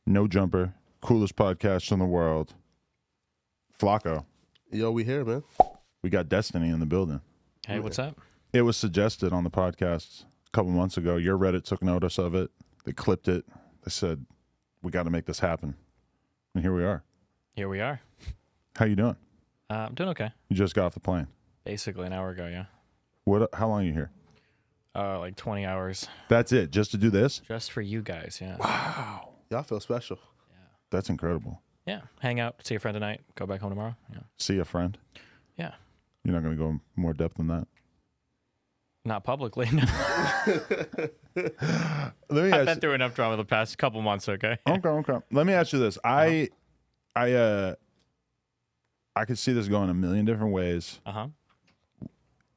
No Jumper, coolest podcast in the world. Flakko. Yo, we here, man. We got Destiny in the building. Hey, what's up? It was suggested on the podcast a couple months ago. Your Reddit took notice of it. They clipped it. They said, we got to make this happen. And here we are. Here we are. How you doing? I'm doing okay. You just got off the plane. Basically an hour ago, yeah. How long are you here? Like 20 hours. That's it, just to do this? Just for you guys, yeah. Wow. Y'all feel special. Yeah. That's incredible. Yeah. Hang out, see a friend tonight, go back home tomorrow. Yeah. See a friend? Yeah. You're not going to go in more depth than that? Not publicly, no. I've been through enough drama the past couple months, okay? Okay. Let me ask you this. I could see this going a million different ways. Uh-huh.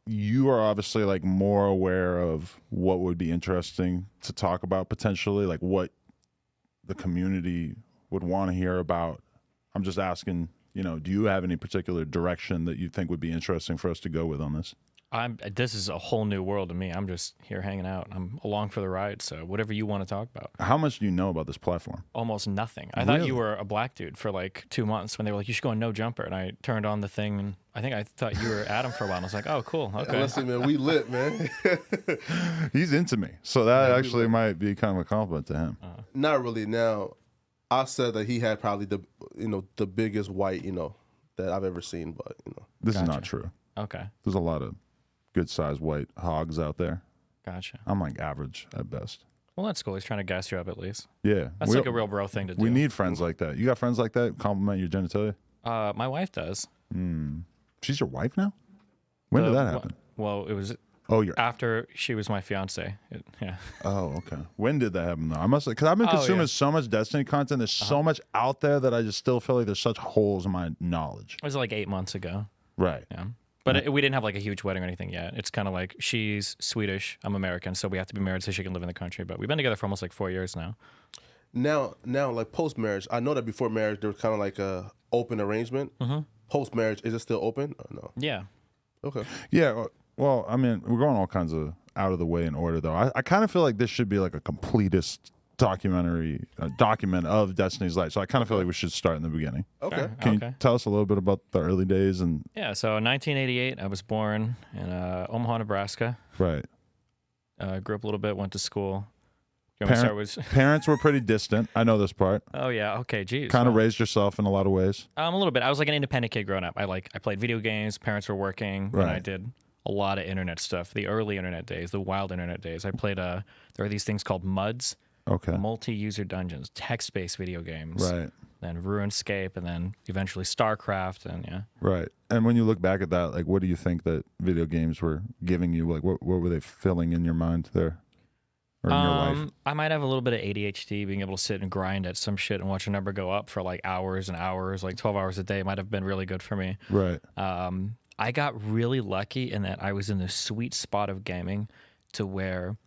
You are obviously like more aware of what would be interesting to talk about potentially, like what the community would want to hear about. I'm just asking, do you have any particular direction that you think would be interesting for us to go with on this? This is a whole new world to me. I'm just here hanging out. I'm along for the ride, so whatever you want to talk about. How much do you know about this platform? Almost nothing. I thought you were a black dude for like 2 months when they were like, you should go on No Jumper, and I turned on the thing, and I thought you were Adam for a while, and I was like, oh, cool, okay. Listen, man, we lit, man. He's into me, so that actually might be kind of a compliment to him. Not really. Now, I said that he had probably the biggest white, that I've ever seen, but This is not true. Okay. There's a lot of good-sized white hogs out there. Gotcha. I'm like average at best. Well, that's cool. He's trying to gas you up at least. Yeah. That's like a real bro thing to do. We need friends like that. You got friends like that compliment your genitalia? My wife does. She's your wife now? When did that happen? Well, it was after she was my fiance. Yeah. Oh, okay. When did that happen, though? I must, because I've been consuming so much Destiny content. There's so much out there that I just still feel like there's such holes in my knowledge. It was like 8 months ago. Right. Yeah. But we didn't have like a huge wedding or anything yet. It's kind of like she's Swedish, I'm American, so we have to be married so she can live in the country. But we've been together for almost like 4 years now. Now, like post-marriage, I know that before marriage there was kind of like a open arrangement. Post-marriage, is it still open or no? Yeah. Okay. Yeah. Well, I mean, we're going all kinds of out of the way in order, though. I kind of feel like this should be like a completist document of Destiny's life. So I kind of feel like we should start in the beginning. Okay. Sure. Can you tell us a little bit about the early days? Yeah, so 1988, I was born in Omaha, Nebraska. Right. Grew up a little bit, went to school. Parents were pretty distant. I know this part. Oh, yeah. Okay, geez. Kind of raised yourself in a lot of ways. A little bit. I was like an independent kid growing up. I played video games. Parents were working. Right. And I did a lot of internet stuff. The early internet days, the wild internet days. I played, there are these things called MUDs. Okay. Multi-user dungeons, text-based video games. Right. Then RuneScape, and then eventually StarCraft, and yeah. Right. And when you look back at that, like, what do you think that video games were giving you? Like, what were they filling in your mind there, or in your life? I might have a little bit of ADHD, being able to sit and grind at some shit and watch a number go up for like hours and hours, like 12 hours a day might have been really good for me. Right. I got really lucky in that I was in the sweet spot of gaming to where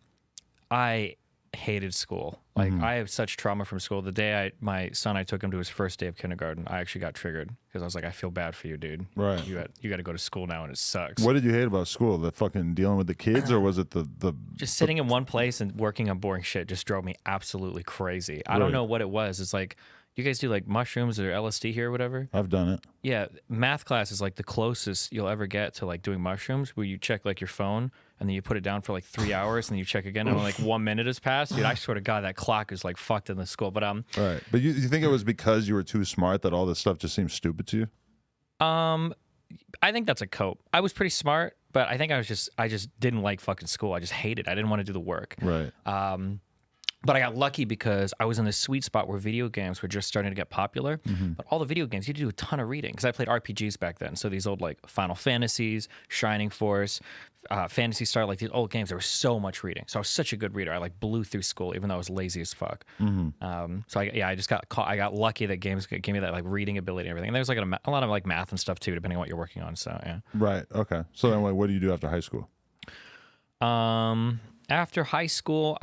I hated school. Like I have such trauma from school. The day I took him to his first day of kindergarten, I actually got triggered because I was like, I feel bad for you, dude. Right. You got to go to school now and it sucks. What did you hate about school? The fucking dealing with the kids, or was it the just sitting in one place and working on boring shit just drove me absolutely crazy. I don't know what it was. It's like, you guys do like mushrooms or LSD here or whatever? I've done it. Yeah, math class is like the closest you'll ever get to like doing mushrooms, where you check like your phone and then you put it down for like 3 hours and then you check again and like 1 minute has passed. Dude, I swear to God, that clock is like fucked in the school. But right. But you think it was because you were too smart that all this stuff just seemed stupid to you? I think that's a cope. I was pretty smart, but I think I just didn't like fucking school. I just hated it. I didn't want to do the work. Right. But I got lucky because I was in this sweet spot where video games were just starting to get popular. But all the video games, you had to do a ton of reading because I played RPGs back then. So these old like Final Fantasies, Shining Force, Phantasy Star, like these old games, there was so much reading. So I was such a good reader. I like blew through school even though I was lazy as fuck. So I just got caught. I got lucky that games gave me that like reading ability and everything. And there's like a lot of like math and stuff too, depending on what you're working on. So yeah. Right. Okay. So then what do you do after high school? After high school,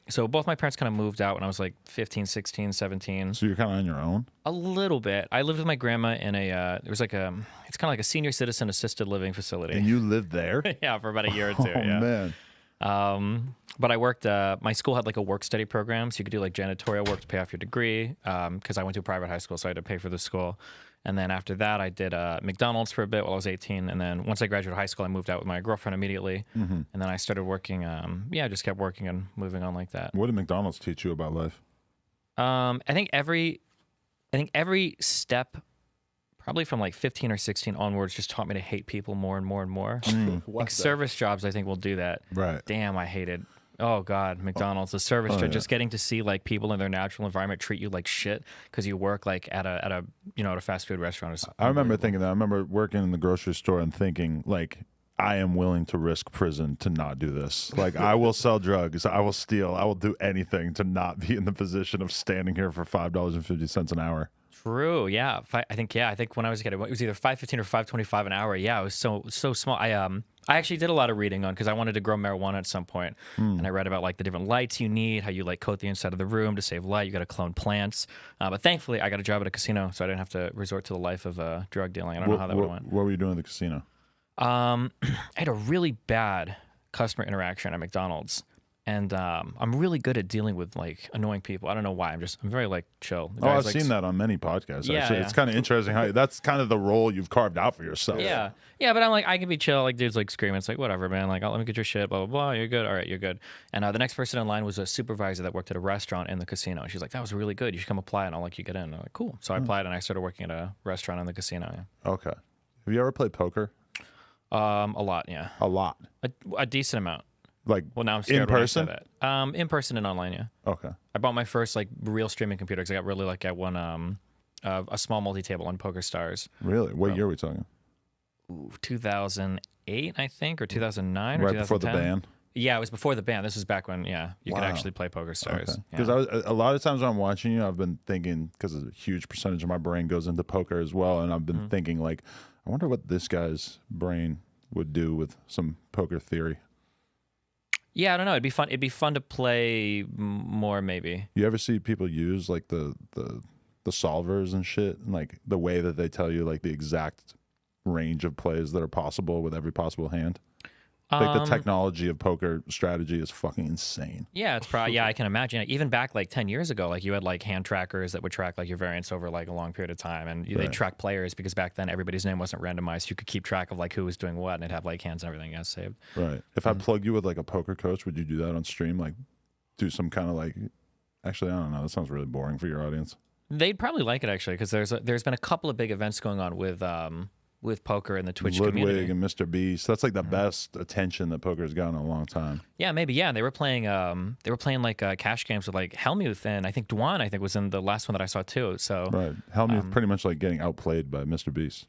So both my parents kind of moved out when I was like 15, 16, 17. So you're kind of on your own? A little bit. I lived with my grandma in it's kind of like a senior citizen assisted living facility. And you lived there? Yeah, for about a year or two. Oh, yeah. Man. But I worked. My school had like a work study program, so you could do like janitorial work to pay off your degree. Because I went to a private high school, so I had to pay for the school. And then after that, I did McDonald's for a bit while I was 18. And then once I graduated high school, I moved out with my girlfriend immediately. And then I started working. Just kept working and moving on like that. What did McDonald's teach you about life? I think every step, probably from like 15 or 16 onwards, just taught me to hate people more and more and more. Like service jobs, I think will do that. Right. Damn, I hated. Oh God, McDonald's, the service job, just getting to see like people in their natural environment treat you like shit because you work like at a fast food restaurant. Is I remember thinking that. I remember working in the grocery store and thinking like, I am willing to risk prison to not do this. Like, I will sell drugs, I will steal, I will do anything to not be in the position of standing here for $5.50 an hour. True. Yeah. I think when I was a kid, it was either $5.15 or $5.25 an hour. Yeah, it was so small. I actually did a lot of reading on because I wanted to grow marijuana at some point, and I read about like the different lights you need, how you like coat the inside of the room to save light. You got to clone plants. But thankfully, I got a job at a casino, so I didn't have to resort to the life of drug dealing. I don't know how that would went. What were you doing at the casino? I had a really bad customer interaction at McDonald's. And I'm really good at dealing with like annoying people. I don't know why. I'm very like chill. I've seen that on many podcasts. Yeah, actually. It's kind of interesting how that's kind of the role you've carved out for yourself. Yeah, but I'm like, I can be chill. Like dudes like screaming. It's like whatever, man. Like, let me get your shit. Blah blah blah. You're good. All right, you're good. And the next person in line was a supervisor that worked at a restaurant in the casino. And she's like, that was really good. You should come apply, and I'll let you get in. And I'm like, cool. So I applied, and I started working at a restaurant in the casino. Yeah. Okay. Have you ever played poker? A lot. Yeah. A lot. A decent amount. Like, well, now I'm scared in person? when I say that. In person and online, yeah. Okay. I bought my first like real streaming computer because I got really lucky. I won a small multi-table on Poker Stars. Really? What year are we talking? 2008, I think, or 2009 or right 2010. Before the ban? Yeah, it was before the ban. This was back when, you could actually play Poker Stars. Because a lot of times when I'm watching you, I've been thinking, because a huge percentage of my brain goes into poker as well, and I've been thinking like, I wonder what this guy's brain would do with some poker theory. Yeah, I don't know. It'd be fun. It'd be fun to play more, maybe. You ever see people use like the solvers and shit, and like the way that they tell you like the exact range of plays that are possible with every possible hand? Like the technology of poker strategy is fucking insane. Yeah, it's probably I can imagine. Even back like 10 years ago, like you had like hand trackers that would track like your variance over like a long period of time, and they track players because back then everybody's name wasn't randomized. You could keep track of like who was doing what, and it'd have like hands and everything else saved. Right. If I plug you with like a poker coach, would you do that on stream? Like, do some kind of like? Actually, I don't know. That sounds really boring for your audience. They'd probably like it actually because there's been a couple of big events going on with poker and the Twitch community. Ludwig and Mr. Beast. That's like the best attention that poker's gotten in a long time. Yeah, maybe. Yeah, they were playing like cash games with like Helmuth, and I think Dwan was in the last one that I saw too. So right, Helmuth pretty much like getting outplayed by Mr. Beast.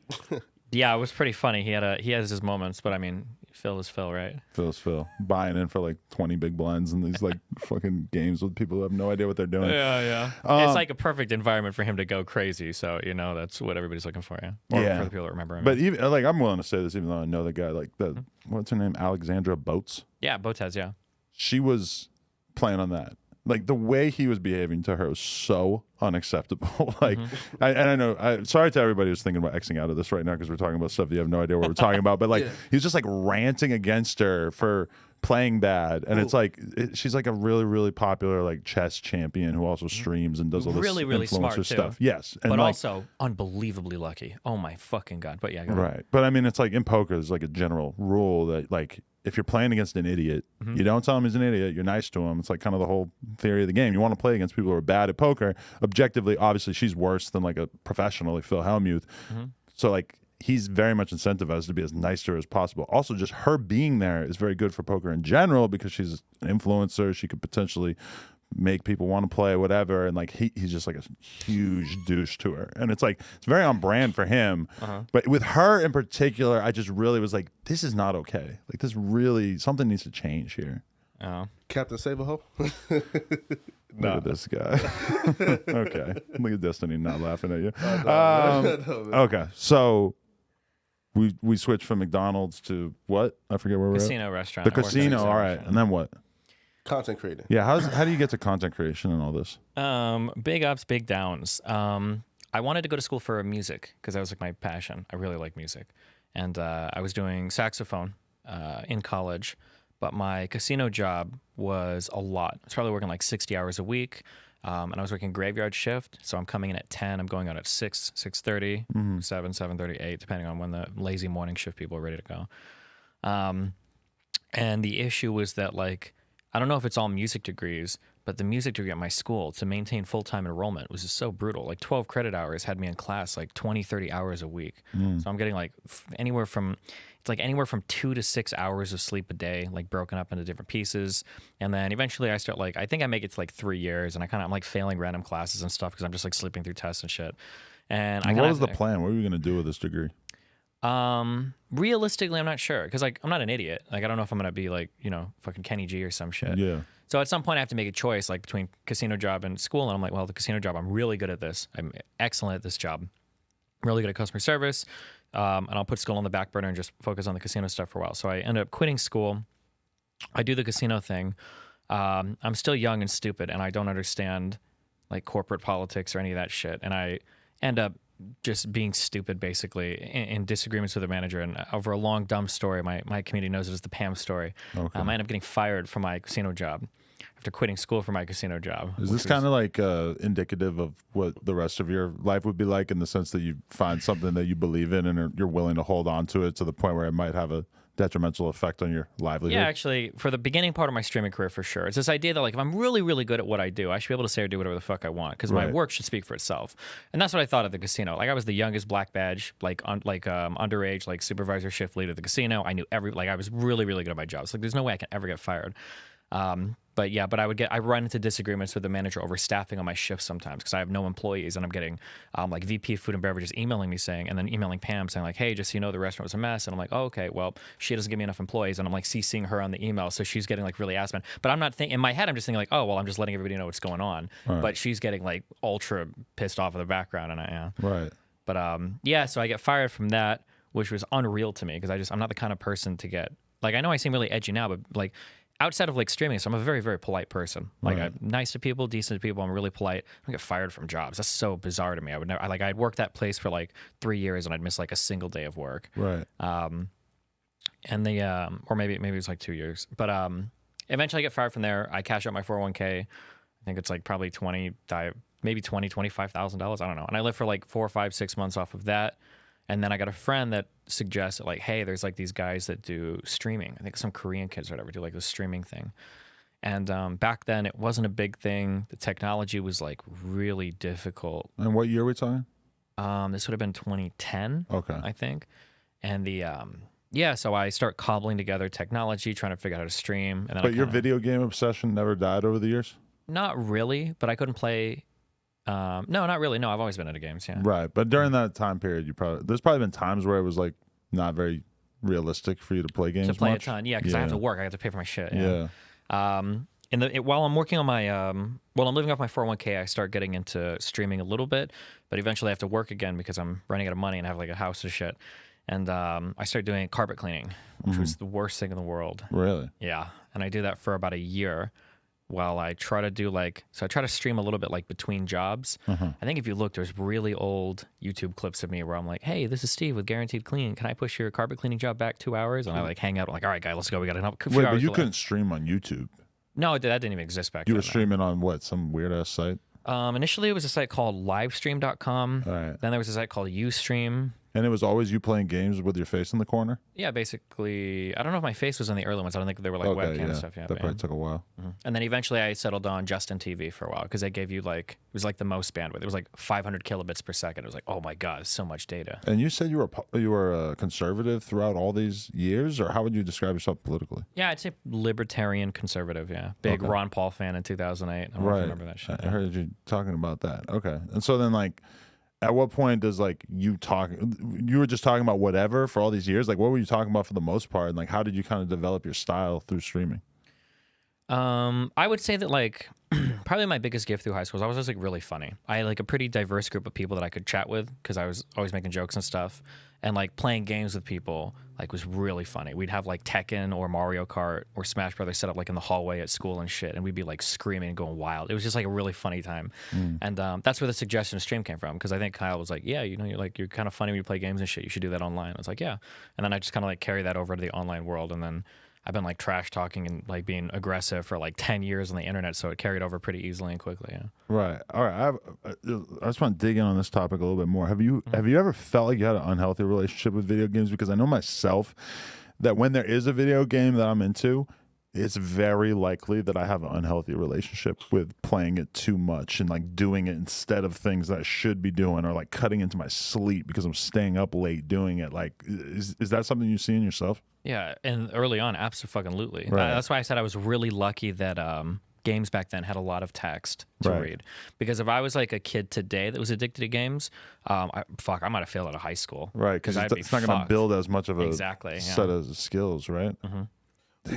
Yeah, it was pretty funny. He has his moments, but I mean, Phil is Phil, right? Phil is Phil. Buying in for like 20 big blinds in these like fucking games with people who have no idea what they're doing. Yeah. It's like a perfect environment for him to go crazy. So, that's what everybody's looking for, yeah. Or for the people that remember him. But even like I'm willing to say this even though I know the guy, like what's her name? Alexandra Boats? Yeah, Boatez, yeah. She was playing on that. Like the way he was behaving to her was so unacceptable. Like, I know. Sorry to everybody who's thinking about Xing out of this right now because we're talking about stuff you have no idea what we're talking about. But like, he was just like ranting against her for playing bad, and it's like she's like a really, really popular like chess champion who also streams and does all this really influencer smart stuff. Too. Yes, and but like, also unbelievably lucky. Oh my fucking god! But yeah, right. But I mean, it's like in poker, there's like a general rule that like, if you're playing against an idiot, you don't tell him he's an idiot. You're nice to him. It's like kind of the whole theory of the game. You want to play against people who are bad at poker. Objectively, obviously, she's worse than like a professional like Phil Hellmuth. So like, he's very much incentivized to be as nice to her as possible. Also, just her being there is very good for poker in general because she's an influencer. She could potentially make people want to play whatever, and like he's just like a huge douche to her, and it's like it's very on brand for him. But with her in particular, I just really was like, this is not okay. Like, this really, something needs to change here. Captain Save-A-Ho? Look at this guy. Okay, look at Destiny not laughing at you. Okay, so we switched from McDonald's to what? I forget where we're at. Casino restaurant. The casino. All right, and then what? Content creating. Yeah, how do you get to content creation and all this? Big ups, big downs. I wanted to go to school for music because that was like my passion. I really like music, and I was doing saxophone in college. but my casino job was a lot. I was probably working like 60 hours a week. And I was working graveyard shift, so I'm coming in at 10. I'm going out at 6, 6:30, 7, 7:30, 8, depending on when the lazy morning shift people are ready to go. And the issue was that, like, I don't know if it's all music degrees, but the music degree at my school, to maintain full-time enrollment, was just so brutal. Like 12 credit hours had me in class like 20, 30 hours a week. So I'm getting like anywhere from 2 to 6 hours of sleep a day, like broken up into different pieces. And then eventually I start I think I make it to like 3 years, and I'm like failing random classes and stuff because I'm just like sleeping through tests and shit. And what was the plan? What were you going to do with this degree? Realistically, I'm not sure, because like I'm not an idiot. Like I don't know if I'm gonna be like, fucking Kenny G or some shit. Yeah. So at some point I have to make a choice, like between casino job and school, and I'm like, well, the casino job, I'm really good at this. I'm excellent at this job. I'm really good at customer service. And I'll put school on the back burner and just focus on the casino stuff for a while. So I end up quitting school. I do the casino thing. I'm still young and stupid, and I don't understand like corporate politics or any of that shit. And I end up just being stupid, basically, in disagreements with the manager. And over a long, dumb story, my community knows it as the Pam story. Okay. I end up getting fired from my casino job after quitting school for my casino job. Is this kind of like indicative of what the rest of your life would be like, in the sense that you find something that you believe in and you're willing to hold on to it to the point where it might have a detrimental effect on your livelihood? Yeah, actually, for the beginning part of my streaming career, for sure. It's this idea that, like, if I'm really, really good at what I do, I should be able to say or do whatever the fuck I want, because my work should speak for itself. And that's what I thought at the casino. Like, I was the youngest black badge, underage, like, supervisor, shift lead at the casino. I knew I was really, really good at my job. It's like, there's no way I can ever get fired. But I run into disagreements with the manager over staffing on my shifts sometimes, because I have no employees, and I'm getting like VP of food and beverages emailing me saying, and then emailing Pam saying like, hey, just so you know, the restaurant was a mess. And I'm like, oh, okay, well, she doesn't give me enough employees, and I'm like CCing her on the email, so she's getting like really asked. But I'm not thinking, in my head, I'm just thinking like, oh, well, I'm just letting everybody know what's going on. Right. But she's getting like ultra pissed off in the background, and right. But yeah, so I get fired from that, which was unreal to me, because I'm not the kind of person to get, like, I know I seem really edgy now, but like, outside of like streaming, so I'm a very, very polite person. Like, I'm nice to people, decent to people. I'm really polite. I don't get fired from jobs. That's so bizarre to me. I would never. I'd work that place for like 3 years, and I'd miss like a single day of work. Right. And or maybe it was like 2 years. But eventually I get fired from there. I cash out my 401k. I think it's like probably $25,000. I don't know. And I lived for like 4, 5, 6 months off of that. And then I got a friend that suggested, like, hey, there's like these guys that do streaming. I think some Korean kids or whatever do like this streaming thing. And back then it wasn't a big thing. The technology was like really difficult. And what year are we talking? This would have been 2010, okay, I think. And so I start cobbling together technology, trying to figure out how to stream. And then but your video game obsession never died over the years? Not really, but I couldn't play. No, not really. No, I've always been into games. Yeah. Right, but during that time period, there's probably been times where it was like not very realistic for you to play games. To play much. a ton, yeah, because I have to work. I have to pay for my shit. Yeah. While I'm working on my while I'm living off my 401k, I start getting into streaming a little bit, but eventually I have to work again because I'm running out of money and have like a house and shit. And I start doing carpet cleaning, which was the worst thing in the world. Really? Yeah, and I do that for about a year. While I try to do I try to stream a little bit like between jobs. I think if you look, there's really old YouTube clips of me where I'm like, hey, this is Steve with Guaranteed Clean. Can I push your carpet cleaning job back 2 hours? And I like hang out. I'm like, all right, guy, let's go. We got another few Wait, hours but you to couldn't stream on YouTube. No, that didn't even exist back then. You were streaming on what? Some weird ass site? Initially, it was a site called livestream.com. Right. Then there was a site called Ustream. And it was always you playing games with your face in the corner? Yeah, basically. I don't know if my face was in the early ones. I don't think they were like webcam and stuff. Yeah, that probably took a while. And then eventually I settled on Justin TV for a while because they gave you it was like the most bandwidth. It was like 500 kilobits per second. It was like, oh my God, so much data. And you said you were conservative throughout all these years, or how would you describe yourself politically? Yeah, I'd say libertarian conservative, yeah. Big Ron Paul fan in 2008. I don't know if you remember that shit. I heard you talking about that. Okay. And so then at what point does you were just talking about whatever for all these years? Like, what were you talking about for the most part? And how did you kind of develop your style through streaming? I would say that probably my biggest gift through high school was I was just really funny. I had a pretty diverse group of people that I could chat with because I was always making jokes and stuff. And playing games with people was really funny. We'd have Tekken or Mario Kart or Smash Brothers set up in the hallway at school and shit, and we'd be screaming and going wild. It was just a really funny time. And that's where the suggestion of stream came from, because I think Kyle was like, yeah, you're kind of funny when you play games and shit. You should do that online. I was like, yeah. And then I just kind of carry that over to the online world. And then I've been like trash talking and like being aggressive for like 10 years on the internet, so it carried over pretty easily and quickly. Yeah. Right. All right. I just want to dig in on this topic a little bit more. Have you ever felt like you had an unhealthy relationship with video games? Because I know myself that when there is a video game that I'm into, it's very likely that I have an unhealthy relationship with playing it too much and like doing it instead of things that I should be doing, or like cutting into my sleep because I'm staying up late doing it. Like, is that something you see in yourself? Yeah, and early on, absolutely. Right. That's why I said I was really lucky that games back then had a lot of text to read. Because if I was like a kid today that was addicted to games, I might have failed out of high school. Right, because it's not going to build as much of a set of skills, right?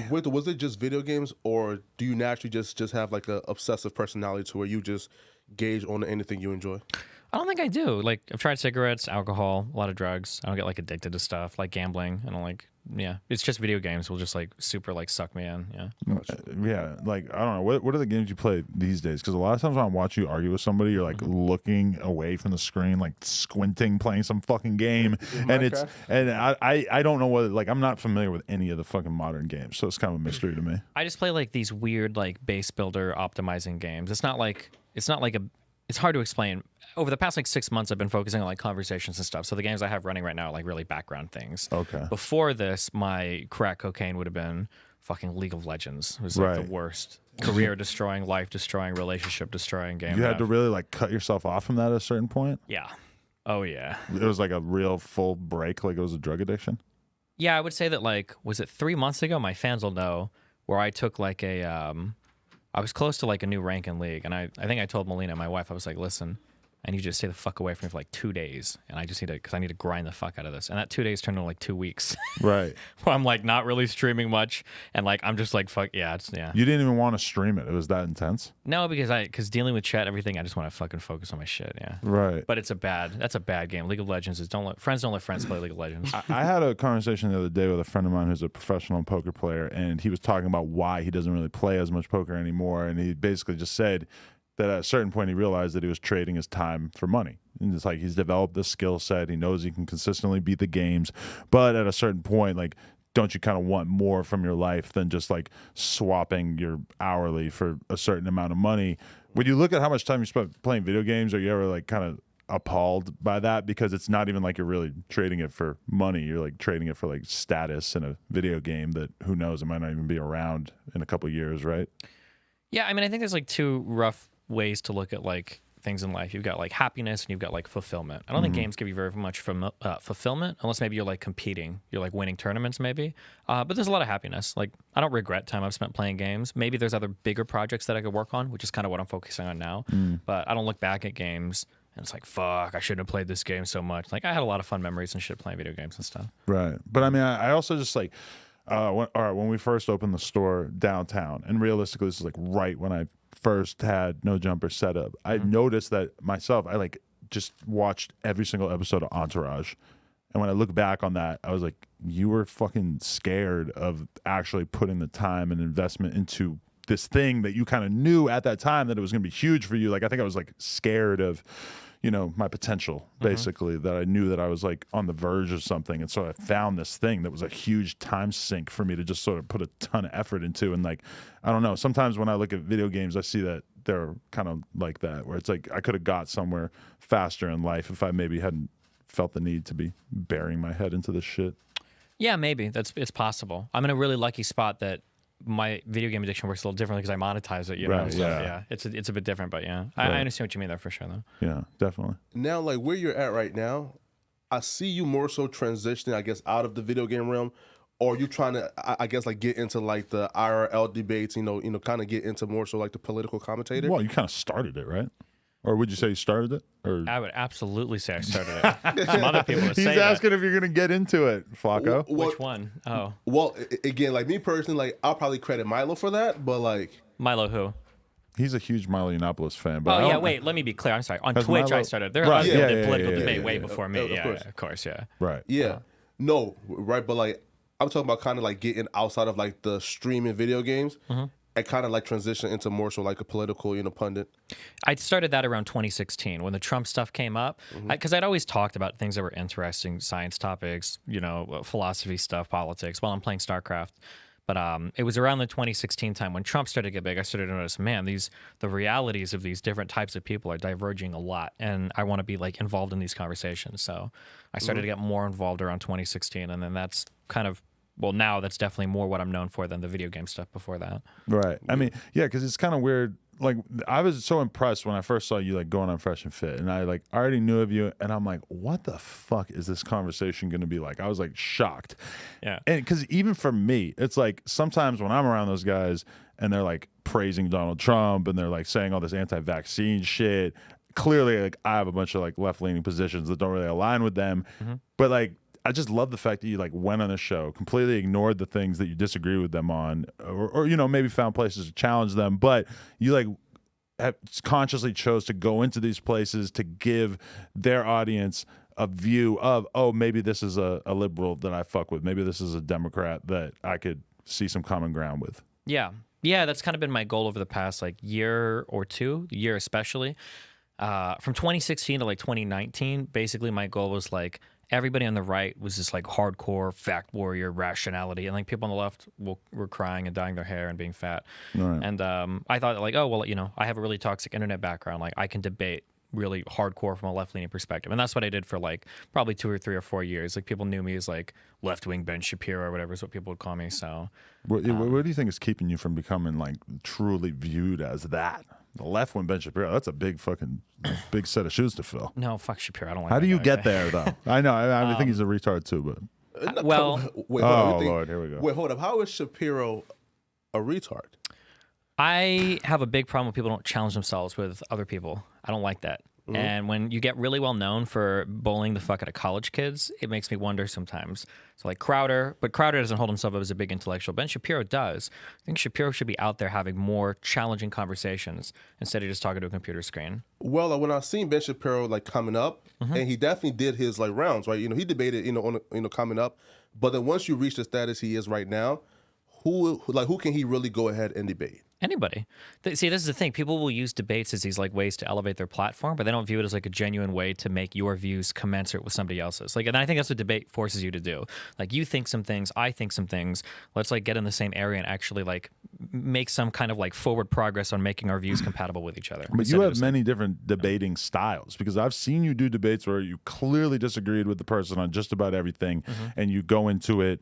Was it just video games, or do you naturally just have like a obsessive personality to where you just gauge on anything you enjoy? I don't think I do. Like, I've tried cigarettes, alcohol, a lot of drugs. I don't get like addicted to stuff like gambling. I don't like, it's just video games will just like super like suck me in. Yeah. Yeah. Like, I don't know. What are the games you play these days? Because a lot of times when I watch you argue with somebody, you're like looking away from the screen, like squinting, playing some fucking game. And I don't know what, like, I'm not familiar with any of the fucking modern games. So it's kind of a mystery to me. I just play like these weird like base builder optimizing games. It's hard to explain. Over the past like 6 months, I've been focusing on like conversations and stuff. So the games I have running right now are like really background things. Okay. Before this, my crack cocaine would have been fucking League of Legends. It was like the worst. Career destroying, life destroying, relationship destroying game. You had to really like cut yourself off from that at a certain point? Yeah. Oh yeah. It was like a real full break, like it was a drug addiction? Yeah, I would say that like, was it 3 months ago? My fans will know, where I took like I was close to like a new rank in League, and I think I told Melina, my wife, I was like, listen, I need you to stay the fuck away from me for like 2 days, and I just need to, because I need to grind the fuck out of this. And that 2 days turned into like 2 weeks. Right. Where I'm like not really streaming much, and like I'm just like fuck yeah. You didn't even want to stream it. It was that intense? No, because dealing with chat, everything, I just want to fucking focus on my shit. Yeah. Right. But that's a bad game. League of Legends is don't let friends play League of Legends. I had a conversation the other day with a friend of mine who's a professional poker player, and he was talking about why he doesn't really play as much poker anymore, and he basically just said that at a certain point he realized that he was trading his time for money. And it's like he's developed this skill set. He knows he can consistently beat the games. But at a certain point, like, don't you kind of want more from your life than just like swapping your hourly for a certain amount of money? When you look at how much time you spend playing video games, are you ever like kind of appalled by that? Because it's not even like you're really trading it for money. You're like trading it for like status in a video game that, who knows, it might not even be around in a couple of years, right? Yeah, I mean, I think there's like two rough ways to look at like things in life. You've got like happiness and you've got like fulfillment. I don't think games give you very much fulfillment, unless maybe you're like competing, you're like winning tournaments maybe. But there's a lot of happiness. Like, I don't regret time I've spent playing games. Maybe there's other bigger projects that I could work on, which is kind of what I'm focusing on now. But I don't look back at games and it's like, fuck, I shouldn't have played this game so much. Like, I had a lot of fun memories and shit playing video games and stuff. Right. But I mean, I also just like, when we first opened the store downtown, and realistically this is like right when I first had No Jumper set up, I noticed that myself, I like just watched every single episode of Entourage, and when I look back on that, I was like, you were fucking scared of actually putting the time and investment into this thing that you kind of knew at that time that it was going to be huge for you. Like, I think I was like scared of, you know, my potential, basically, that I knew that I was like on the verge of something. And so I found this thing that was a huge time sink for me to just sort of put a ton of effort into. And like, I don't know, sometimes when I look at video games, I see that they're kind of like that, where it's like I could have got somewhere faster in life if I maybe hadn't felt the need to be burying my head into this shit. Yeah, maybe it's possible. I'm in a really lucky spot that my video game addiction works a little differently because I monetize it, you know? So, yeah. It's a bit different, but yeah. I understand what you mean there for sure, though. Yeah, definitely. Now, like where you're at right now, I see you more so transitioning, I guess, out of the video game realm, or you trying to, I guess, like get into like the IRL debates, you know, kind of get into more so like the political commentator. Well, you kind of started it, right? Or would you say you started it? Or I would absolutely say I started it. Some other people would say He's asking if you're going to get into it, Flakko. Which one? Oh. Well, again, like me personally, like I'll probably credit Milo for that, but like... Milo who? He's a huge Milo Yiannopoulos fan. But yeah, wait, let me be clear. I'm sorry. On Twitch, Milo... I started. There are other people that political debate yeah, way before me. Of course, yeah. Right. Yeah. No, right, but like, I'm talking about kind of like getting outside of like the streaming video games and kind of like transition into more so like a political, you know, pundit. I started that around 2016 when the Trump stuff came up, because I'd always talked about things that were interesting, science topics, you know, philosophy stuff, politics, while I'm playing StarCraft. But it was around the 2016 time when Trump started to get big. I started to notice, man, the realities of these different types of people are diverging a lot, and I want to be like involved in these conversations. So I started to get more involved around 2016, and then that's kind of, well, now that's definitely more what I'm known for than the video game stuff before that. Right. I mean, yeah, because it's kind of weird. Like, I was so impressed when I first saw you like going on Fresh and Fit, and I like already knew of you, and I'm like, what the fuck is this conversation going to be like? I was like shocked. Yeah. And because even for me, it's like sometimes when I'm around those guys and they're like praising Donald Trump and they're like saying all this anti-vaccine shit, clearly like I have a bunch of like left-leaning positions that don't really align with them, but like I just love the fact that you like went on a show, completely ignored the things that you disagree with them on, or you know, maybe found places to challenge them, but you like have consciously chose to go into these places to give their audience a view of, oh, maybe this is a liberal that I fuck with, maybe this is a Democrat that I could see some common ground with. Yeah. Yeah, that's kind of been my goal over the past like year or two, year especially. From 2016 to like 2019, basically my goal was like, everybody on the right was just like hardcore fact warrior rationality, and like people on the left were crying and dyeing their hair and being fat. Right. And I thought like, oh well, you know, I have a really toxic internet background, like I can debate really hardcore from a left-leaning perspective, and that's what I did for like probably 2 or 3 or 4 years. Like people knew me as like left-wing Ben Shapiro or whatever is what people would call me. So What do you think is keeping you from becoming like truly viewed as that? The left wing Ben Shapiro, that's a big set of shoes to fill. no, fuck Shapiro. I don't like How that do you guy. get there though? I know. I think he's a retard too, but Well, Wait, hold oh on. Lord, here we go. Wait, hold up. How is Shapiro a retard? I have a big problem when people don't challenge themselves with other people. I don't like that. And when you get really well known for bullying the fuck out of college kids, it makes me wonder sometimes. So like Crowder, but Crowder doesn't hold himself up as a big intellectual. Ben Shapiro does. I think Shapiro should be out there having more challenging conversations instead of just talking to a computer screen. Well, when I seen Ben Shapiro like coming up, and he definitely did his like rounds, right? You know, he debated, coming up. But then once you reach the status he is right now, who can he really go ahead and debate? Anybody. See, this is the thing. People will use debates as these like ways to elevate their platform, but they don't view it as like a genuine way to make your views commensurate with somebody else's. Like, and I think that's what debate forces you to do. Like, you think some things, I think some things. Let's like get in the same area and actually like make some kind of like forward progress on making our views compatible with each other. But you have many different debating styles, because I've seen you do debates where you clearly disagreed with the person on just about everything, and you go into it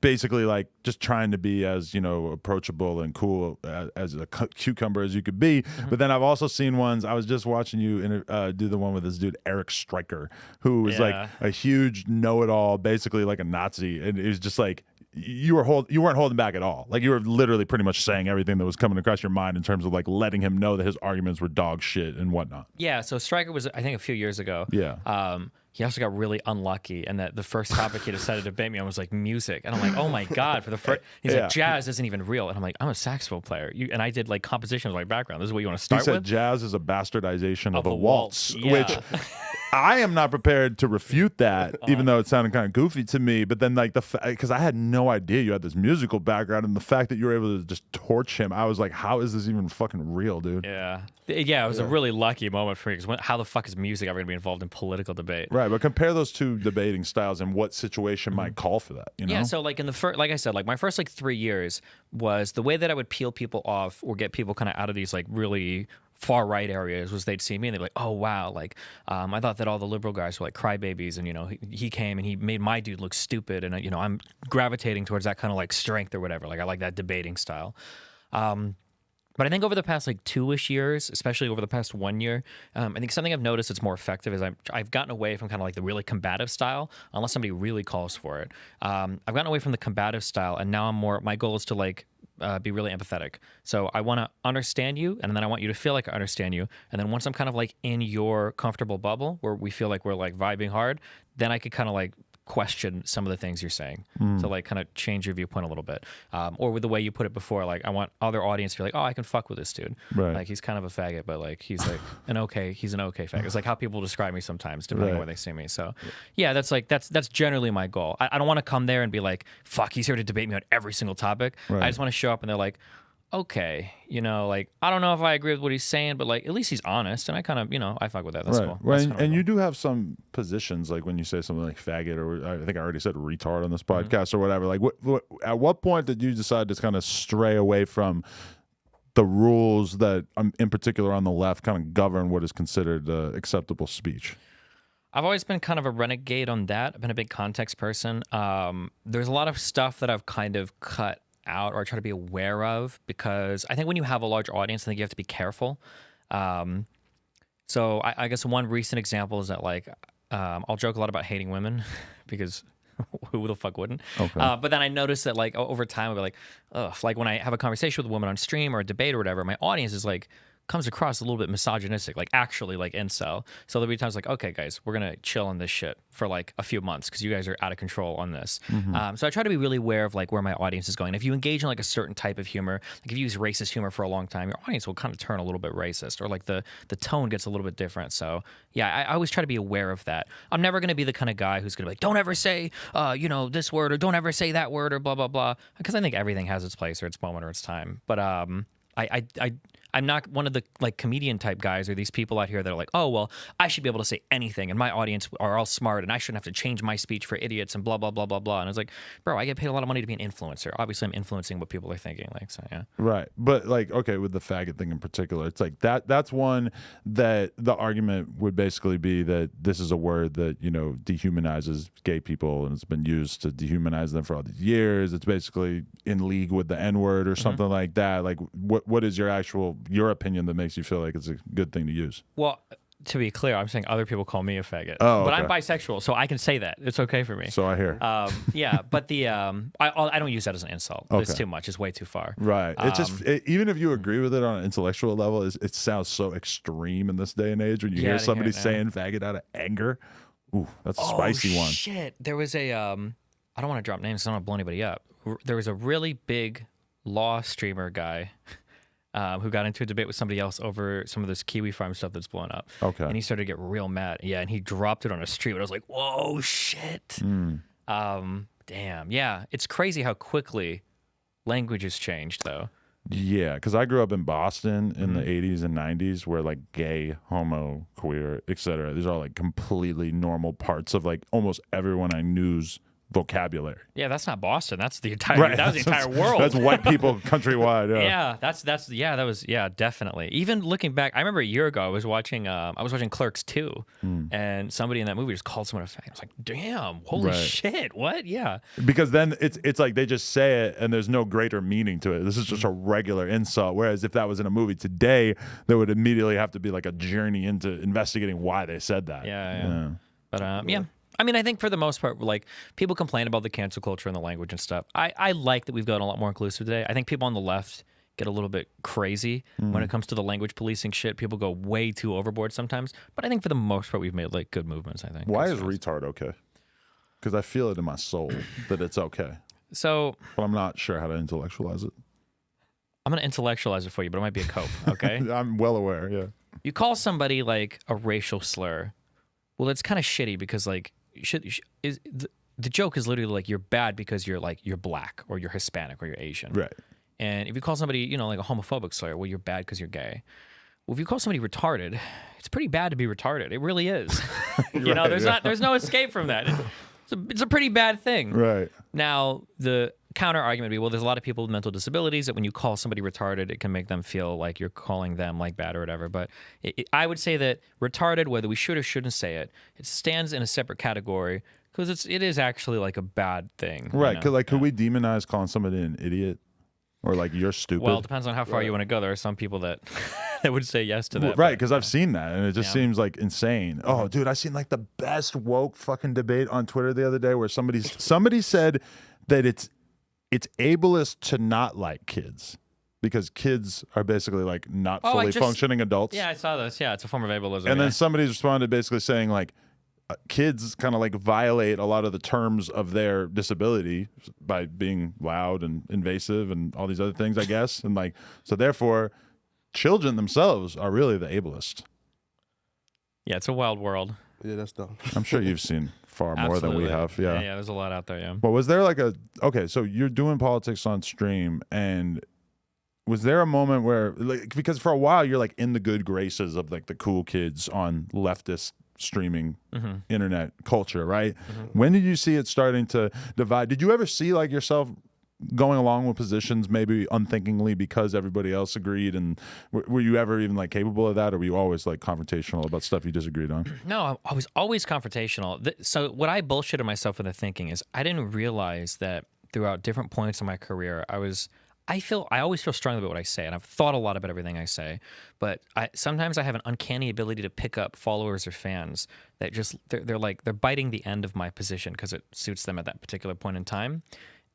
basically like just trying to be as, you know, approachable and cool as a cucumber as you could be. But then I've also seen ones, I was just watching you do the one with this dude Eric Stryker, who was like a huge know-it-all, basically like a Nazi, and it was just like you weren't holding back at all. Like you were literally pretty much saying everything that was coming across your mind in terms of like letting him know that his arguments were dog shit and whatnot. Yeah, so Stryker was, I think, a few years ago. Yeah. He also got really unlucky, and that the first topic he decided to debate me on was like music, and I'm like, oh my god! For the first, he's like, jazz isn't even real, and I'm like, I'm a saxophone player, and I did like composition as my background. This is what you want to start He said with. jazz is a bastardization of a waltz. waltz, Yeah. which I am not prepared to refute that, even though it sounded kind of goofy to me. But then, like because I had no idea you had this musical background, and the fact that you were able to just torch him, I was like, how is this even fucking real, dude? Yeah, it was a really lucky moment for me, because how the fuck is music ever going to be involved in political debate? Right, but compare those two debating styles and what situation might call for that. You know? Yeah, so like in the first, like I said, like my first like 3 years was the way that I would peel people off or get people kind of out of these like really far right areas was they'd see me and they'd be like, oh wow, like I thought that all the liberal guys were like crybabies, and you know he came and he made my dude look stupid, and you know I'm gravitating towards that kind of like strength or whatever. Like I like that debating style. But I think over the past like 2-ish years, especially over the past 1 year, I think something I've noticed that's more effective is I've gotten away from kind of like the really combative style, unless somebody really calls for it. I've gotten away from the combative style, and now my goal is to like be really empathetic. So I want to understand you, and then I want you to feel like I understand you. And then once I'm kind of like in your comfortable bubble where we feel like we're like vibing hard, then I could kind of like question some of the things you're saying to like kind of change your viewpoint a little bit, or with the way you put it before, like I want other audience to be like, oh, I can fuck with this dude, Right. like he's kind of a faggot, but like he's like he's an okay faggot. It's like how people describe me sometimes depending on where they see me. So yeah, that's generally my goal. I don't want to come there and be like, fuck, he's here to debate me on every single topic. Right. I just want to show up and they're like, okay, like I don't know if I agree with what he's saying, but like at least he's honest, and I kind of, I fuck with that. That's Right. cool. Well, That's and, kinda and you cool. do have some positions, like when you say something like faggot, or I think I already said retard on this Mm-hmm. podcast or whatever. Like, at what point did you decide to kind of stray away from the rules that, in particular on the left, kind of govern what is considered acceptable speech? I've always been kind of a renegade on that. I've been a big context person. There's a lot of stuff that I've kind of cut out or try to be aware of because I think when you have a large audience, I think you have to be careful. So I guess one recent example is that like I'll joke a lot about hating women because who the fuck wouldn't? Okay. But then I noticed that like over time I'll be like, ugh, like when I have a conversation with a woman on stream or a debate or whatever, my audience is like comes across a little bit misogynistic, like actually like incel. So there'll be times like, okay, guys, we're gonna chill on this shit for like a few months because you guys are out of control on this. So I try to be really aware of like where my audience is going. If you engage in like a certain type of humor, like if you use racist humor for a long time, your audience will kind of turn a little bit racist, or like the tone gets a little bit different. So yeah, I always try to be aware of that. I'm never gonna be the kind of guy who's gonna be like, don't ever say this word or don't ever say that word or blah blah blah, because I think everything has its place or its moment or its time. But I'm not one of the like comedian type guys or these people out here that are like, oh, well, I should be able to say anything and my audience are all smart and I shouldn't have to change my speech for idiots and blah, blah, blah, blah, blah. And I was like, bro, I get paid a lot of money to be an influencer. Obviously, I'm influencing what people are thinking. Like, so yeah. Right. But like, okay, with the faggot thing in particular, it's like that's one that the argument would basically be that this is a word that, dehumanizes gay people and it's been used to dehumanize them for all these years. It's basically in league with the N-word or something like that. Like what is your opinion that makes you feel like it's a good thing to use? Well, to be clear, I'm saying other people call me a faggot. Oh, but okay. I'm bisexual, so I can say that. It's okay for me. So I hear. Yeah, but I don't use that as an insult. It's Okay. too much. It's way too far. Right. Even if you agree with it on an intellectual level, it sounds so extreme in this day and age when you Yeah, hear to somebody hear it now. saying faggot out of anger. Ooh, that's a spicy one. Shit. There was I don't want to drop names, so I don't want to blow anybody up. There was a really big law streamer guy who got into a debate with somebody else over some of this kiwi farm stuff that's blown up. Okay. And he started to get real mad. Yeah, and he dropped it on a street. And I was like, whoa, shit. Damn. Yeah, it's crazy how quickly language has changed, though. Yeah, because I grew up in Boston in the 80s and 90s where like gay, homo, queer, etc. These are all like completely normal parts of like almost everyone I knew's vocabulary. Yeah, that's not Boston. That's the entire. That was the entire world. That's white people countrywide. Yeah. Yeah, that was definitely. Even looking back, I remember a year ago I was watching Clerks 2, and somebody in that movie just called someone a faggot. I was like, damn, holy shit, what? Yeah. Because then it's like they just say it and there's no greater meaning to it. This is just a regular insult. Whereas if that was in a movie today, there would immediately have to be like a journey into investigating why they said that. Yeah. But yeah. I mean, I think for the most part, like people complain about the cancel culture and the language and stuff. I like that we've gotten a lot more inclusive today. I think people on the left get a little bit crazy when it comes to the language policing shit. People go way too overboard sometimes. But I think for the most part, we've made like good movements, I think. Why is retard okay? Because I feel it in my soul that it's okay. So, but I'm not sure how to intellectualize it. I'm going to intellectualize it for you, but it might be a cope, okay? I'm well aware, yeah. You call somebody like a racial slur. Well, it's kind of shitty because like the joke is literally like you're bad because you're black or you're Hispanic or you're Asian. Right. And if you call somebody, like a homophobic slur, well, you're bad because you're gay. Well, if you call somebody retarded, it's pretty bad to be retarded. It really is. There's no escape from that. It's a pretty bad thing. Right. Now, the counter argument would be, well, there's a lot of people with mental disabilities that when you call somebody retarded, it can make them feel like you're calling them like bad or whatever. But I would say that retarded, whether we should or shouldn't say it, it stands in a separate category because it is actually like a bad thing. Right. Could we demonize calling somebody an idiot? Or like you're stupid? Well, it depends on how far you want to go. There are some people that that would say yes to that. Right, because I've seen that, and it just seems like insane. Oh, dude, I seen like the best woke fucking debate on Twitter the other day where somebody said that it's ableist to not like kids because kids are basically like not fully functioning adults. Yeah, I saw this. Yeah, it's a form of ableism. And then somebody's responded basically saying like, kids kind of like violate a lot of the terms of their disability by being loud and invasive and all these other things, I guess. And like, so therefore children themselves are really the ableist. Yeah, it's a wild world. Yeah, that's dumb. I'm sure you've seen far more than we have. Yeah. Yeah, there's a lot out there. Yeah. But was there like okay, so you're doing politics on stream, and was there a moment where, like, because for a while you're like in the good graces of like the cool kids on leftist streaming internet culture, right? When did you see it starting to divide? Did you ever see like yourself going along with positions maybe unthinkingly because everybody else agreed, and were you ever even like capable of that, or were you always like confrontational about stuff you disagreed on? No, I was always confrontational. So what I bullshitted myself into thinking is I didn't realize that throughout different points in my career, I always feel strongly about what I say, and I've thought a lot about everything I say, but sometimes I have an uncanny ability to pick up followers or fans that just they're biting the end of my position because it suits them at that particular point in time,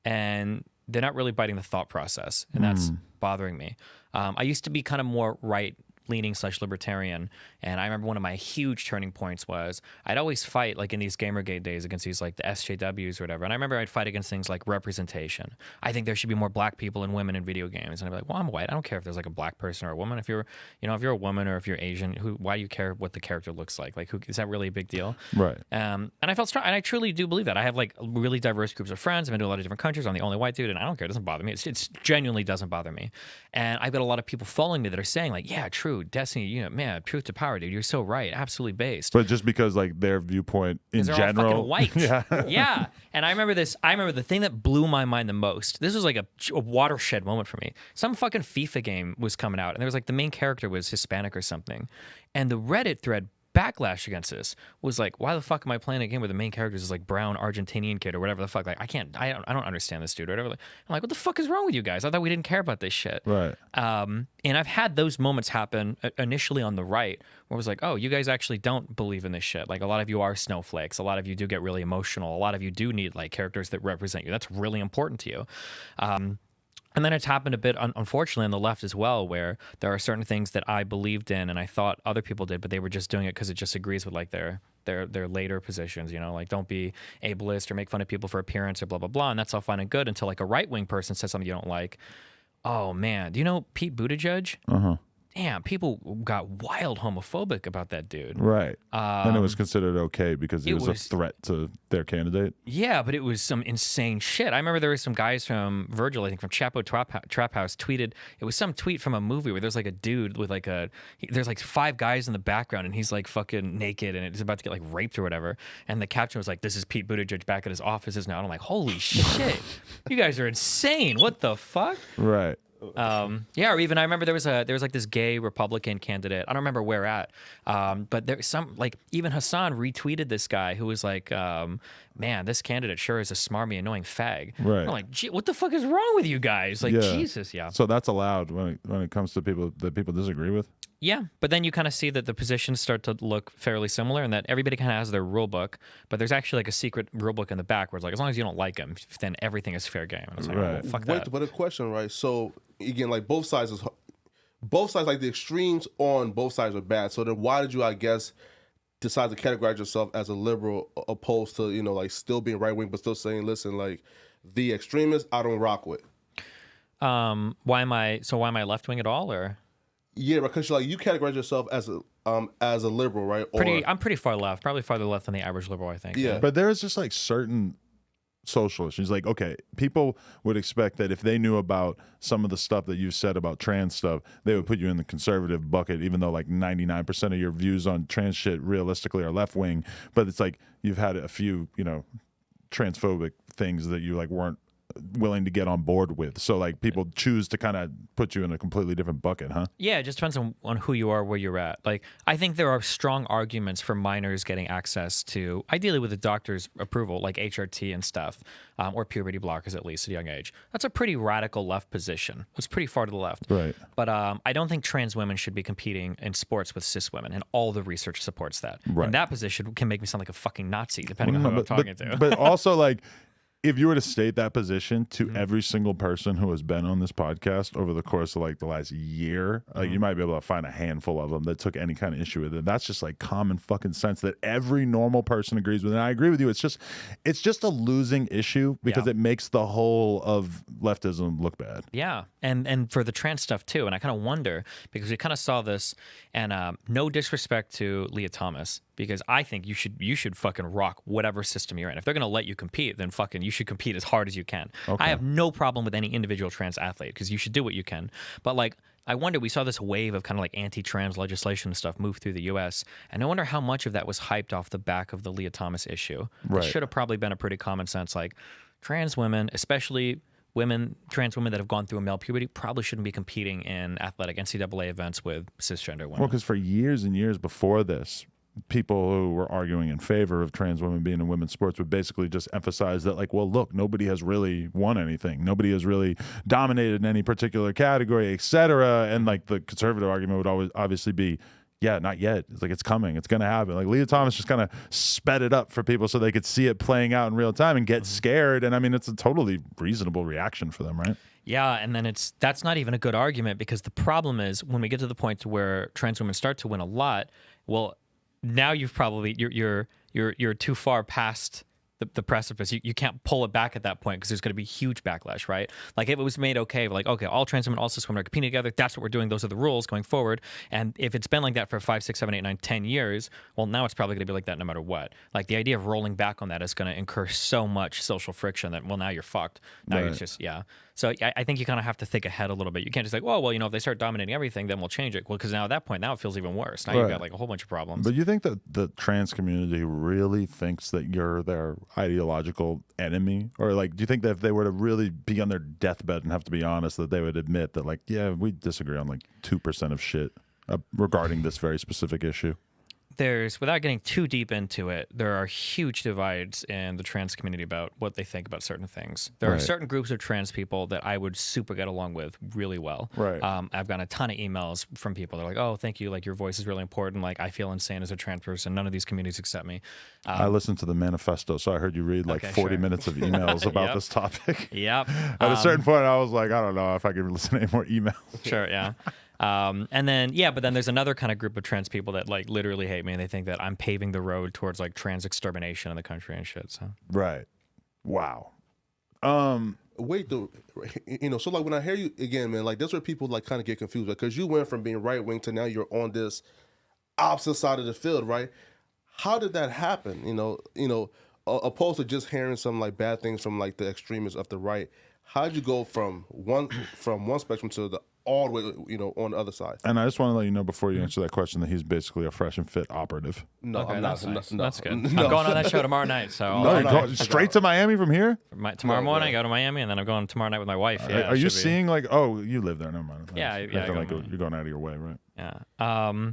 and they're not really biting the thought process, and that's bothering me. I used to be kind of more right-leaning / libertarian, and I remember one of my huge turning points was I'd always fight like in these Gamergate days against these like the SJWs or whatever, and I remember I'd fight against things like representation. I think there should be more black people and women in video games, and I'd be like, well, I'm white, I don't care if there's like a black person or a woman. If you're a woman or if you're Asian, why do you care what the character looks like? Like, is that really a big deal? Right. And I felt strong, and I truly do believe that. I have like really diverse groups of friends. I've been to a lot of different countries. I'm the only white dude, and I don't care. It doesn't bother me. It genuinely doesn't bother me. And I've got a lot of people following me that are saying like, yeah, true, Destiny, man, truth to power, dude. You're so right. Absolutely based. But just because like their viewpoint in they're general, all fucking white. yeah. Yeah. And I remember the thing that blew my mind the most. This was like a watershed moment for me. Some fucking FIFA game was coming out, and there was like the main character was Hispanic or something, and the Reddit thread backlash against this was like, why the fuck am I playing a game where the main character is like brown Argentinian kid or whatever the fuck? Like, I don't understand this dude or whatever. I'm like, what the fuck is wrong with you guys? I thought we didn't care about this shit. Right. And I've had those moments happen initially on the right where it was like, oh, you guys actually don't believe in this shit. Like, a lot of you are snowflakes. A lot of you do get really emotional. A lot of you do need like characters that represent you. That's really important to you. And then it's happened a bit, unfortunately, on the left as well, where there are certain things that I believed in and I thought other people did, but they were just doing it because it just agrees with like their later positions, like don't be ableist or make fun of people for appearance or blah, blah, blah. And that's all fine and good until like a right-wing person says something you don't like. Oh, man. Do you know Pete Buttigieg? Uh-huh. Damn, people got wild homophobic about that dude. Right. And it was considered okay because he was a threat to their candidate. Yeah, but it was some insane shit. I remember there were some guys from Virgil, I think from Chapo Trap House, tweeted. It was some tweet from a movie where there's like a dude with like there's like 5 guys in the background and he's like fucking naked and it's about to get like raped or whatever. And the caption was like, "This is Pete Buttigieg back at his offices now." And I'm like, holy shit, you guys are insane. What the fuck? Right. Yeah, or even I remember there was like this gay Republican candidate. I don't remember where at, but there's some like even Hassan retweeted this guy who was like, "Man, this candidate sure is a smarmy, annoying fag." Right. I'm like, gee, what the fuck is wrong with you guys? Like, Jesus, yeah. So that's allowed when it comes to people that people disagree with. Yeah, but then you kind of see that the positions start to look fairly similar and that everybody kind of has their rule book, but there's actually like a secret rule book in the back where it's like, as long as you don't like them, then everything is fair game. And it's like, right. oh, well, fuck that. But a question, right? So again, like both sides, like the extremes on both sides are bad. So then why did you, I guess, decide to categorize yourself as a liberal opposed to, like still being right wing, but still saying, listen, like the extremists, I don't rock with. Why am I left wing at all, or? Yeah, because like you categorize yourself as a liberal, right? I'm pretty far left, probably farther left than the average liberal, I think. Yeah. But there's just like certain social issues. Like, okay, people would expect that if they knew about some of the stuff that you've said about trans stuff, they would put you in the conservative bucket, even though like 99% of your views on trans shit realistically are left wing. But it's like you've had a few, transphobic things that you like weren't willing to get on board with. So like people choose to kind of put you in a completely different bucket, huh? Yeah, it just depends on who you are, where you're at. Like, I think there are strong arguments for minors getting access to, ideally with a doctor's approval, like HRT and stuff, or puberty blockers at least at a young age. That's a pretty radical left position. It's pretty far to the left. Right. But I don't think trans women should be competing in sports with cis women, and all the research supports that. Right. And that position can make me sound like a fucking Nazi, depending on who I'm talking to. But also like, if you were to state that position to every single person who has been on this podcast over the course of like the last year, like you might be able to find a handful of them that took any kind of issue with it. That's just like common fucking sense that every normal person agrees with. And I agree with you. It's just a losing issue because it makes the whole of leftism look bad. Yeah, and for the trans stuff too. And I kind of wonder because we kind of saw this, and no disrespect to Leah Thomas, because I think you should fucking rock whatever system you're in. If they're gonna let you compete, then fucking you should compete as hard as you can. Okay. I have no problem with any individual trans athlete because you should do what you can. But like, I wonder, we saw this wave of kind of like anti-trans legislation and stuff move through the U.S., and I wonder how much of that was hyped off the back of the Leah Thomas issue. Right. It should have probably been a pretty common sense, like trans women, especially trans women that have gone through a male puberty, probably shouldn't be competing in athletic NCAA events with cisgender women. Well, because for years and years before this, people who were arguing in favor of trans women being in women's sports would basically just emphasize that, like, well, look, nobody has really won anything. Nobody has really dominated in any particular category, et cetera. And like the conservative argument would always obviously be, yeah, not yet. It's like, it's coming. It's going to happen. Like Leah Thomas just kind of sped it up for people so they could see it playing out in real time and get scared. And I mean, it's a totally reasonable reaction for them, right? Yeah, and then that's not even a good argument, because the problem is when we get to the point where trans women start to win a lot, well, now you've probably you're too far past the precipice. You can't pull it back at that point because there's going to be huge backlash, right? Like if it was made okay, like, okay, all trans women, all cis women are competing together. That's what we're doing. Those are the rules going forward. And if it's been like that for 5, 6, 7, 8, 9, 10 years, well, now it's probably going to be like that no matter what. Like the idea of rolling back on that is going to incur so much social friction that, well, now you're fucked. Now Right. it's just, yeah. So I think you kind of have to think ahead a little bit. You can't just like, well, if they start dominating everything, then we'll change it. Well, because now at that point, now it feels even worse. Now you've got like a whole bunch of problems. But you think that the trans community really thinks that you're their ideological enemy? Or like, do you think that if they were to really be on their deathbed and have to be honest, that they would admit that, like, yeah, we disagree on like 2% of shit regarding this very specific issue? Without getting too deep into it, there are huge divides in the trans community about what they think about certain things. There are Right. certain groups of trans people that I would super get along with really well. Right. I've gotten a ton of emails from people. They're like, oh, thank you. Like, your voice is really important. Like, I feel insane as a trans person. None of these communities accept me. I listened to the manifesto, so I heard you read like Okay, 40 sure. minutes of emails about Yep. this topic. Yep. At a certain point, I was like, I don't know if I can listen to any more emails. Sure, yeah. And then, but then there's another kind of group of trans people that like literally hate me, and they think that I'm paving the road towards like trans extermination in the country and shit. So Right. Wow. Wait, though, so like when I hear you again, man, like that's where people like kind of get confused, because you went from being right wing to now you're on this opposite side of the field, right? How did that happen? Opposed to just hearing some like bad things from like the extremists of the right, how did you go from one spectrum to the all the way, on the other side? And I just want to let you know before you answer that question that he's basically a fresh and fit operative. No, okay, I'm not. that's nice. No, That's good. no. I'm going on that show tomorrow night. So No, I'll- you're going straight to Miami from here? tomorrow No, morning, no. I go to Miami, and then I'm going tomorrow night with my wife. Yeah, Are it you should be. seeing like, oh, you live there? Never mind. Yeah, You yeah, have to, I go like, to Miami. you're going out of your way, right? Yeah.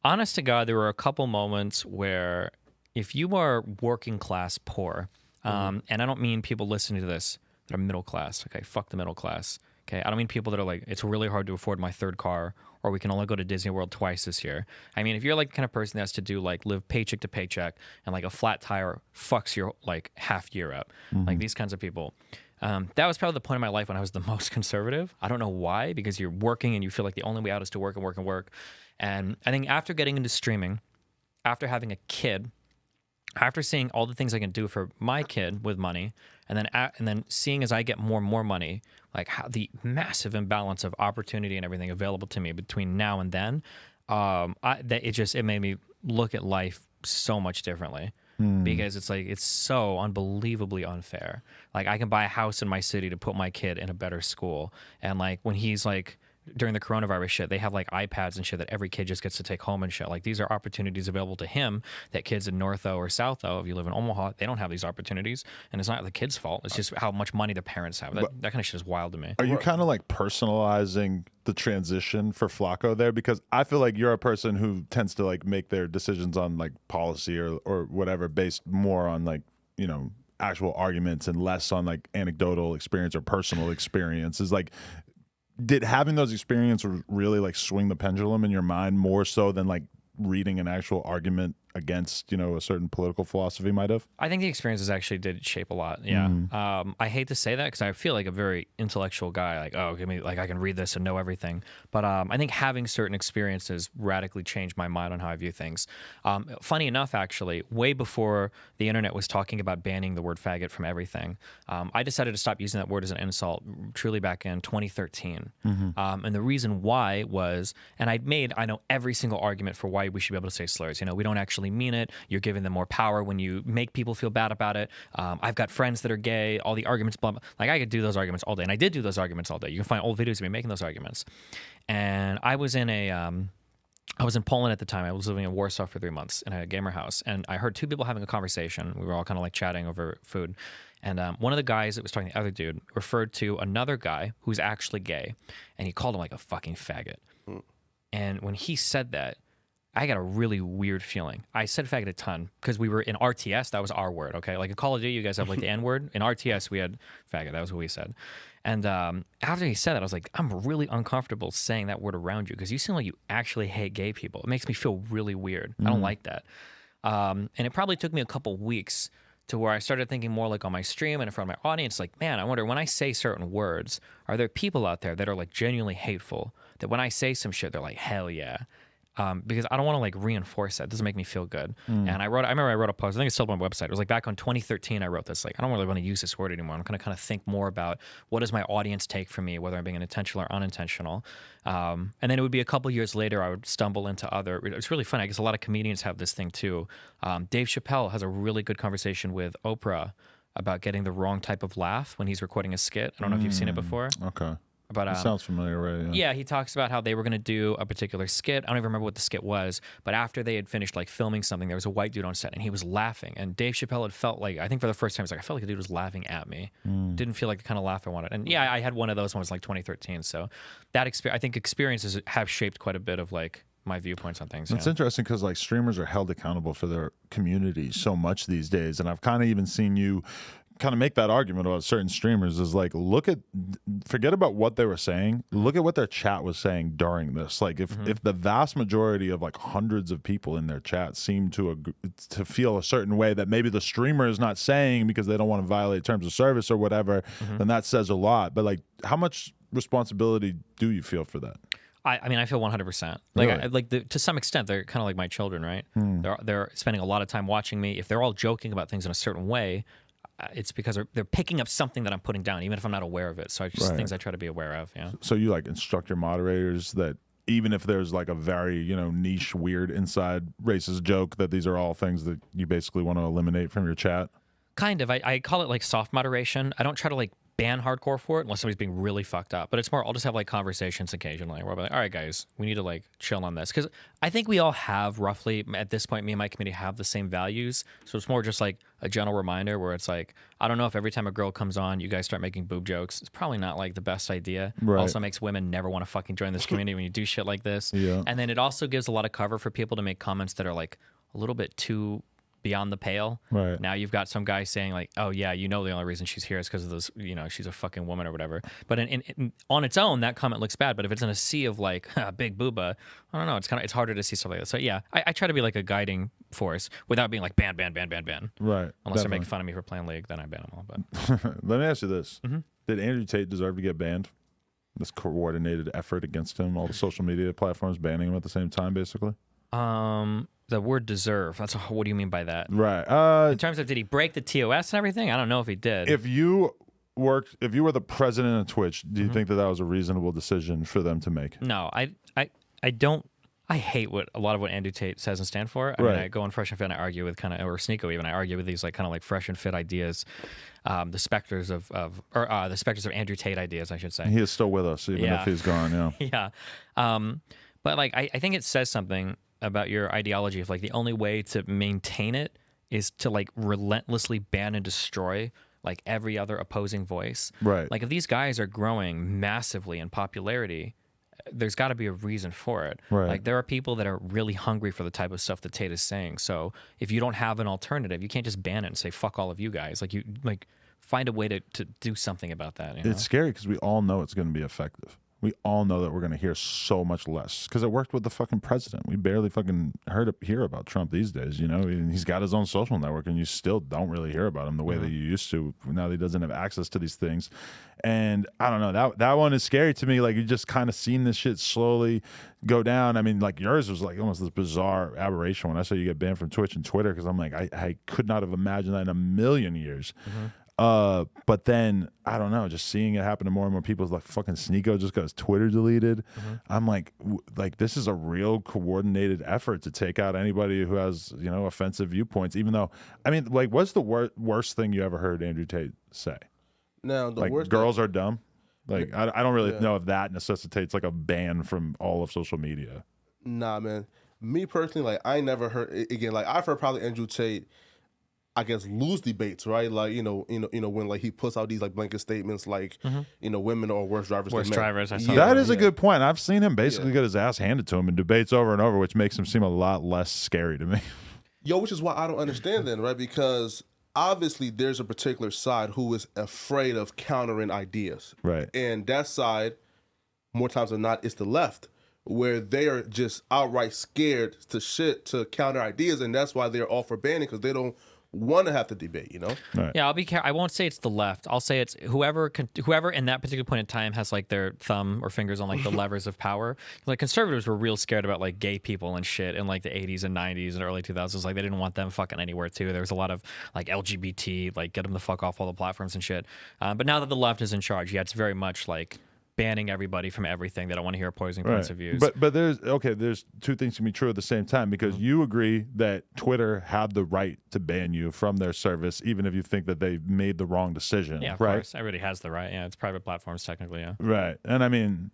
Honest to God, there were a couple moments where if you are working class poor, and I don't mean people listening to this that are middle class. Okay, fuck the middle class. Okay, I don't mean people that are like, it's really hard to afford my third car, or we can only go to Disney World twice this year. I mean, if you're like the kind of person that has to do like live paycheck to paycheck, and like a flat tire fucks your like half year up, like these kinds of people. That was probably the point in my life when I was the most conservative. I don't know why, because you're working and you feel like the only way out is to work and work and work. And I think after getting into streaming, after having a kid, after seeing all the things I can do for my kid with money, and then seeing as I get more and more money, like how the massive imbalance of opportunity and everything available to me between now and then, it made me look at life so much differently. Because it's like, it's so unbelievably unfair. Like, I can buy a house in my city to put my kid in a better school, and like when he's like, during the coronavirus shit, they have like iPads and shit that every kid just gets to take home and shit. Like, these are opportunities available to him that kids in Northo or Southo, if you live in Omaha, they don't have these opportunities. And it's not the kid's fault. It's just how much money the parents have. That kind of shit is wild to me. Are you kind of like personalizing the transition for Flakko there? Because I feel like you're a person who tends to like make their decisions on like policy or whatever based more on like, actual arguments and less on like anecdotal experience or personal experiences. Like, did having those experiences really like swing the pendulum in your mind more so than like reading an actual argument against, a certain political philosophy might have? I think the experiences actually did shape a lot. Yeah. I hate to say that because I feel like a very intellectual guy. Like, oh, give me, like, I can read this and know everything. But I think having certain experiences radically changed my mind on how I view things. Funny enough, actually, way before the internet was talking about banning the word faggot from everything, I decided to stop using that word as an insult truly back in 2013. And the reason why was, and I know every single argument for why we should be able to say slurs. We don't actually actually mean it. You're giving them more power when you make people feel bad about it. I've got friends that are gay. All the arguments, blah, blah. Like I could do those arguments all day, and I did do those arguments all day. You can find old videos of me making those arguments. And I was in Poland at the time. I was living in Warsaw for 3 months in a gamer house, and I heard two people having a conversation. We were all kind of like chatting over food, and one of the guys that was talking to the other dude referred to another guy who's actually gay, and he called him like a fucking faggot. And when he said that, I got a really weird feeling. I said faggot a ton because we were in RTS. That was our word, okay? Like in Call of Duty, you guys have like the N word. In RTS, we had faggot. That was what we said. And after he said that, I was like, I'm really uncomfortable saying that word around you because you seem like you actually hate gay people. It makes me feel really weird. I don't like that. And it probably took me a couple weeks to where I started thinking more like on my stream and in front of my audience, like, man, I wonder when I say certain words, are there people out there that are like genuinely hateful that when I say some shit, they're like, hell yeah. Because I don't want to like reinforce that. It doesn't make me feel good. And I remember I wrote a post. I think it's still on my website. It was like back on 2013. I wrote this. Like, I don't really want to use this word anymore. I'm going to kind of think more about what does my audience take from me, whether I'm being intentional or unintentional. And then it would be a couple years later, I would stumble into other. It's really funny. I guess a lot of comedians have this thing too. Dave Chappelle has a really good conversation with Oprah about getting the wrong type of laugh when he's recording a skit. I don't know if you've seen it before. Okay. But, it sounds familiar, right? Yeah, he talks about how they were going to do a particular skit. I don't even remember what the skit was, but after they had finished like filming something, there was a white dude on set and he was laughing. And Dave Chappelle had felt like, I think for the first time, I felt like the dude was laughing at me. Didn't feel like the kind of laugh I wanted. And yeah, I had one of those when it was like 2013. So that I think experiences have shaped quite a bit of like my viewpoints on things. It's interesting because like streamers are held accountable for their community so much these days. And I've kind of even seen you kind of make that argument about certain streamers is like, forget about what they were saying, look at what their chat was saying during this. Like if the vast majority of like hundreds of people in their chat seem to feel a certain way that maybe the streamer is not saying because they don't want to violate terms of service or whatever, then that says a lot. But like, how much responsibility do you feel for that? I mean, I feel 100%. Like, Really? to some extent, they're kind of like my children, right? They're spending a lot of time watching me. If they're all joking about things in a certain way, it's because they're picking up something that I'm putting down, even if I'm not aware of it. So it's just things I try to be aware of. Yeah. So you like instruct your moderators that even if there's like a very, niche, weird inside racist joke, that these are all things that you basically want to eliminate from your chat? Kind of. I call it like soft moderation. I don't try to like ban hardcore for it unless somebody's being really fucked up. But it's more, I'll just have like conversations occasionally where I'll be like, all right, guys, we need to like chill on this. Because I think we all have roughly, at this point, me and my community have the same values. So it's more just like a gentle reminder where it's like, I don't know if every time a girl comes on, you guys start making boob jokes. It's probably not like the best idea. Right. Also makes women never want to fucking join this community when you do shit like this. Yeah. And then it also gives a lot of cover for people to make comments that are like a little bit too beyond the pale. Right. Now you've got some guy saying like, oh yeah, the only reason she's here is because of this, she's a fucking woman or whatever. But on its own, that comment looks bad. But if it's in a sea of like big booba, I don't know. It's harder to see stuff like that. So yeah, I try to be like a guiding force without being like ban. Right. Unless definitely. they're making fun of me for playing League, then I ban them all. But Let me ask you this: Did Andrew Tate deserve to get banned? This coordinated effort against him, all the social media platforms banning him at the same time, basically. The word deserve. What do you mean by that? Right. In terms of did he break the TOS and everything? I don't know if he did. If you were the president of Twitch, do you think that was a reasonable decision for them to make? No, I don't. I hate a lot of what Andrew Tate says and stand for. I mean, I go on Fresh and Fit and I argue with or Sneeko even. I argue with these like kind of like fresh and fit ideas, the specters of Andrew Tate ideas, I should say. He is still with us, even if he's gone. Yeah. Yeah. But like I think it says something about your ideology of like the only way to maintain it is to like relentlessly ban and destroy like every other opposing voice. Right. Like if these guys are growing massively in popularity, there's got to be a reason for it. Right. Like there are people that are really hungry for the type of stuff that Tate is saying. So if you don't have an alternative, you can't just ban it and say fuck all of you guys. Like you find a way to do something about that. It's scary because we all know it's going to be effective. We all know that we're going to hear so much less because it worked with the fucking president. We barely fucking hear about Trump these days, And he's got his own social network, and you still don't really hear about him the way that you used to. Now that he doesn't have access to these things, and I don't know, that one is scary to me. Like you just kind of seen this shit slowly go down. I mean, like yours was like almost this bizarre aberration when I saw you get banned from Twitch and Twitter because I'm like, I could not have imagined that in a million years. But then I don't know, just seeing it happen to more and more people, like fucking Sneeko just got his Twitter deleted. I'm like this is a real coordinated effort to take out anybody who has, you know, offensive viewpoints. Even though, I mean, like, what's the worst thing you ever heard Andrew Tate say? Now, the Like, worst girls are dumb. Like, I don't really Yeah. know if that necessitates like a ban from all of social media. Nah, man. Me personally, like, I never heard, again, like, I've heard probably Andrew Tate, I guess, lose debates, right? Like, you know, when like he puts out these like blanket statements, like, you know, women are worse drivers Worst than men. drivers, I saw That that. is a good point. I've seen him basically Yeah. get his ass handed to him in debates over and over, which makes him seem a lot less scary to me. Yo, which is why I don't understand then, right? Because obviously there's a particular side who is afraid of countering ideas. Right. And that side, more times than not, is the left, where they are just outright scared to counter ideas, and that's why they're all for banning, because they don't want to have to debate, you know? Right. Yeah, I'll be careful. I won't say it's the left. I'll say it's whoever in that particular point in time has like their thumb or fingers on like the levers of power. Like conservatives were real scared about like gay people and shit in like the 80s and 90s and early 2000s. Like they didn't want them fucking anywhere too. There was a lot of like LGBT, like get them the fuck off all the platforms and shit. But now that the left is in charge, yeah, it's very much like banning everybody from everything. They don't want to hear opposing points of views. But there's two things can be true at the same time, because you agree that Twitter had the right to ban you from their service, even if you think that they made the wrong decision. yeah, of right? course. Everybody has the right. Yeah, it's private platforms technically, yeah. Right. And I mean,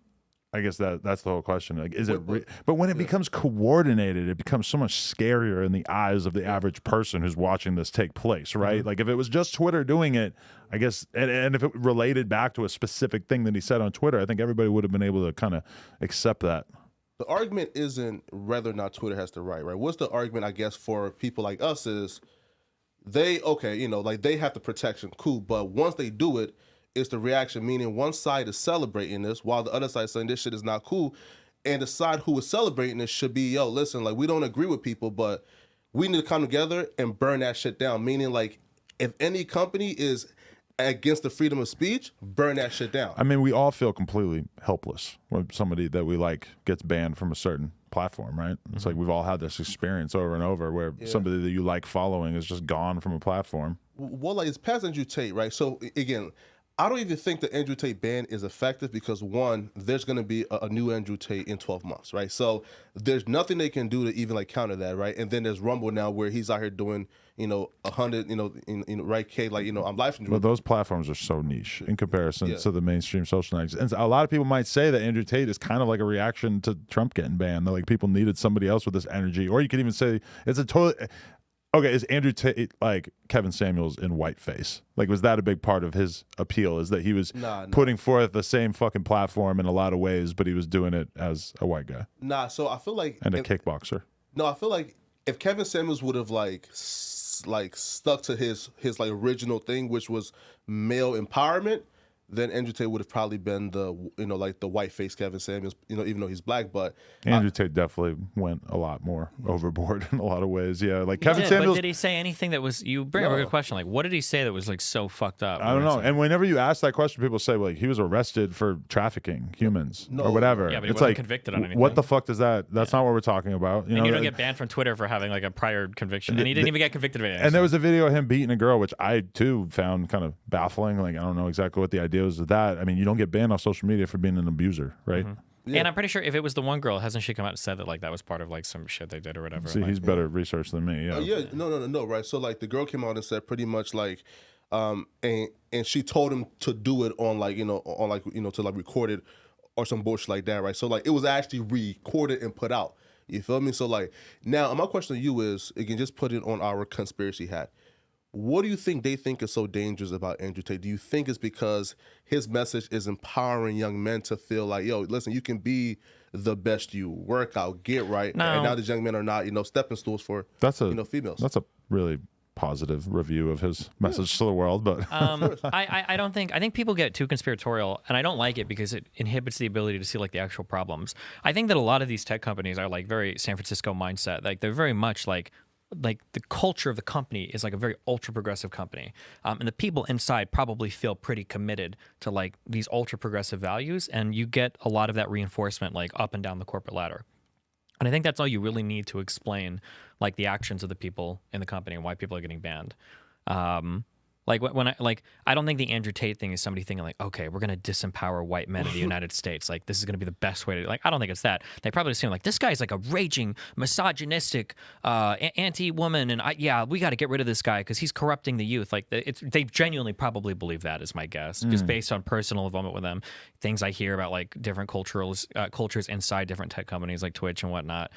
I guess that's the whole question. Like, is it? But when it becomes coordinated, it becomes so much scarier in the eyes of the average person who's watching this take place, right? Like, if it was just Twitter doing it, I guess, and if it related back to a specific thing that he said on Twitter, I think everybody would have been able to kind of accept that. The argument isn't whether or not Twitter has the right? What's the argument, I guess, for people like us is they, you know, like they have the protection, cool, but once they do it, it's the reaction, meaning one side is celebrating this while the other side is saying this shit is not cool. And the side who is celebrating this should be, yo, listen, like we don't agree with people, but we need to come together and burn that shit down. Meaning, like, if any company is against the freedom of speech, burn that shit down. I mean, we all feel completely helpless when somebody that we like gets banned from a certain platform, right? It's like we've all had this experience over and over where somebody that you like following is just gone from a platform. Well, like, it's past Andrew Tate, right? So, again, I don't even think the Andrew Tate ban is effective because, one, there's going to be a new Andrew Tate in 12 months, right? So there's nothing they can do to even like counter that, right? And then there's Rumble now where he's out here doing, 100, right, K, like, I'm live streaming. But those platforms are so niche in comparison to the mainstream social networks. And a lot of people might say that Andrew Tate is kind of like a reaction to Trump getting banned. That, like, people needed somebody else with this energy. Or you could even say it's a total... Okay, is Andrew Tate like Kevin Samuels in whiteface? Like, was that a big part of his appeal? Is that he was putting forth the same fucking platform in a lot of ways, but he was doing it as a white guy? Nah, so I feel like... And a kickboxer. No, I feel like if Kevin Samuels would have like stuck to his like original thing, which was male empowerment, then Andrew Tate would have probably been the like the white face Kevin Samuels, even though he's black. But Andrew Tate definitely went a lot more overboard in a lot of ways. Yeah, like Kevin But Samuels. did he say anything that was? You bring up a good question. Like, what did he say that was like so fucked up? I don't know. And whenever you ask that question, people say, like, he was arrested for trafficking humans or whatever. Yeah, but he it's wasn't like, convicted on anything. what the fuck does that? That's not what we're talking about. And you don't like- get banned from Twitter for having like a prior conviction, and he didn't even get convicted of anything. And there was a video of him beating a girl, which I too found kind of baffling. Like, I don't know exactly what the idea was of that. I mean, you don't get banned off social media for being an abuser, right? And I'm pretty sure if it was the one girl, hasn't she come out and said that like that was part of like some shit they did or whatever? See, he's better researched than me. Yeah. yeah, no, right. So like the girl came out and said pretty much like, and she told him to do it on like to like record it or some bullshit like that, right? So like it was actually recorded and put out. You feel me? So like now my question to you is, again, just put it on our conspiracy hat. What do you think they think is so dangerous about Andrew Tate? Do you think it's because his message is empowering young men to feel like, yo, listen, you can be the best you, work out, get right, and now these young men are not, stepping stools for females? That's a really positive review of his message to the world, but I don't think. I think people get too conspiratorial, and I don't like it because it inhibits the ability to see like the actual problems. I think that a lot of these tech companies are like very San Francisco mindset. Like they're very much like the culture of the company is like a very ultra progressive company, and the people inside probably feel pretty committed to like these ultra progressive values, and you get a lot of that reinforcement like up and down the corporate ladder. And I think that's all you really need to explain like the actions of the people in the company and why people are getting banned. Like when I don't think the Andrew Tate thing is somebody thinking like, okay, we're gonna disempower white men in the United States. Like this is gonna be the best way to I don't think it's that. They probably assume like this guy's like a raging misogynistic anti-woman, and we got to get rid of this guy because he's corrupting the youth. Like they genuinely probably believe that is my guess, just based on personal involvement with them, things I hear about like different cultures inside different tech companies like Twitch and whatnot.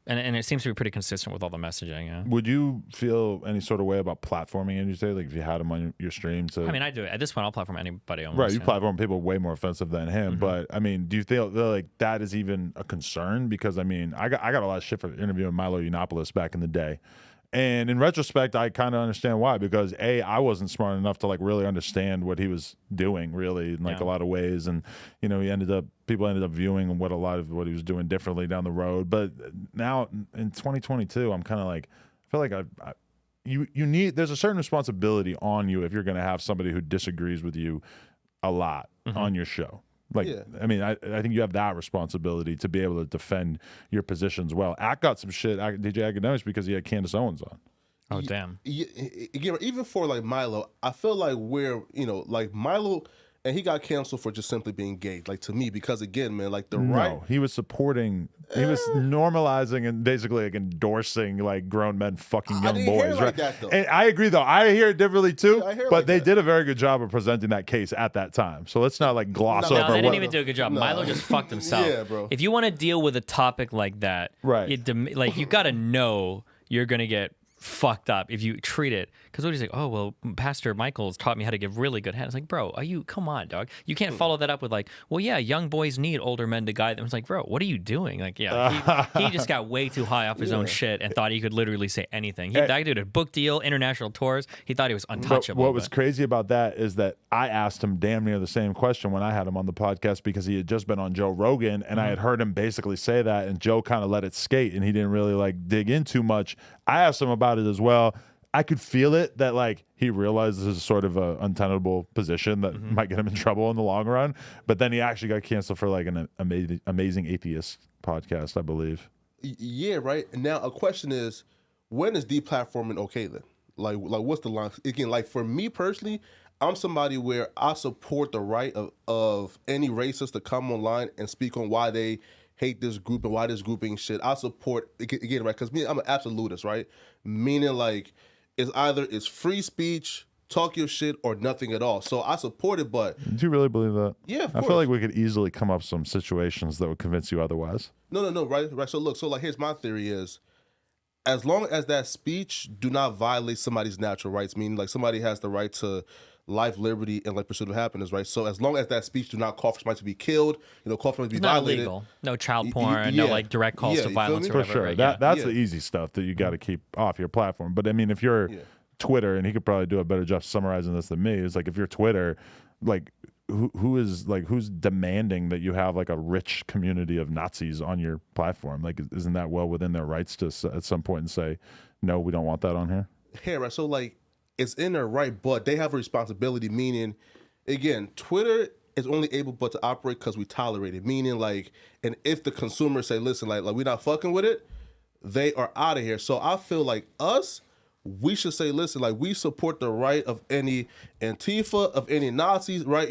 And it seems to be pretty consistent with all the messaging. Yeah. Would you feel any sort of way about platforming Andrew Tate? Like if you had him on your stream to... I mean, I do it. At this point, I'll platform anybody. Almost, right, you platform people way more offensive than him. But, I mean, do you feel like that is even a concern? Because, I mean, I got a lot of shit for interviewing Milo Yiannopoulos back in the day. And in retrospect, I kind of understand why. Because, A, I wasn't smart enough to, like, really understand what he was doing, really, in, like, a lot of ways. And, you know, people ended up viewing a lot of what he was doing differently down the road. But now, in 2022, I'm kind of like, I feel like there's a certain responsibility on you if you're going to have somebody who disagrees with you a lot on your show. Like, I mean, I think you have that responsibility to be able to defend your positions well. Ack got some shit, DJ Academics, because he had Candace Owens on. Oh, damn. Even for like Milo, I feel like like Milo, and he got canceled for just simply being gay, like to me, because again, man, like he was supporting, he was normalizing and basically like endorsing like grown men fucking young boys, hear it right? like that, though. And I agree, though. I hear it differently too, I hear it but like they that. did a very good job of presenting that case at that time. So let's not like gloss over. No, they what, didn't even do a good job. Milo just fucked himself. Yeah, bro. If you want to deal with a topic like that, Right. You got to know you're gonna get fucked up if you treat it. Because what he's like, oh well, Pastor Michael's taught me how to give really good head. It's like, bro, come on, dog. You can't follow that up with like, well, yeah, young boys need older men to guide them. It's like, bro, what are you doing? Like, yeah, he just got way too high off his own shit and thought he could literally say anything. That dude had a book deal, international tours. He thought he was untouchable. What was crazy about that is that I asked him damn near the same question when I had him on the podcast, because he had just been on Joe Rogan, and I had heard him basically say that, and Joe kind of let it skate, and he didn't really like dig in too much. I asked him about it as well. I could feel it that like he realized this is sort of a untenable position that might get him in trouble in the long run. But then he actually got canceled for like an amazing atheist podcast, I believe. Yeah, right. Now a question is, when is deplatforming okay then? Like what's the line? Again, like for me personally, I'm somebody where I support the right of any racist to come online and speak on why they hate this group and why this group ain't shit. I support, again, right, because I'm an absolutist, right? Meaning like it's free speech, talk your shit, or nothing at all. So I support it, but... Do you really believe that? Yeah, of I course. feel like we could easily come up with some situations that would convince you otherwise. No, right. So look, like here's my theory is, as long as that speech do not violate somebody's natural rights, meaning like somebody has the right to life, liberty, and like pursuit of happiness, right? So as long as that speech do not call for somebody to be killed, call for somebody to be It's not violated. illegal. No child porn, no like direct calls to you violence feel or me? For whatever. sure. Right? That's the easy stuff that you got to keep off your platform. But I mean, if you're Twitter, and he could probably do a better job summarizing this than me, it's like if you're Twitter, like who's demanding that you have like a rich community of Nazis on your platform? Like, isn't that well within their rights to at some point and say, no, we don't want that on here? Here, right? So like, it's in their right, but they have a responsibility. Meaning, again, Twitter is only able but to operate because we tolerate it. Meaning, like, and if the consumers say, listen, like we're not fucking with it, they are out of here. So I feel like we should say, listen, like we support the right of any Antifa, of any Nazis, right?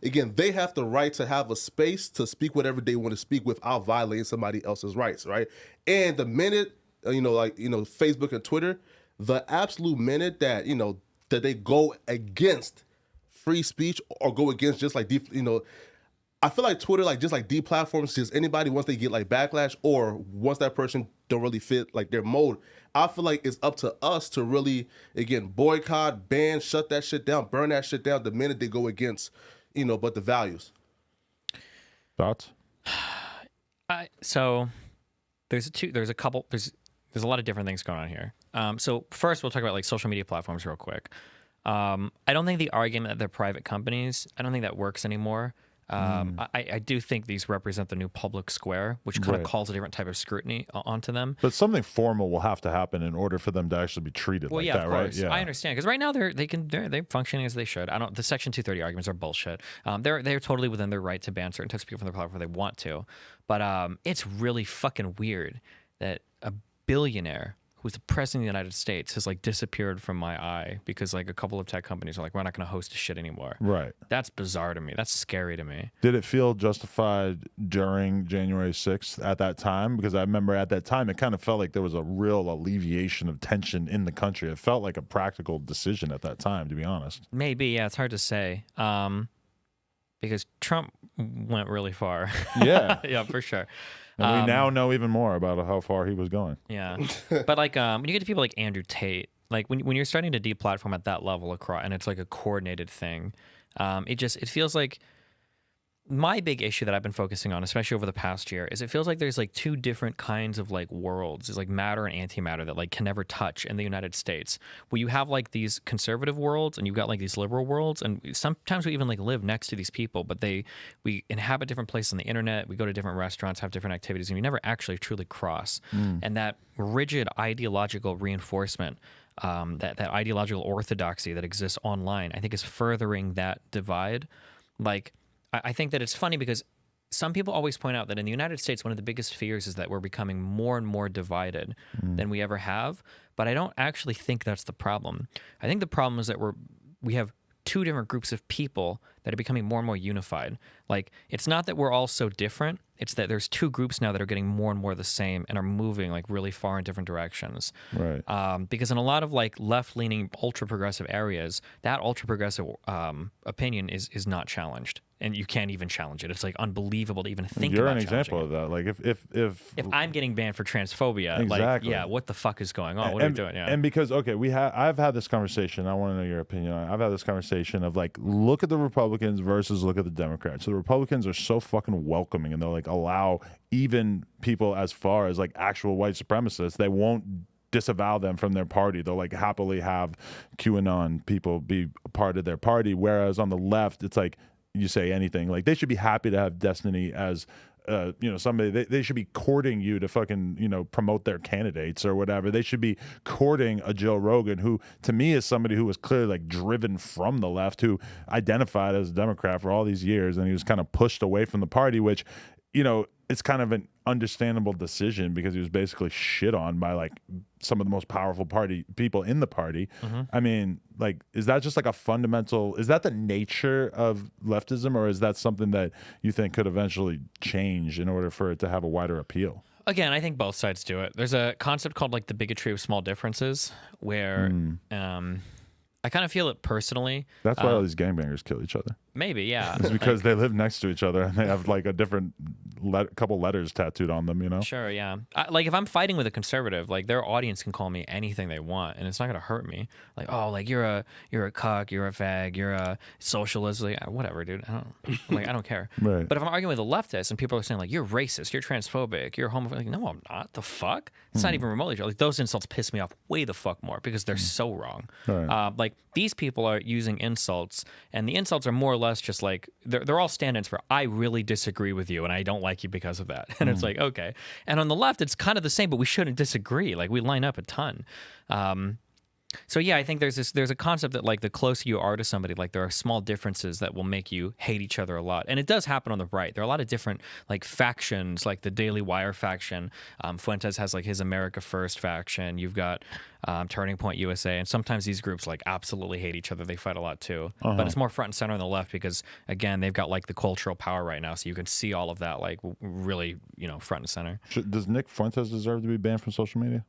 Again, they have the right to have a space to speak whatever they want to speak without violating somebody else's rights, right? And the minute, Facebook and Twitter, the absolute minute that, that they go against free speech or go against just like, I feel like Twitter, like just like deplatforms just anybody once they get like backlash, or once that person don't really fit like their mode. I feel like it's up to us to really, again, boycott, ban, shut that shit down, burn that shit down the minute they go against, but the values. Thoughts? So there's a lot of different things going on here. So first we'll talk about like social media platforms real quick. I don't think the argument that they're private companies, I don't think that works anymore. I do think these represent the new public square, which kind of calls a different type of scrutiny onto them. But something formal will have to happen in order for them to actually be treated like that, of right? course. I understand, because right now they're functioning as they should. The Section 230 arguments are bullshit. They're totally within their right to ban certain types of people from their platform if they want to. But it's really fucking weird that a billionaire who's the president of the United States, has like disappeared from my eye because like a couple of tech companies are like, we're not going to host a shit anymore. Right. That's bizarre to me. That's scary to me. Did it feel justified during January 6th at that time? Because I remember at that time, it kind of felt like there was a real alleviation of tension in the country. It felt like a practical decision at that time, to be honest. Maybe, yeah, it's hard to say. Because Trump went really far. Yeah. Yeah, for sure. And we now know even more about how far he was going. Yeah. But like when you get to people like Andrew Tate, like when you're starting to deplatform at that level across, and it's like a coordinated thing, it feels like my big issue that I've been focusing on, especially over the past year, is it feels like there's like two different kinds of like worlds. There's like matter and antimatter that like can never touch in the United States. Where you have like these conservative worlds and you've got like these liberal worlds, and sometimes we even like live next to these people, but we inhabit different places on the internet. We go to different restaurants, have different activities, and we never actually truly cross. And that rigid ideological reinforcement, that ideological orthodoxy that exists online, I think is furthering that divide. Like, I think that it's funny because some people always point out that in the United States, one of the biggest fears is that we're becoming more and more divided than we ever have. But I don't actually think that's the problem. I think the problem is that we have two different groups of people that are becoming more and more unified. Like, it's not that we're all so different. It's that there's two groups now that are getting more and more the same and are moving like really far in different directions. Right. Because in a lot of like left-leaning, ultra-progressive areas, that ultra-progressive opinion is not challenged. And you can't even challenge it. It's like unbelievable to even think You're about an challenging example it. of that. Like if I'm getting banned for transphobia, Exactly. like, yeah, what the fuck is going on? What are we doing? Yeah. And because, okay, I've had this conversation. I want to know your opinion on it. I've had this conversation of like, look at the Republicans versus look at the Democrats. So the Republicans are so fucking welcoming, and they'll like allow even people as far as like actual white supremacists. They won't disavow them from their party. They'll like happily have QAnon people be a part of their party. Whereas on the left, it's like, you say anything, like they should be happy to have Destiny as somebody. They should be courting you to fucking promote their candidates or whatever. They should be courting a Joe Rogan, who to me is somebody who was clearly like driven from the left, who identified as a Democrat for all these years, and he was kind of pushed away from the party, which it's kind of an understandable decision because he was basically shit on by like some of the most powerful party people in the party. I mean, like, is that just like is that the nature of leftism, or is that something that you think could eventually change in order for it to have a wider appeal? Again, I think both sides do it. There's a concept called like the bigotry of small differences, where I kind of feel it personally. That's why all these gangbangers kill each other. Maybe, yeah. It's because they live next to each other and they have like a different couple letters tattooed on them, Sure, yeah. Like if I'm fighting with a conservative, like their audience can call me anything they want, and it's not gonna hurt me. Like, oh, like you're a cuck, you're a fag, you're a socialist, like whatever, dude. I don't care. Right. But if I'm arguing with a leftist and people are saying like you're racist, you're transphobic, you're homophobic, like no, I'm not. The fuck? It's not even remotely true. Like those insults piss me off way the fuck more because they're so wrong. Right. Like these people are using insults, and the insults are more or less just like they're all stand-ins for I really disagree with you and I don't like you because of that. And it's like, okay. And on the left, it's kind of the same, but we shouldn't disagree. Like we line up a ton. So yeah, I think there's a concept that like the closer you are to somebody, like there are small differences that will make you hate each other a lot. And it does happen on the right. There are a lot of different like factions, like the Daily Wire faction. Fuentes has like his America First faction. You've got Turning Point USA. And sometimes these groups like absolutely hate each other. They fight a lot too. But it's more front and center on the left because again, they've got like the cultural power right now. So you can see all of that like really, front and center. Does Nick Fuentes deserve to be banned from social media?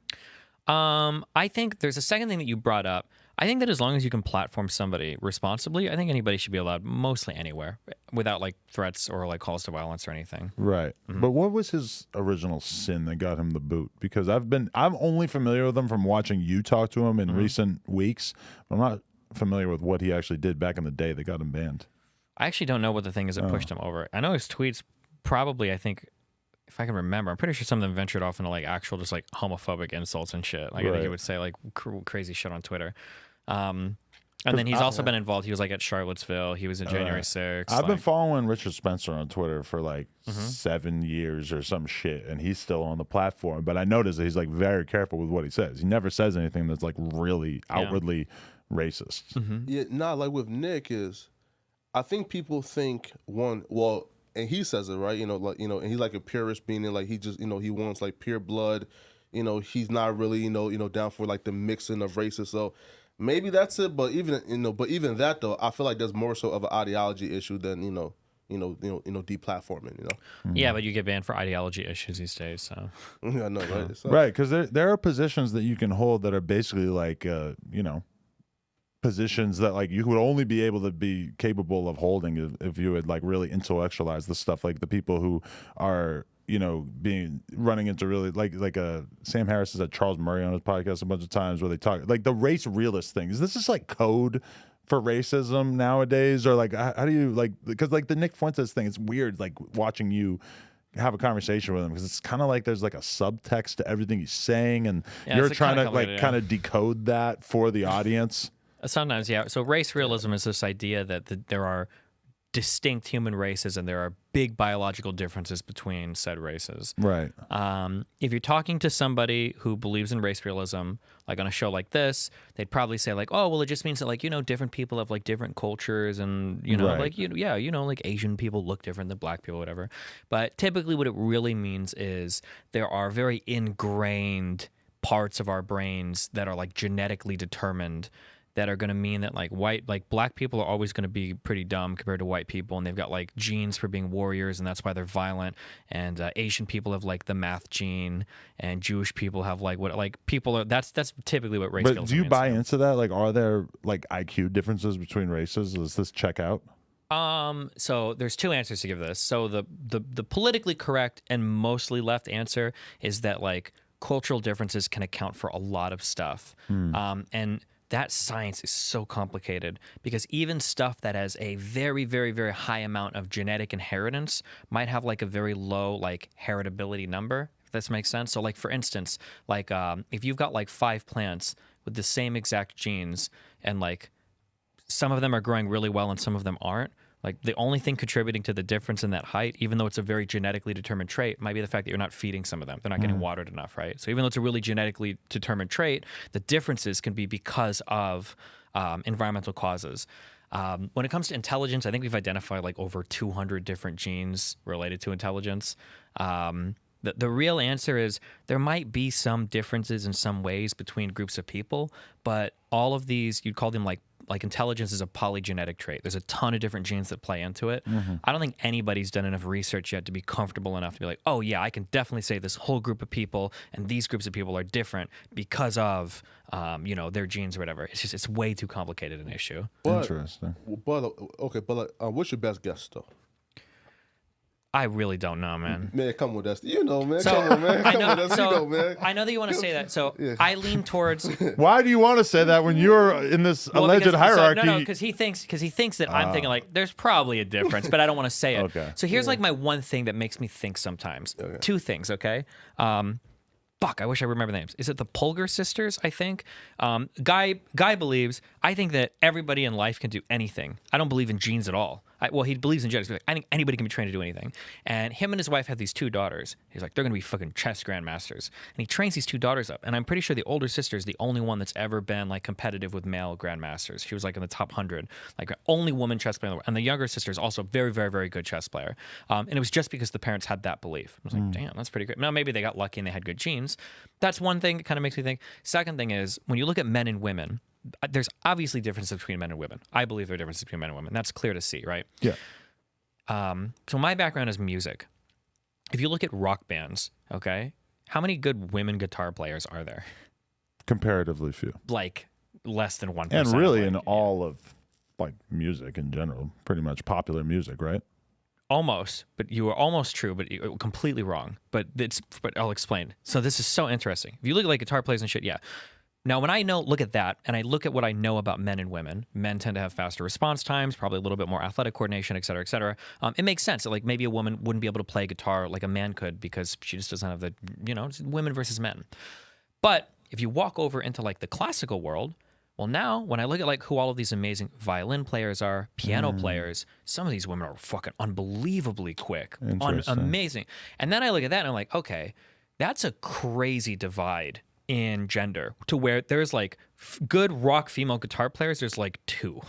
I think there's a second thing that you brought up. I think that as long as you can platform somebody responsibly, I think anybody should be allowed mostly anywhere without like threats or like calls to violence or anything. Right. But what was his original sin that got him the boot? Because I'm only familiar with him from watching you talk to him in recent weeks. I'm not familiar with what he actually did back in the day that got him banned. I actually don't know what the thing is that pushed him over. I know his tweets probably, I think, if I can remember, I'm pretty sure some of them ventured off into like actual just like homophobic insults and shit. Like I think he would say like crazy shit on Twitter. And then he's also been involved. He was like at Charlottesville. He was at January 6th. I've been following Richard Spencer on Twitter for like 7 years or some shit, and he's still on the platform. But I noticed that he's like very careful with what he says. He never says anything that's like really outwardly racist. Yeah, like with Nick is, I think people think and he says it right, and he's like a purist, meaning like he just, he wants like pure blood, he's not really, down for like the mixing of races. So maybe that's it. But even that though, I feel like there's more so of an ideology issue than, deplatforming, Yeah, but you get banned for ideology issues these days. So Yeah, I know, right? So, Right, because there are positions that you can hold that are basically like, positions that like you would only be able to be capable of holding if you had like really intellectualized the stuff, like the people who are being running into really like Sam Harris has had Charles Murray on his podcast a bunch of times where they talk like the race realist thing. Is this just like code for racism nowadays, or like how do you like, because like the Nick Fuentes thing, it's weird like watching you have a conversation with him because it's kind of like there's like a subtext to everything he's saying, and you're trying to like kind of decode that for the audience. Sometimes, yeah. So race realism is this idea that there are distinct human races and there are big biological differences between said races. Right. If you're talking to somebody who believes in race realism, like on a show like this, they'd probably say like, oh, well, it just means that like, different people have like different cultures and, Right. like, like Asian people look different than black people, whatever. But typically what it really means is there are very ingrained parts of our brains that are like genetically determined that are going to mean that like black people are always going to be pretty dumb compared to white people, and they've got like genes for being warriors, and that's why they're violent. And Asian people have like the math gene, and Jewish people have like that's typically what race. But do you buy into that? Like, are there like IQ differences between races? Does this check out? So there's two answers to give this. So the politically correct and mostly left answer is that like cultural differences can account for a lot of stuff, and that science is so complicated because even stuff that has a very, very, very high amount of genetic inheritance might have like a very low like heritability number, if this makes sense. So like for instance, like if you've got like 5 plants with the same exact genes and like some of them are growing really well and some of them aren't, like the only thing contributing to the difference in that height, even though it's a very genetically determined trait, might be the fact that you're not feeding some of them. They're not getting watered enough, right? So even though it's a really genetically determined trait, the differences can be because of environmental causes. When it comes to intelligence, I think we've identified like over 200 different genes related to intelligence. The real answer is there might be some differences in some ways between groups of people, but all of these, you'd call them like intelligence is a polygenetic trait. There's a ton of different genes that play into it. I don't think anybody's done enough research yet to be comfortable enough to be like, oh yeah, I can definitely say this whole group of people and these groups of people are different because of their genes or whatever. It's way too complicated an issue. Interesting. But what's your best guess though? I really don't know, man. Man, come on, that's man. So, come on, man. I Come know, on, that's so, man. I know that you want to say that. So I lean towards Why do you want to say that when you're in this alleged hierarchy? No, because he thinks that I'm thinking like there's probably a difference, but I don't want to say it. Okay. So here's like my one thing that makes me think sometimes. Okay. 2 things, okay? Fuck, I wish I remember the names. Is it the Polgar sisters, I think? Guy believes, I think that everybody in life can do anything. I don't believe in genes at all. He believes in genetics. I think anybody can be trained to do anything. And him and his wife have these 2 daughters. He's like, they're going to be fucking chess grandmasters. And he trains these 2 daughters up. And I'm pretty sure the older sister is the only one that's ever been like competitive with male grandmasters. She was like in the top 100, like only woman chess player in the world. And the younger sister is also very, very, very good chess player. And it was just because the parents had that belief. I was like, damn, that's pretty great. Now, maybe they got lucky and they had good genes. That's one thing that kind of makes me think. Second thing is, when you look at men and women, there's obviously differences between men and women. I believe there are differences between men and women. That's clear to see, right? Yeah. So my background is music. If you look at rock bands, okay, how many good women guitar players are there? Comparatively few. Like less than 1%. And really in all of like music in general, pretty much popular music, right? Almost, but you were almost true, but you were completely wrong. But I'll explain. So this is so interesting. If you look at like guitar players and shit, yeah. Now, when I look at that, and I look at what I know about men and women, men tend to have faster response times, probably a little bit more athletic coordination, et cetera, et cetera. It makes sense that like maybe a woman wouldn't be able to play guitar like a man could because she just doesn't have the, it's women versus men. But if you walk over into like the classical world, well, now when I look at like who all of these amazing violin players are, piano players, some of these women are fucking unbelievably quick, amazing. And then I look at that and I'm like, okay, that's a crazy divide in gender to where there's like good rock female guitar players, there's like 2.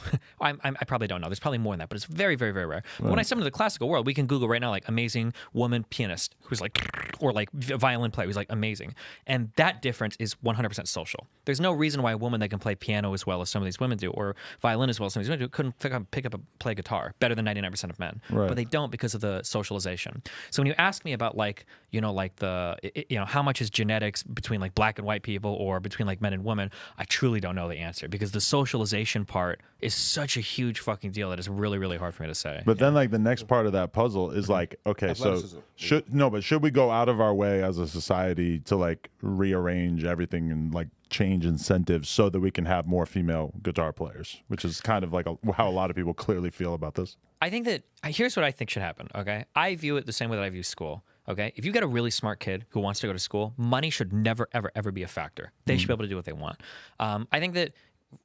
I probably don't know. There's probably more than that, but it's very, very, very rare. But when I step into the classical world, we can Google right now, like amazing woman pianist who's like, or like violin player who's like amazing. And that difference is 100% social. There's no reason why a woman that can play piano as well as some of these women do, or violin as well as some of these women do, couldn't pick up and play guitar better than 99% of men. Right. But they don't because of the socialization. So when you ask me about like, like how much is genetics between like black and white people or between like men and women, I truly don't know the answer because the socialization part is such a huge fucking deal that it's really, really hard for me to say. But then like the next part of that puzzle is like, okay, so should we go out of our way as a society to like rearrange everything and like change incentives so that we can have more female guitar players, which is kind of like how a lot of people clearly feel about this. I think that here's what I think should happen. Okay, I view it the same way that I view school. Okay, if you get a really smart kid who wants to go to school, money should never, ever, ever be a factor. They should be able to do what they want. I think that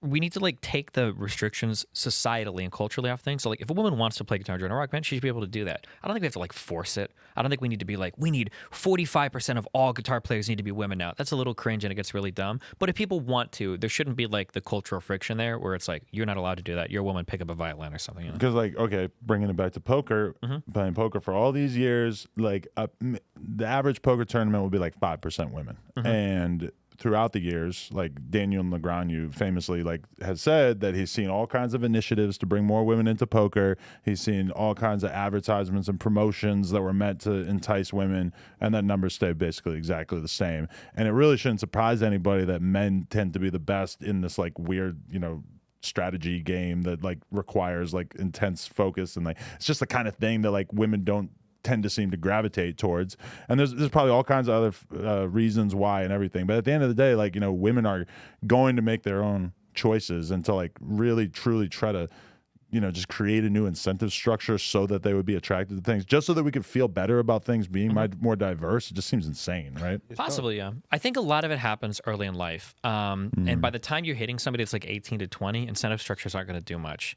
we need to like take the restrictions societally and culturally off things. So like if a woman wants to play guitar during a rock band, she should be able to do that. I don't think we have to like force it. I don't think we need to be like, we need 45% of all guitar players need to be women now. That's a little cringe and it gets really dumb. But if people want to, there shouldn't be like the cultural friction there where it's like, you're not allowed to do that. You're a woman, pick up a violin or something. Because like, okay, bringing it back to poker, playing poker for all these years, like the average poker tournament will be like 5% women. And throughout the years, like Daniel Negreanu famously like has said that he's seen all kinds of initiatives to bring more women into poker. He's seen all kinds of advertisements and promotions that were meant to entice women, and that numbers stay basically exactly the same. And it really shouldn't surprise anybody that men tend to be the best in this like weird, strategy game that like requires like intense focus, and like it's just the kind of thing that like women don't tend to seem to gravitate towards. And there's probably all kinds of other reasons why and everything, but at the end of the day, like women are going to make their own choices and to like really truly try to just create a new incentive structure so that they would be attracted to things, just so that we could feel better about things being more diverse. It just seems insane, right? Possibly, yeah. I think a lot of it happens early in life, and by the time you're hitting somebody that's like 18 to 20, incentive structures aren't going to do much.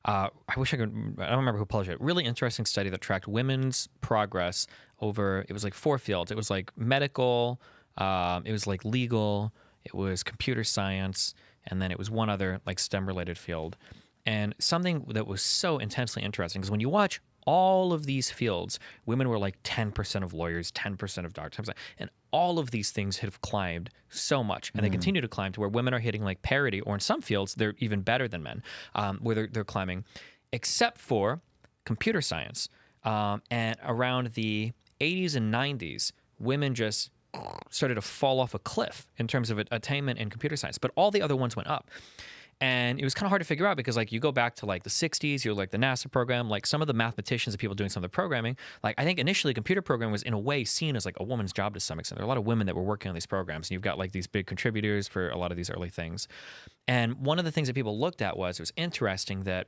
I wish I could. I don't remember who published it. Really interesting study that tracked women's progress over. It was like 4 fields. It was like medical. It was like legal. It was computer science, and then it was one other like STEM related field. And something that was so intensely interesting is when you watch all of these fields, women were like 10% of lawyers, 10% of doctors, and all of these things have climbed so much, and they continue to climb to where women are hitting like parity, or in some fields they're even better than men, where they're climbing, except for computer science. And around the 80s and 90s, women just started to fall off a cliff in terms of attainment in computer science, but all the other ones went up. And it was kind of hard to figure out because, like, you go back to, like, the 60s, you're, like, the NASA program, like, some of the mathematicians and people doing some of the programming, like, I think initially computer programming was, in a way, seen as, like, a woman's job to some extent. There are a lot of women that were working on these programs, and you've got, like, these big contributors for a lot of these early things. And one of the things that people looked at was, it was interesting that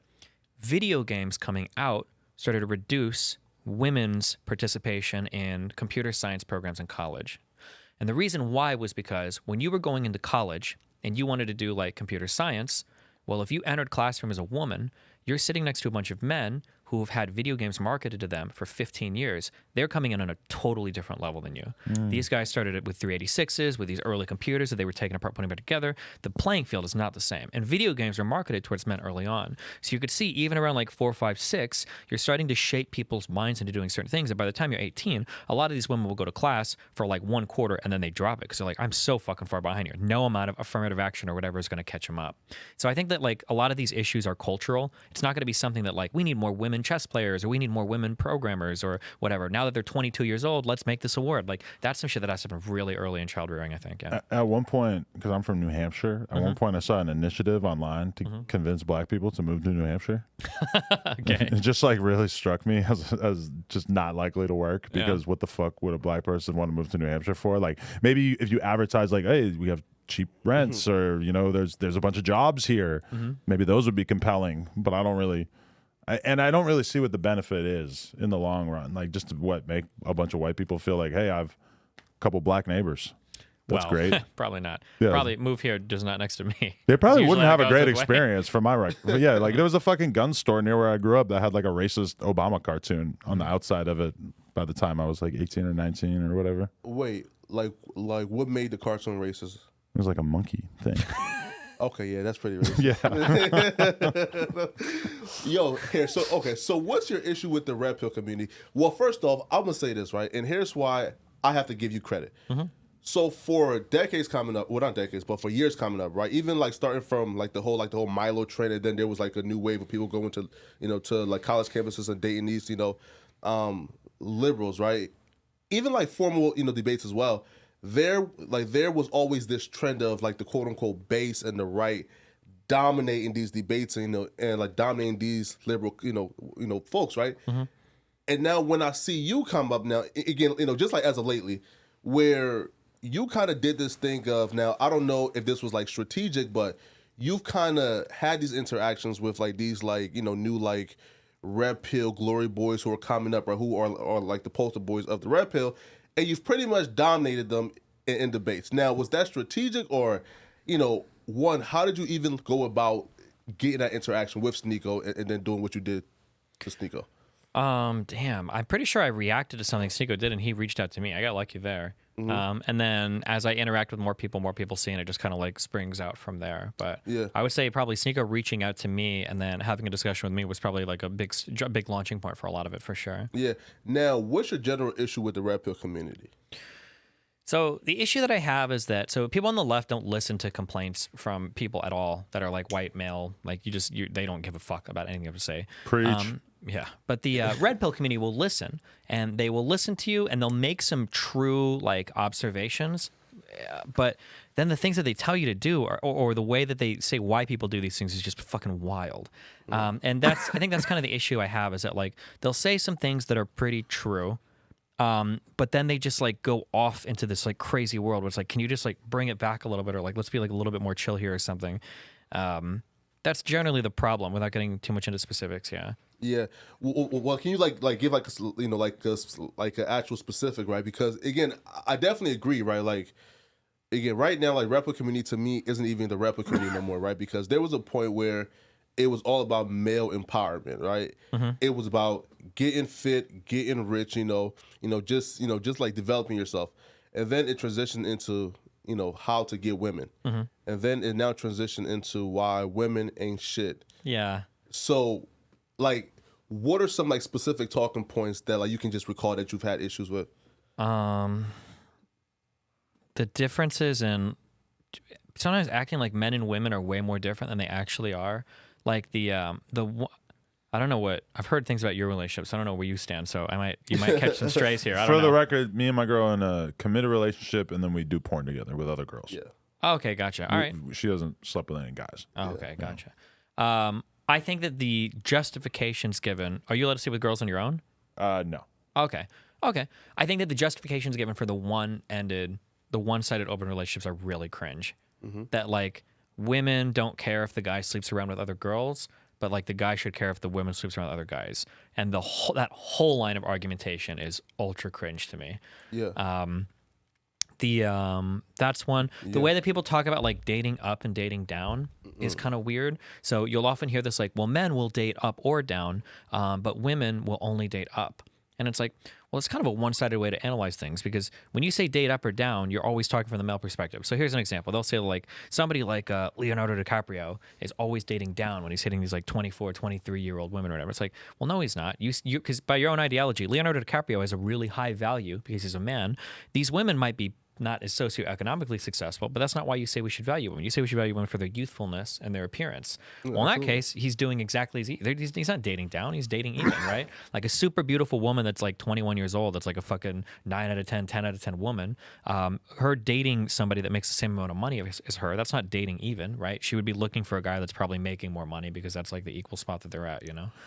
video games coming out started to reduce women's participation in computer science programs in college. And the reason why was because when you were going into college and you wanted to do like computer science, well, if you entered classroom as a woman, you're sitting next to a bunch of men who have had video games marketed to them for 15 years. They're coming in on a totally different level than you. These guys started it with 386s, with these early computers that they were taking apart, putting back together. The playing field is not the same. And video games are marketed towards men early on. So you could see even around like 4, 5, 6, you're starting to shape people's minds into doing certain things. And by the time you're 18, a lot of these women will go to class for like 1 quarter and then they drop it because they're like, I'm so fucking far behind here. No amount of affirmative action or whatever is going to catch them up. So I think that like a lot of these issues are cultural. It's not going to be something that like we need more women chess players or we need more women programmers or whatever. Now that they're 22 years old, let's make this award. Like that's some shit that has to happen really early in child rearing, I think. Yeah. At one point, because I'm from New Hampshire, at one point I saw an initiative online to convince black people to move to New Hampshire. Okay. It just like really struck me as just not likely to work because what the fuck would a black person want to move to New Hampshire for? Like maybe if you advertise like, hey, we have cheap rents or there's a bunch of jobs here, maybe those would be compelling, but I don't really see what the benefit is in the long run. Like just to make a bunch of white people feel like, hey, I've a couple black neighbors. That's great. Probably not. Yeah. Probably move here just not next to me. They probably wouldn't have a great experience from my but yeah, like there was a fucking gun store near where I grew up that had like a racist Obama cartoon on the outside of it by the time I was like 18 or 19 or whatever. Wait, like what made the cartoon racist? It was like a monkey thing. Okay, yeah, that's pretty racist. Yeah. Yo, here, so what's your issue with the red pill community? Well, first off, I'm gonna say this, right? And here's why I have to give you credit. So for decades coming up, well, not decades, but for years coming up, right? Even like starting from like the whole Milo trend, and then there was like a new wave of people going to, to like college campuses and dating these, liberals, right? Even like formal, debates as well. There was always this trend of like the quote unquote base and the right dominating these debates, and like dominating these liberal, folks, right? And now when I see you come up now again, just like as of lately, where you kind of did this thing of, now I don't know if this was like strategic, but you've kind of had these interactions with like these like new like red pill glory boys who are coming up, or who are like the poster boys of the red pill, and you've pretty much dominated them in debates. Now, was that strategic, or one, how did you even go about getting that interaction with Sneeko and then doing what you did to Sneeko? Damn, I'm pretty sure I reacted to something Sneeko did, and he reached out to me. I got lucky there. And then as I interact with more people seeing it, just kind of like springs out from there. But yeah, I would say probably Sneeko reaching out to me and then having a discussion with me was probably like a big launching point for a lot of it, for sure. Yeah. Now, what's your general issue with the red pill community? So the issue that I have is that people on the left don't listen to complaints from people at all that are like white male, like they don't give a fuck about anything you have to say. Preach. Yeah, but the red pill community will listen, and they will listen to you, and they'll make some true like observations. But then the things that they tell you to do, or the way that they say why people do these things, is just fucking wild. And I think that's kind of the issue I have, is that like they'll say some things that are pretty true, but then they just like go off into this like crazy world where it's like, can you just like bring it back a little bit, or like let's be like a little bit more chill here or something. That's generally the problem, without getting too much into specifics. Yeah. Yeah. Well, can you like give like like an actual specific, right? Because again, I definitely agree, right? Like again, right now, like red pill community to me isn't even the red pill community no more, right? Because there was a point where it was all about male empowerment, right? It was about getting fit, getting rich, just like developing yourself, and then it transitioned into how to get women, and then it now transitioned into why women ain't shit. Yeah. So, like, what are some like specific talking points that like you can just recall that you've had issues with? The differences in sometimes acting like men and women are way more different than they actually are. Like I don't know what I've heard things about your relationship, so I don't know where you stand. So you might catch some strays here. I don't know. For the record, me and my girl in a committed relationship, and then we do porn together with other girls. Yeah. Oh, okay, gotcha. All right. She doesn't sleep with any guys. Oh, okay, gotcha. I think that the justifications given. Are you allowed to sleep with girls on your own? No. Okay. I think that the justifications given for the one-sided open relationships are really cringe. That like women don't care if the guy sleeps around with other girls, but like the guy should care if the woman sleeps around with other guys. And that whole line of argumentation is ultra cringe to me. Yeah. That's one. The way that people talk about like dating up and dating down is kind of weird. So you'll often hear this like, well, men will date up or down, but women will only date up. And it's like, well, it's kind of a one-sided way to analyze things, because when you say date up or down, you're always talking from the male perspective. So here's an example. They'll say like somebody like Leonardo DiCaprio is always dating down when he's hitting these like 24, 23-year-old women or whatever. It's like, well, no, he's not. You because by your own ideology, Leonardo DiCaprio has a really high value because he's a man. These women might be not as socioeconomically successful, but that's not why you say we should value women. You say we should value women for their youthfulness and their appearance. Well, in that case, he's doing exactly as he's not dating down, he's dating even, right? Like a super beautiful woman that's like 21 years old, that's like a fucking 9 out of 10, 10 out of 10 woman, her dating somebody that makes the same amount of money as her, that's not dating even, right? She would be looking for a guy that's probably making more money, because that's like the equal spot that they're at,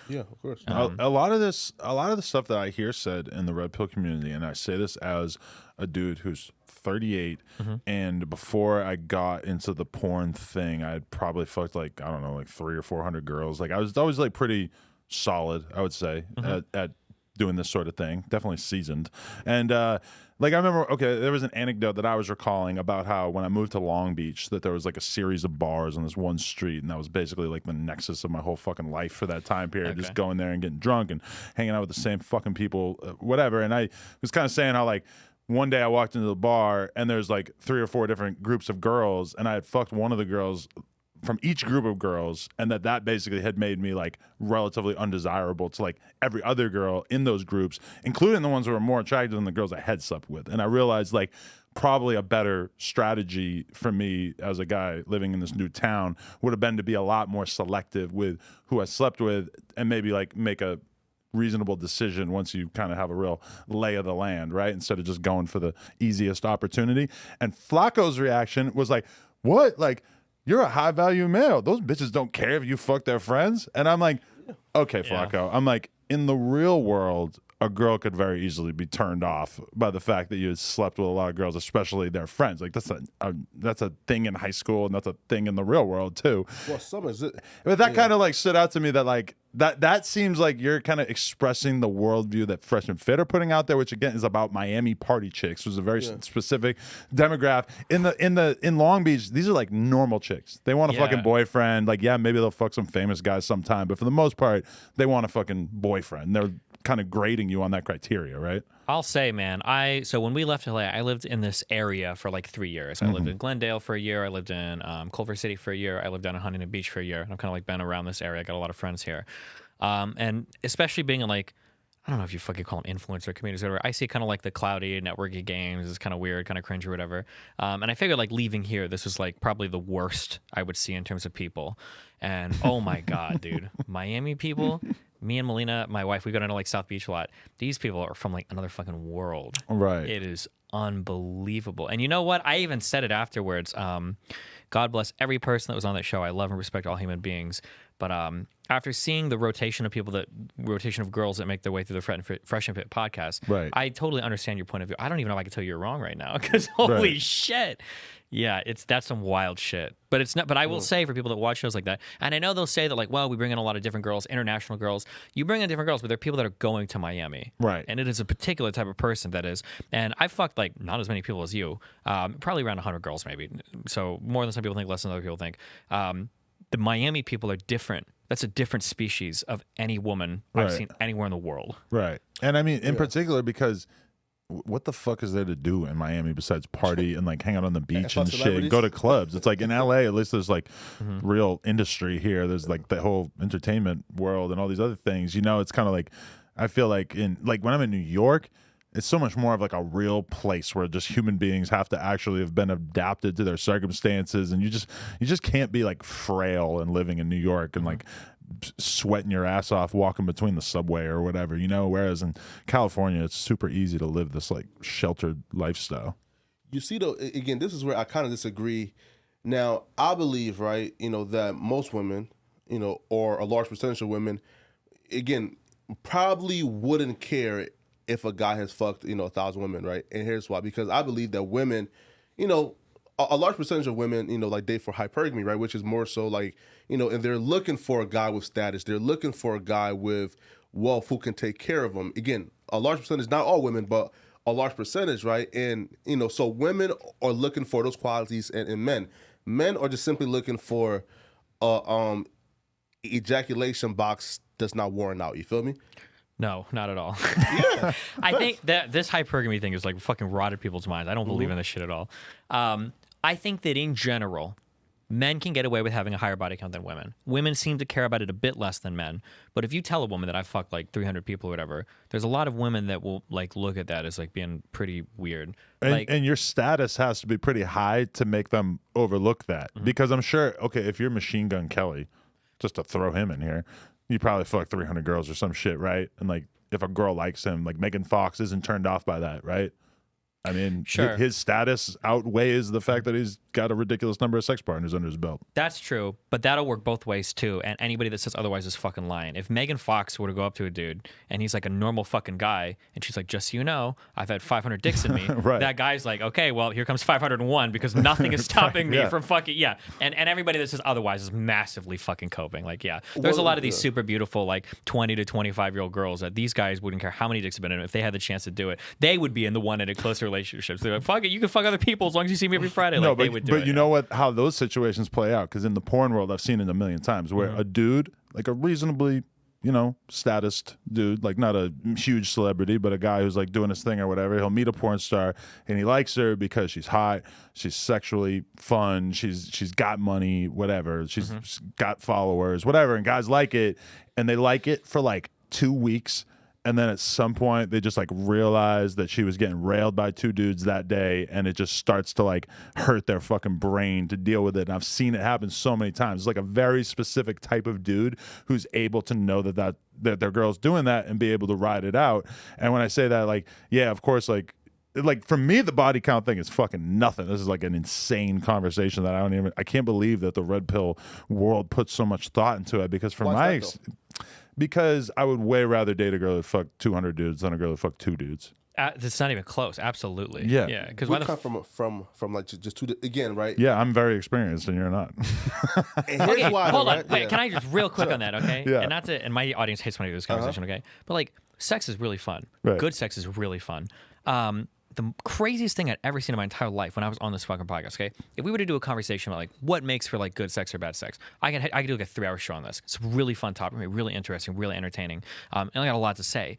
Yeah, of course. A lot of the stuff that I hear said in the red pill community, and I say this as a dude who's 38, and before I got into the porn thing, I had probably fucked like, I don't know, like 300 or 400 girls. Like I was always like pretty solid, I would say, at doing this sort of thing. Definitely seasoned. And like I remember, okay, there was an anecdote that I was recalling about how when I moved to Long Beach, that there was like a series of bars on this one street, and that was basically like the nexus of my whole fucking life for that time period. Just going there and getting drunk and hanging out with the same fucking people, whatever. And I was kind of saying how like one day I walked into the bar and there's like 3 or 4 different groups of girls, and I had fucked one of the girls from each group of girls, and that basically had made me like relatively undesirable to like every other girl in those groups, including the ones who were more attractive than the girls I had slept with. And I realized like probably a better strategy for me as a guy living in this new town would have been to be a lot more selective with who I slept with, and maybe like make a reasonable decision once you kind of have a real lay of the land, right? Instead of just going for the easiest opportunity. And Flakko's reaction was like, what? Like, you're a high value male. Those bitches don't care if you fuck their friends. And I'm like, okay, Flakko. I'm like, in the real world, a girl could very easily be turned off by the fact that you had slept with a lot of girls, especially their friends. Like that's a thing in high school, and that's a thing in the real world too. Well, some is it. But that kind of like stood out to me, that like that seems like you're kind of expressing the worldview that Fresh and Fit are putting out there, which again is about Miami party chicks, which is a very specific demographic. In Long Beach, these are like normal chicks. They want a fucking boyfriend. Like, yeah, maybe they'll fuck some famous guys sometime, but for the most part, they want a fucking boyfriend. They're kind of grading you on that criteria, right? I'll say, man, so when we left LA, I lived in this area for like 3 years. I lived in Glendale for a year. I lived in Culver City for a year. I lived down in Huntington Beach for a year. And I've kind of like been around this area. I got a lot of friends here. And especially being in like, I don't know if you fucking call them influencer communities or whatever. I see kind of like the cloudy networking games. It's kind of weird, kind of cringe or whatever. And I figured like leaving here, this was like probably the worst I would see in terms of people. And oh my God, dude, Miami people. Me and Melina, my wife, we go down to like South Beach a lot. These people are from like another fucking world. Right. It is unbelievable. And you know what? I even said it afterwards. God bless every person that was on that show. I love and respect all human beings. But after seeing the rotation of girls that make their way through the Fresh and Fit podcast, right. I totally understand your point of view. I don't even know if I can tell you're wrong right now, because holy shit. Yeah, that's some wild shit. But it's not. But I will say, for people that watch shows like that, and I know they'll say that like, well, we bring in a lot of different girls, international girls. You bring in different girls, but there are people that are going to Miami, right? And it is a particular type of person that is. And I fucked like not as many people as you, probably around 100 girls maybe. So more than some people think, less than other people think. The Miami people are different. That's a different species of any woman I've seen anywhere in the world. Right. And I mean, in particular, because what the fuck is there to do in Miami besides party and like hang out on the beach and shit and go to clubs? It's like in LA, at least there's like real industry here. There's like the whole entertainment world and all these other things. You know, it's kind of like, I feel like when I'm in New York, it's so much more of like a real place where just human beings have to actually have been adapted to their circumstances, and you just can't be like frail and living in New York and like sweating your ass off walking between the subway or whatever, you know. Whereas in California, it's super easy to live this like sheltered lifestyle. You see, though, again, this is where I kind of disagree. Now, I believe, right, you know, that most women, you know, or a large percentage of women, again, probably wouldn't care if a guy has fucked, you know, 1,000 women, right? And here's why. Because I believe that women, you know, a large percentage of women, you know, like date for hypergamy, right? Which is more so like, you know, and they're looking for a guy with status. They're looking for a guy with wealth who can take care of them. Again, a large percentage, not all women, but a large percentage, right? And, you know, so women are looking for those qualities in men. Men are just simply looking for ejaculation box does not warrant out. You feel me? No, not at all. Yeah. I think that this hypergamy thing is like fucking rotted people's minds. I don't believe in this shit at all. I think that in general, men can get away with having a higher body count than women. Women seem to care about it a bit less than men. But if you tell a woman that I fucked like 300 people or whatever, there's a lot of women that will like look at that as like being pretty weird. And your status has to be pretty high to make them overlook that. Because I'm sure, okay, if you're Machine Gun Kelly, just to throw him in here, you probably fuck 300 girls or some shit, right? And like, if a girl likes him, like Megan Fox isn't turned off by that, right? I mean, sure. His status outweighs the fact that he's got a ridiculous number of sex partners under his belt. That's true, but that'll work both ways too. And anybody that says otherwise is fucking lying. If Megan Fox were to go up to a dude and he's like a normal fucking guy, and she's like, "Just so you know, I've had 500 dicks in me," right. That guy's like, "Okay, well, here comes 501 because nothing is stopping me from fucking And everybody that says otherwise is massively fucking coping. Like, there's a lot of these super beautiful like 20 to 25-year-old girls that these guys wouldn't care how many dicks have been in them. If they had the chance to do it, they would be in the one-ended close relationships. They're like, fuck it, you can fuck other people as long as you see me every Friday. No, like, they would do but it. You know what? How those situations play out? Because in the porn world, I've seen it a million times where a dude, like a reasonably you know, status dude, like not a huge celebrity, but a guy who's like doing his thing or whatever. He'll meet a porn star and he likes her because she's hot, she's sexually fun, she's got money, whatever, she's got followers, whatever, and guys like it, and they like it for like 2 weeks. And then at some point, they just like realize that she was getting railed by 2 dudes that day, and it just starts to like hurt their fucking brain to deal with it. And I've seen it happen so many times. It's like a very specific type of dude who's able to know that their girl's doing that and be able to ride it out. And when I say that, like, yeah, of course, like for me, the body count thing is fucking nothing. This is like an insane conversation that I can't believe that the red pill world puts so much thought into it, because from because I would way rather date a girl that fucked 200 dudes than a girl that fucked 2 dudes. It's not even close. Absolutely. Yeah. Yeah. Because we come from like just 2 again, right? Yeah, I'm very experienced and you're not. And here's okay, why, hold on. right? Wait, Yeah. can I just real quick on that, okay? Yeah. And not to, and my audience hates when I do this conversation, okay? But like, sex is really fun. Right. Good sex is really fun. The craziest thing I'd ever seen in my entire life when I was on this fucking podcast, okay? If we were to do a conversation about like what makes for like good sex or bad sex, I could do like a 3-hour show on this. It's a really fun topic, really interesting, really entertaining, and I got a lot to say.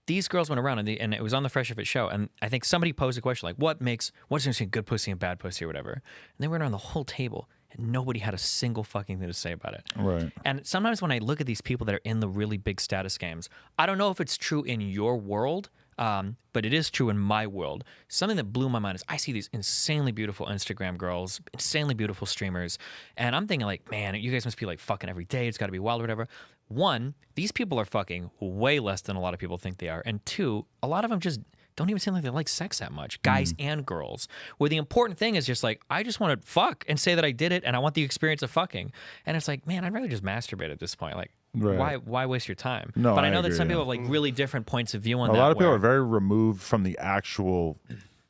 These girls went around and it was on the Fresh Fit show, and I think somebody posed a question like, what's between good pussy and bad pussy or whatever? And they went around the whole table, and nobody had a single fucking thing to say about it. Right. And sometimes when I look at these people that are in the really big status games, I don't know if it's true in your world, but it is true in my world. Something that blew my mind is I see these insanely beautiful Instagram girls, insanely beautiful streamers, and I'm thinking like, man, you guys must be like fucking every day. It's got to be wild or whatever. 1, these people are fucking way less than a lot of people think they are. And 2, a lot of them just don't even seem like they like sex that much, guys and girls. Where the important thing is just like, I just want to fuck and say that I did it, and I want the experience of fucking. And it's like, man, I'd rather just masturbate at this point. Like, Right. why waste your time? No, but I know I that agree, some yeah. people have like really different points of view on A that. lot of people where- are very removed from the actual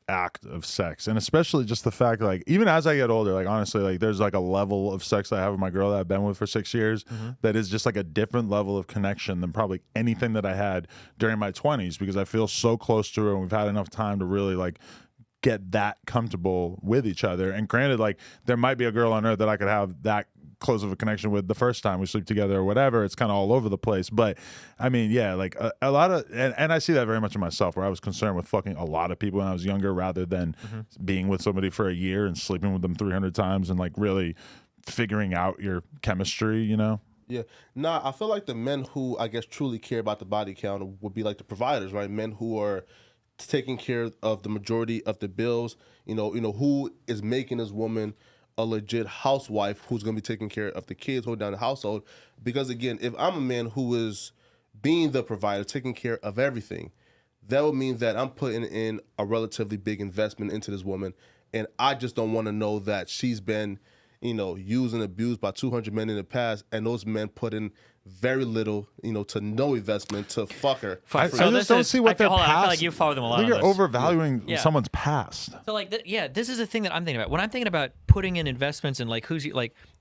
act of sex, and especially just the fact like even as I get older, like honestly, like there's like a level of sex I have with my girl that I've been with for 6 years that is just like a different level of connection than probably anything that I had during my 20s, because I feel so close to her and we've had enough time to really like get that comfortable with each other. And granted, like there might be a girl on earth that I could have that close of a connection with the first time we sleep together or whatever. It's kind of all over the place. But I mean, yeah, like a lot of, and I see that very much in myself, where I was concerned with fucking a lot of people when I was younger rather than being with somebody for a year and sleeping with them 300 times and like really figuring out your chemistry, you know? Yeah. Nah, I feel like the men who I guess truly care about the body count would be like the providers, right? Men who are taking care of the majority of the bills, you know, who is making this woman a legit housewife who's going to be taking care of the kids, holding down the household. Because again, if I'm a man who is being the provider, taking care of everything, that would mean that I'm putting in a relatively big investment into this woman. And I just don't want to know that she's been, used and abused by 200 men in the past, and those men put in very little, to no investment to fuck her. I So just don't see what their hold on, I feel past. like you follow them a I lot think on you're this. overvaluing Yeah. someone's past. So like, this is the thing that I'm thinking about. When I'm thinking about putting in investments and like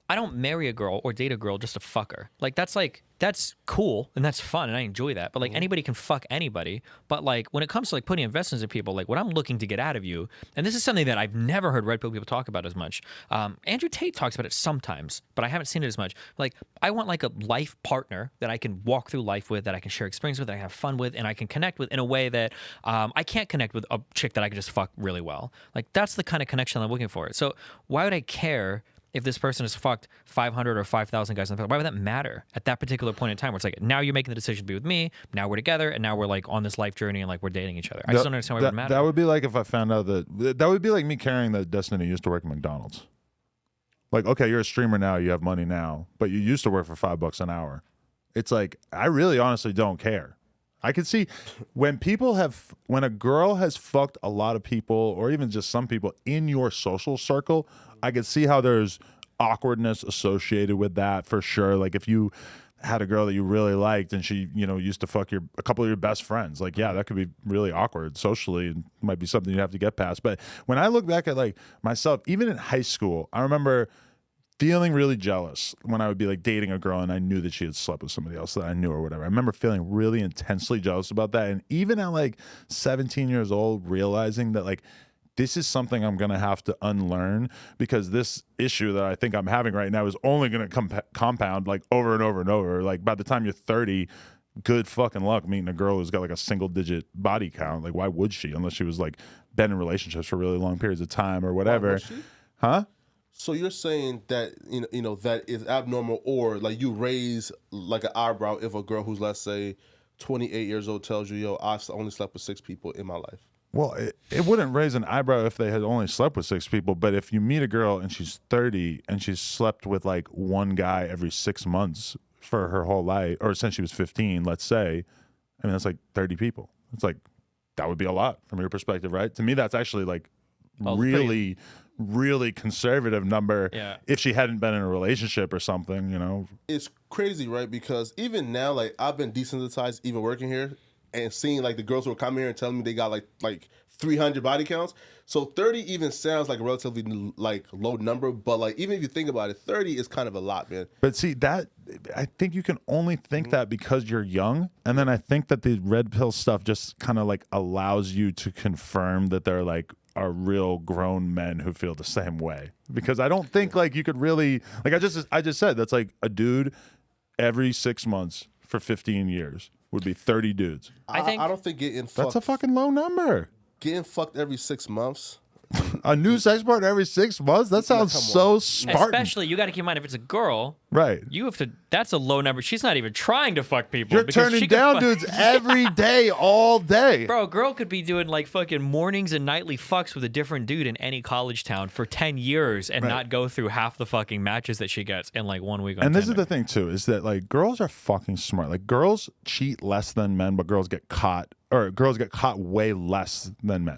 I don't marry a girl or date a girl just to fuck her. Like that's cool and that's fun and I enjoy that. But like anybody can fuck anybody. But like when it comes to like putting investments in people, like what I'm looking to get out of you, and this is something that I've never heard red pill people talk about as much. Andrew Tate talks about it sometimes, but I haven't seen it as much. Like I want like a life partner that I can walk through life with, that I can share experience with, that I can have fun with, and I can connect with in a way that I can't connect with a chick that I can just fuck really well. Like that's the kind of connection I'm looking for. So why would I care if this person has fucked 500 or 5,000 guys in the past? Why would that matter at that particular point in time where it's like, now you're making the decision to be with me, now we're together, and now we're like on this life journey and like we're dating each other. I just don't understand why it would matter. That would be like if I found out that would be like me carrying that Destiny used to work at McDonald's. Like, okay, you're a streamer now, you have money now, but you used to work for $5 an hour. It's like, I really honestly don't care. I can see when a girl has fucked a lot of people or even just some people in your social circle, I can see how there's awkwardness associated with that for sure. Like if you had a girl that you really liked and she, used to fuck a couple of your best friends, like, yeah, that could be really awkward socially and might be something you have to get past. But when I look back at like myself, even in high school, I remember feeling really jealous when I would be like dating a girl and I knew that she had slept with somebody else that I knew or whatever. I remember feeling really intensely jealous about that. And even at like 17 years old, realizing that like this is something I'm going to have to unlearn, because this issue that I think I'm having right now is only going to compound like over and over and over. Like by the time you're 30, good fucking luck meeting a girl who's got like a single digit body count. Like why would she, unless she was like been in relationships for really long periods of time or whatever. Huh? So you're saying that you know that is abnormal, or like you raise like an eyebrow if a girl who's, let's say, 28 years old tells you, yo, I only slept with 6 people in my life. Well, it wouldn't raise an eyebrow if they had only slept with 6 people, but if you meet a girl and she's 30 and she's slept with like one guy every 6 months for her whole life, or since she was 15, let's say, I mean, that's like 30 people. It's like, that would be a lot from your perspective, right? To me, that's actually like really conservative number. Yeah. If she hadn't been in a relationship or something, you know. It's crazy, right? Because even now, like I've been desensitized even working here and seeing like the girls who are coming here and telling me they got like 300 body counts. So 30 even sounds like a relatively like low number, but like even if you think about it, 30 is kind of a lot, man. But see, that I think you can only think that because you're young, and then I think that the red pill stuff just kind of like allows you to confirm that they're like are real grown men who feel the same way. Because I don't think like you could really like I just said that's like a dude every 6 months for 15 years would be 30 dudes. I don't think getting fucked, That's a fucking low number. getting fucked every 6 months. A new sex partner every 6 months? That sounds so Spartan. Especially, you got to keep in mind, if it's a girl, Right. you have to. That's a low number. She's not even trying to fuck people. You're because turning she could down fuck- dudes every day, all day. Bro, a girl could be doing like fucking mornings and nightly fucks with a different dude in any college town for 10 years and not go through half the fucking matches that she gets in like 1 week on And this is Tinder. the thing too, is that like girls are fucking smart. Like girls cheat less than men, but girls get caught way less than men.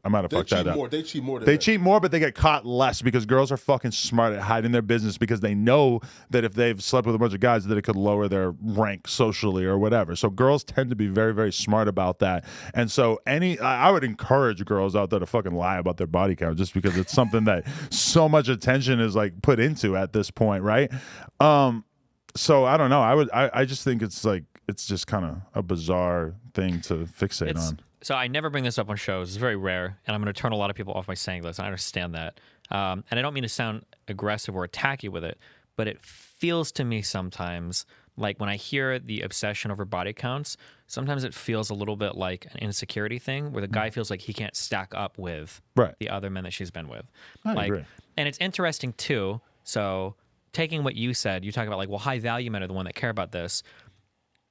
I might have fucked that up. They cheat more. They cheat more, but they get caught less because girls are fucking smart at hiding their business, because they know that if they've slept with a bunch of guys that it could lower their rank socially or whatever. So girls tend to be very, very smart about that. And so I would encourage girls out there to fucking lie about their body count, just because it's something that so much attention is like put into at this point, right? So I don't know. I just think it's like it's just kind of a bizarre thing to fixate on. So I never bring this up on shows. It's very rare, and I'm going to turn a lot of people off by saying this. I understand that, and I don't mean to sound aggressive or attacky with it, but it feels to me sometimes like when I hear the obsession over body counts, sometimes it feels a little bit like an insecurity thing, where the guy feels like he can't stack up with the other men that she's been with. I agree. And it's interesting too. So taking what you said, you talk about like, well, high value men are the one that care about this.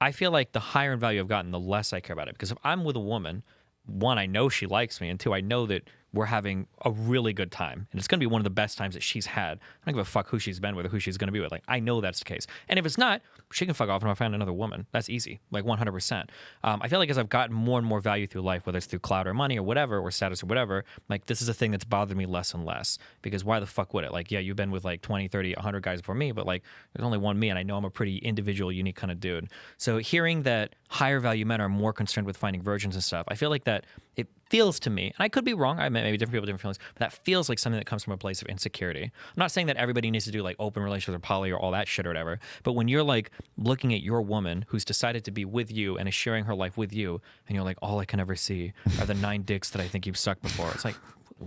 I feel like the higher in value I've gotten, the less I care about it. Because if I'm with a woman, one, I know she likes me, and two, I know that we're having a really good time, and it's going to be one of the best times that she's had. I don't give a fuck who she's been with or who she's going to be with. Like, I know that's the case. And if it's not, she can fuck off and I'll find another woman. That's easy, like 100%. I feel like as I've gotten more and more value through life, whether it's through clout or money or whatever, or status or whatever, like this is a thing that's bothered me less and less. Because why the fuck would it? Like, yeah, you've been with like 20, 30, 100 guys before me, but like there's only one me, and I know I'm a pretty individual, unique kind of dude. So hearing that higher value men are more concerned with finding virgins and stuff, I feel like that it feels to me, and I could be wrong, maybe different people have different feelings, but that feels like something that comes from a place of insecurity. I'm not saying that everybody needs to do like open relationships or poly or all that shit or whatever, but when you're like looking at your woman who's decided to be with you and is sharing her life with you, and you're like, all I can ever see are the 9 dicks that I think you've sucked before. It's like,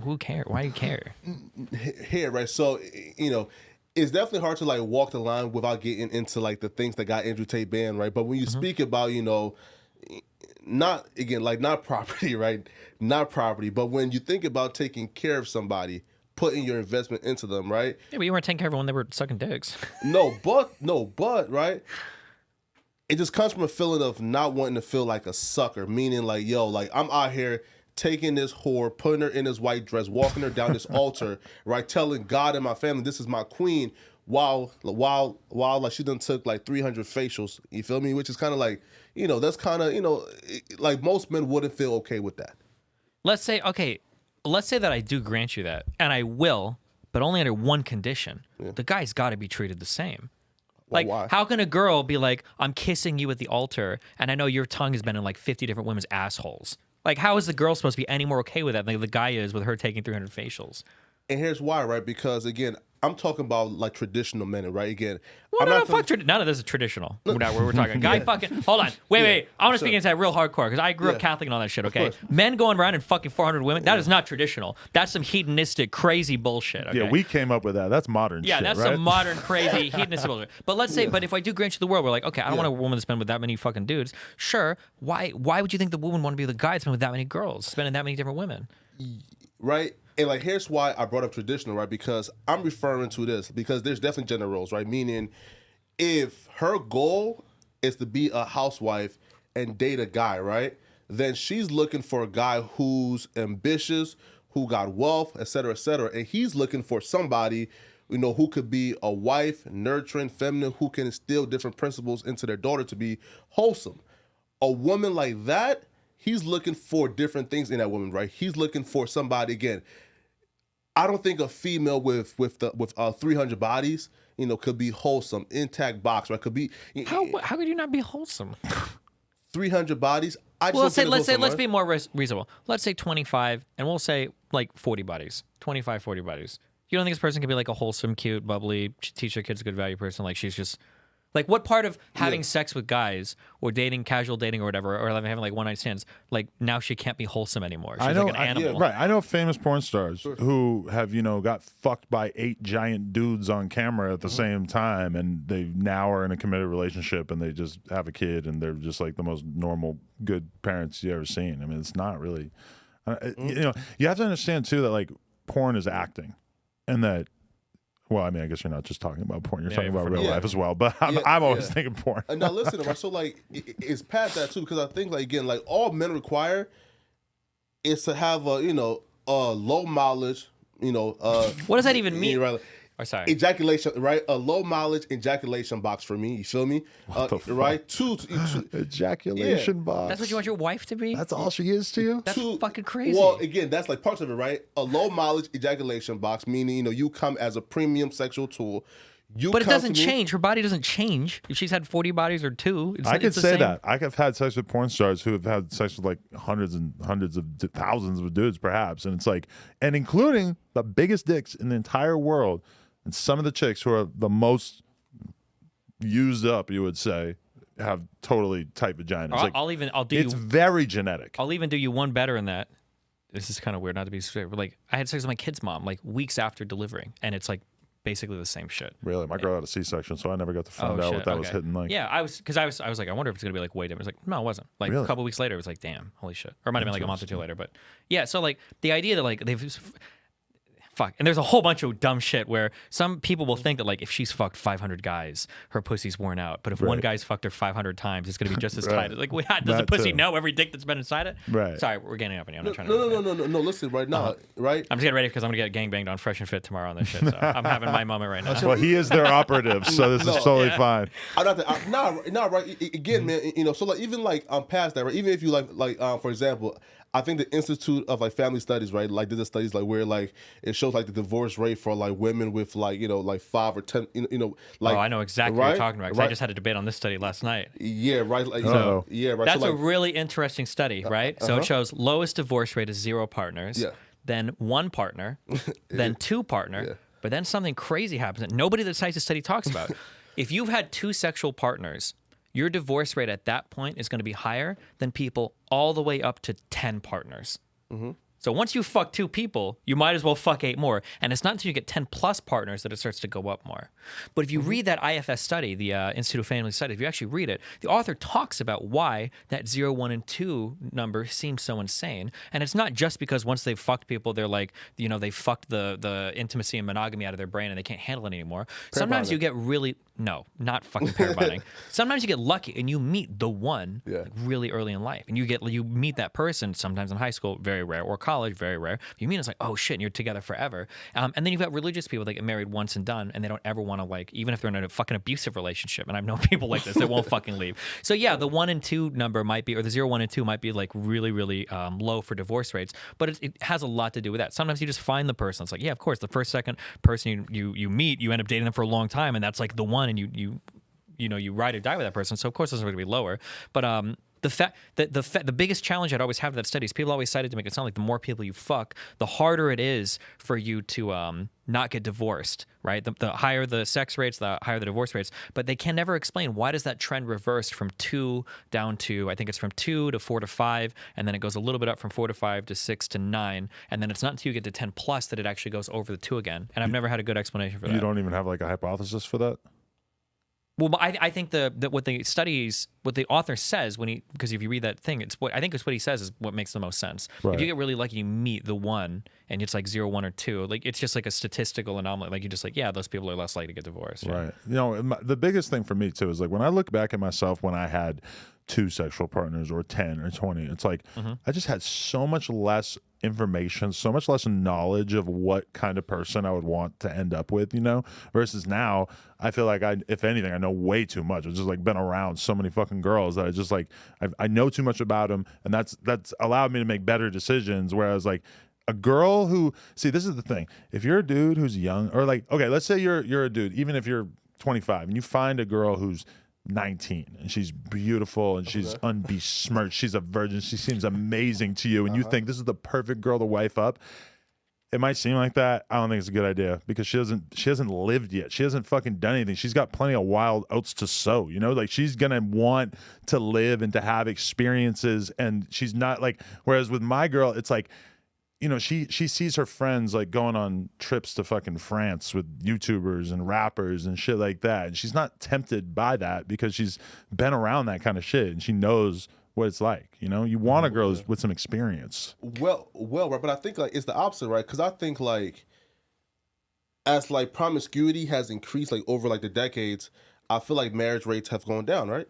who cares? Why do you care? Here, right? So, you know, it's definitely hard to like walk the line without getting into like the things that got Andrew Tate banned, right? But when you speak about, you know, not property, right? Not property, but when you think about taking care of somebody, putting your investment into them, right? Yeah, but you weren't taking care of everyone, they were sucking dicks. No, but, right? It just comes from a feeling of not wanting to feel like a sucker, meaning like, yo, like I'm out here taking this whore, putting her in this white dress, walking her down this altar, right? Telling God and my family, this is my queen, while like she done took like 300 facials, you feel me? Which is kind of like, you know, that's kind of, you know, like most men wouldn't feel okay with that. Let's say that I do grant you that, and I will, but only under one condition. Yeah. The guy's got to be treated the same. Like, why? How can a girl be like, I'm kissing you at the altar, and I know your tongue has been in like 50 different women's assholes? Like, how is the girl supposed to be any more okay with that than the guy is with her taking 300 facials? And here's why, right? Because again, I'm talking about like traditional men, right? Again, Well, I'm no, not fuck none of this is traditional. We're talking guy fucking. Hold on, wait. I want to speak into that real hardcore because I grew up Catholic and all that shit. Okay, course. men going around and fucking 400 women. That is not traditional. That's some hedonistic, crazy bullshit. Okay? Yeah, we came up with that. That's modern. Yeah, shit, that's right? some modern, crazy, hedonistic bullshit. But let's say, but if I do grant you the world, we're like, okay, I don't want a woman to spend with that many fucking dudes. Sure, why would you think the woman want to be the guy to spend with that many girls, spending that many different women? Right? And like, here's why I brought up traditional, right? Because I'm referring to this because there's definitely gender roles, right? Meaning, if her goal is to be a housewife and date a guy, right? Then she's looking for a guy who's ambitious, who got wealth, et cetera, and he's looking for somebody, you know, who could be a wife, nurturing, feminine, who can instill different principles into their daughter to be wholesome. A woman like that, he's looking for different things in that woman, right? He's looking for somebody, again, I don't think a female with 300 bodies, you know, could be wholesome, intact box, right? Could be How could you not be wholesome? 300 bodies. I just Well, don't think it's wholesome, let's right? be more reasonable. Let's say 25, and we'll say like 40 bodies, 25, 40 bodies. You don't think this person can be like a wholesome, cute, bubbly, teach their kids a good value person? Like she's just like, what part of having sex with guys or dating, casual dating or whatever, or having like one night stands, like now she can't be wholesome anymore. She's like an animal. Right. I know famous porn stars who have, you know, got fucked by 8 giant dudes on camera at the same time, and they now are in a committed relationship and they just have a kid and they're just like the most normal, good parents you ever seen. I mean, it's not really, you know, you have to understand too that like porn is acting, and that. Well, I mean, I guess you're not just talking about porn. You're talking about real life as well. But I'm always thinking porn. Now, listen, right? So, like, it's past that, too, because I think, like, again, like, all men require is to have a, you know, low mileage, you know. What does that even mean? Right? Oh, sorry. Ejaculation, right? A low mileage ejaculation box for me. You feel me? Right? Two Ejaculation box. That's what you want your wife to be? That's all she is to you? That's fucking crazy. Well, again, that's like parts of it, right? A low mileage ejaculation box, meaning, you know, you come as a premium sexual tool. But it doesn't change. Her body doesn't change. If she's had 40 bodies or 2, I could say that. I have had sex with porn stars who have had sex with like hundreds and hundreds of thousands of dudes, perhaps. And it's like, and including the biggest dicks in the entire world. And some of the chicks who are the most used up, you would say, have totally tight vaginas. It's very genetic. I'll even do you one better in that. This is kind of weird not to be straight, but like I had sex with my kid's mom like weeks after delivering, and it's like basically the same shit. Really, my girl had a C-section, so I never got to find out what that was hitting like. Yeah, I was like, I wonder if it's gonna be like way different. It's like, no, it wasn't. Like a couple weeks later, it was like, damn, holy shit. Or it might have been like a month or 2 later, but yeah. So like the idea that like fuck. And there's a whole bunch of dumb shit where some people will think that like if she's fucked 500 guys, her pussy's worn out. But if one guy's fucked her 500 times, it's gonna be just as tight. Like, does the pussy know every dick that's been inside it? Right. Sorry, we're getting up on you. I'm not trying to. No. Listen, right now, right? I'm just getting ready because I'm gonna get gangbanged on Fresh and Fit tomorrow on this shit. So I'm having my moment right now. Well, he is their operative, so this is totally fine. Right. Again, man. You know, so like even like past that, right? Even if you like for example. I think the Institute of like Family Studies, right, like did the studies like where like it shows like the divorce rate for like women with like, you know, like 5 or 10, you know, like. Oh, I know exactly what you're talking about. 'Cause I just had a debate on this study last night. Yeah, right. Like, right. That's so, a really interesting study, right? So it shows lowest divorce rate is 0 partners, then 1 partner, then 2 partner, but then something crazy happens that nobody that cites the study talks about. If you've had 2 sexual partners, your divorce rate at that point is going to be higher than people all the way up to 10 partners. Mm-hmm. So once you fuck 2 people, you might as well fuck 8 more. And it's not until you get 10 plus partners that it starts to go up more. But if you read that IFS study, the Institute of Family Studies, if you actually read it, the author talks about why that 0, 1, and 2 number seems so insane. And it's not just because once they've fucked people, they're like, you know, they fucked the intimacy and monogamy out of their brain and they can't handle it anymore. Sometimes you get really, no, not fucking pair bonding. Sometimes you get lucky and you meet the one like, really early in life. And you meet that person sometimes in high school, very rare, or college, very rare. You mean it's like, oh shit, and you're together forever. And then you've got religious people that get married once and done, and they don't ever want to like, even if they're in a fucking abusive relationship. And I've known people like this that won't fucking leave. So yeah, the 1 and 2 number might be, or the 0, 1, and 2 might be like really, really low for divorce rates. But it has a lot to do with that. Sometimes you just find the person. It's like, yeah, of course, the first, second person you meet, you end up dating them for a long time, and that's like the one, and you ride or die with that person. So of course it's going to be lower. But the biggest challenge I'd always have to that study is people always cited to make it sound like the more people you fuck, the harder it is for you to not get divorced, right? The higher the sex rates, the higher the divorce rates. But they can never explain why does that trend reverse from 2 down to, I think it's from 2 to 4 to 5, and then it goes a little bit up from 4 to 5 to 6 to 9, and then it's not until you get to 10 plus that it actually goes over the 2 again. And I've never had a good explanation for that. You don't even have like a hypothesis for that? Well, I think what the author says because if you read that thing, I think it's what he says is what makes the most sense. Right. If you get really lucky, you meet the one, and it's like 0, 1, or 2. Like it's just like a statistical anomaly. Like you're just like, yeah, those people are less likely to get divorced. Right. The biggest thing for me too is like when I look back at myself when I had 2 sexual partners or 10 or 20, it's like I just had so much less information, so much less knowledge of what kind of person I would want to end up with, versus now I feel like if anything, I know way too much. I've just like been around so many fucking girls that I just like, I know too much about them, and that's allowed me to make better decisions. Whereas like a girl this is the thing. If you're a dude who's young, or like, okay, let's say you're a dude, even if you're 25 and you find a girl who's 19 and she's beautiful and she's unbesmirched, she's a virgin, she seems amazing to you, and you think this is the perfect girl to wife up. It might seem like that. I don't think it's a good idea because she hasn't lived yet. She hasn't fucking done anything. She's got plenty of wild oats to sow, like she's gonna want to live and to have experiences, and she's not like, whereas with my girl it's like, she sees her friends like going on trips to fucking France with YouTubers and rappers and shit like that. And she's not tempted by that because she's been around that kind of shit and she knows what it's like. You want a girl with some experience. Well, right, but I think like it's the opposite, right? Because I think like as like promiscuity has increased like over like the decades, I feel like marriage rates have gone down, right?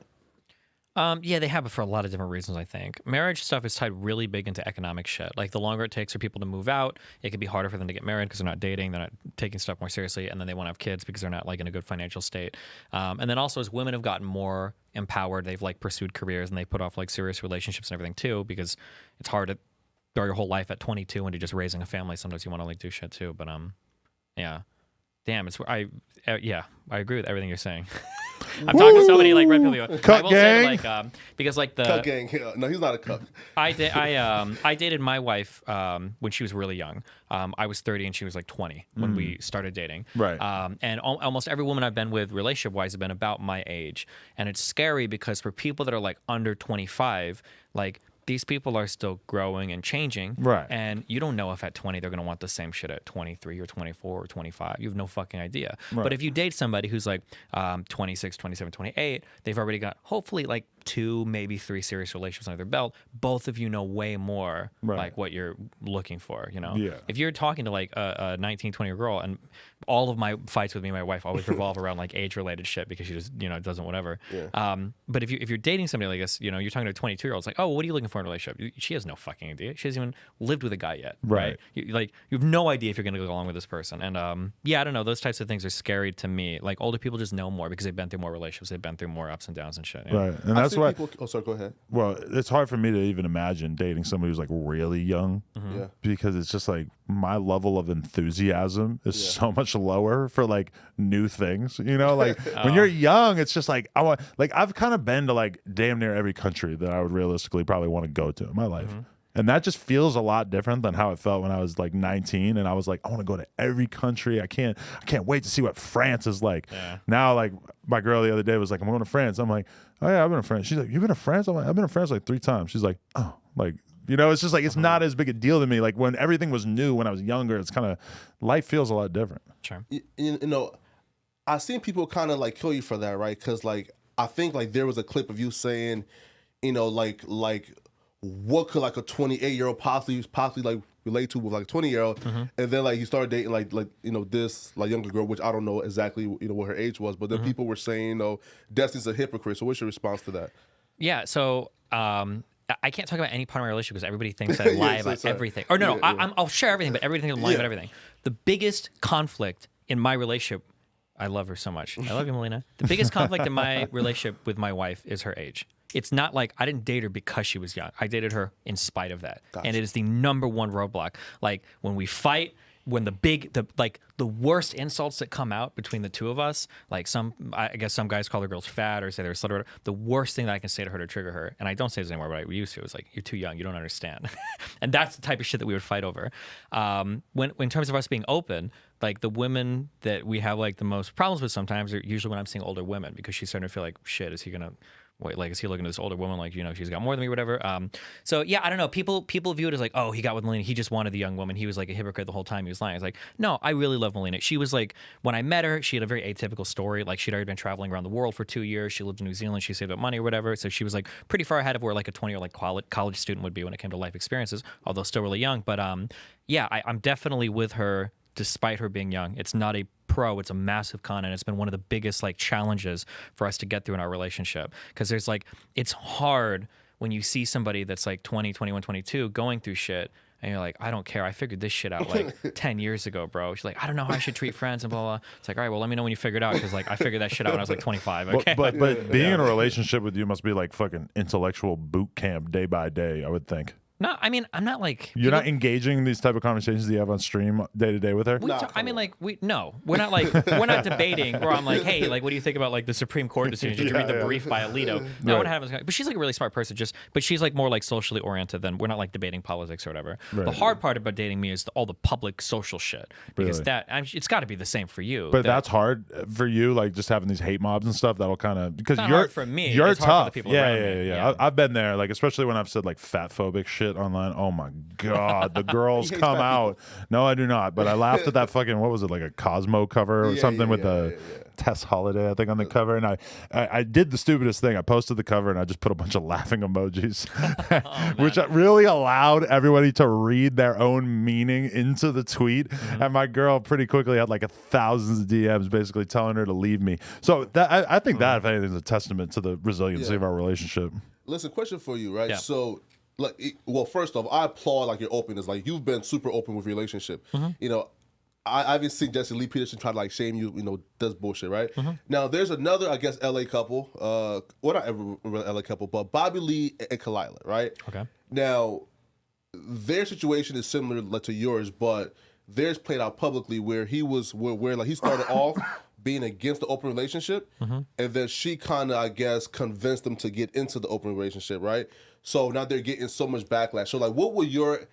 Yeah, they have it for a lot of different reasons, I think. Marriage stuff is tied really big into economic shit. Like, the longer it takes for people to move out, it can be harder for them to get married because they're not dating, they're not taking stuff more seriously, and then they want to have kids because they're not, like, in a good financial state. And then also, as women have gotten more empowered, they've, like, pursued careers, and they put off, like, serious relationships and everything, too, because it's hard to throw your whole life at 22 when you're just raising a family. Sometimes you want to, like, do shit, too. But, yeah. Damn, I agree with everything you're saying. I'm talking to so many like red pill people. Cuck I will gang. say like because like the Cuck gang. No, he's not a cuck. I dated my wife when she was really young. I was 30 and she was like 20 when we started dating. Right. And almost every woman I've been with relationship wise have been about my age, and it's scary because for people that are like under 25, like these people are still growing and changing. Right. And you don't know if at 20 they're going to want the same shit at 23 or 24 or 25. You have no fucking idea. Right. But if you date somebody who's like 26, 27, 28, they've already got hopefully like 2, maybe 3 serious relationships under their belt. Both of you know way more like what you're looking for, Yeah. If you're talking to like a 19, 20-year girl, and all of my fights with me and my wife always revolve around like age-related shit because she just, doesn't whatever. Yeah. But if you're dating somebody like this, you're talking to a 22-year-old, it's like, oh, well, what are you looking for in a relationship? She has no fucking idea. She hasn't even lived with a guy yet. Right. You have no idea if you're going to go along with this person. And I don't know. Those types of things are scary to me. Like older people just know more because they've been through more relationships. They've been through more ups and downs and shit. Right. And that's why. Oh, sorry. Go ahead. Well, it's hard for me to even imagine dating somebody who's like really young, Yeah. because it's just like my level of enthusiasm is so much lower for like new things. Like when you're young, it's just like I've kind of been to like damn near every country that I would realistically probably want to go to in my life. And that just feels a lot different than how it felt when I was like 19 and I was like, I want to go to every country. I can't wait to see what France is like. Yeah. Now, like my girl the other day was like, I'm going to France. I'm like, oh yeah, I've been to France. She's like, you've been to France? I'm like, I've been to France like 3 times. She's like, oh, like, it's just like, it's not as big a deal to me. Like when everything was new, when I was younger, it's kind of, life feels a lot different. Sure. I've seen people kind of like kill you for that, right? Because like, I think like there was a clip of you saying, like what could like a 28-year-old possibly like relate to with like a 20-year-old, and then like you started dating like this like younger girl, which I don't know exactly what her age was, but then people were saying Destiny's a hypocrite. So what's your response to that? Yeah. So I can't talk about any part of my relationship because everybody thinks I lie about everything. Or no, I'll share everything, but everything is lying about everything. The biggest conflict in my relationship, I love her so much. I love you, Melina. The biggest conflict in my relationship with my wife is her age. It's not like I didn't date her because she was young. I dated her in spite of that. Gotcha. And it is the #1 roadblock. Like when we fight, when the worst insults that come out between the two of us, like I guess some guys call their girls fat or say they're a slut or whatever, the worst thing that I can say to her to trigger her, and I don't say this anymore, but I used to, it's like, you're too young, you don't understand. And that's the type of shit that we would fight over. When in terms of us being open, like the women that we have like the most problems with sometimes are usually when I'm seeing older women, because she's starting to feel like, shit, is he gonna wait, like, is he looking at this older woman like, she's got more than me, whatever. So yeah, I don't know. People view it as like, oh, he got with Melina, he just wanted the young woman, he was like a hypocrite the whole time he was lying. It's like, no, I really love Melina. She was like, when I met her, she had a very atypical story. Like, she'd already been traveling around the world for 2 years. She lived in New Zealand. She saved up money or whatever. So she was like pretty far ahead of where like a 20-year like college student would be when it came to life experiences, although still really young. But yeah, I'm definitely with her despite her being young. It's not a pro, it's a massive con, and it's been one of the biggest like challenges for us to get through in our relationship, because there's like, it's hard when you see somebody that's like 20, 21, 22 going through shit, and you're like, I don't care, I figured this shit out like 10 years ago, bro. She's like, I don't know how I should treat friends and blah, blah, blah. It's like, all right, well, let me know when you figure it out, because like I figured that shit out when I was like 25. Okay. But being in a relationship with you must be like fucking intellectual boot camp day by day, I would think. No, I mean, I'm not like... You're not engaging in these type of conversations that you have on stream day to day with her? We're not debating where I'm like, hey, like, what do you think about like the Supreme Court decision? Did you read the brief by Alito? No, what happens? But she's like a really smart person, but she's like more like socially oriented than, we're not like debating politics or whatever. Right. The hard part about dating me is all the public social shit, because it's got to be the same for you. But that's hard for you, like just having these hate mobs and stuff. That'll kind of, because you're hard for me. You're it's tough. Hard for the people around me. Yeah. I've been there, like especially when I've said like fat phobic shit online. Oh my god, the girls come out. No, I do not. But I laughed at that fucking, what was it, like a Cosmo cover or something with the Tess Holiday, I think, on the cover. And I did the stupidest thing. I posted the cover and I just put a bunch of laughing emojis, which really allowed everybody to read their own meaning into the tweet. And my girl pretty quickly had like thousands of DMs basically telling her to leave me. So that I think that, if anything, is a testament to the resiliency of our relationship. Listen, question for you, right? Yeah. So, like, well, first off, I applaud like your openness. Like, you've been super open with your relationship. You know, I even seen Jesse Lee Peterson try to like shame you. You know, does bullshit, right? Now, there's another, I guess, LA couple. Well, not every LA couple, but Bobby Lee and Kalila, right? Okay. Now, their situation is similar to yours, but theirs played out publicly, where he was where like he started off being against the open relationship, and then she kind of, I guess, convinced him to get into the open relationship, right? So now they're getting so much backlash. So like, what would your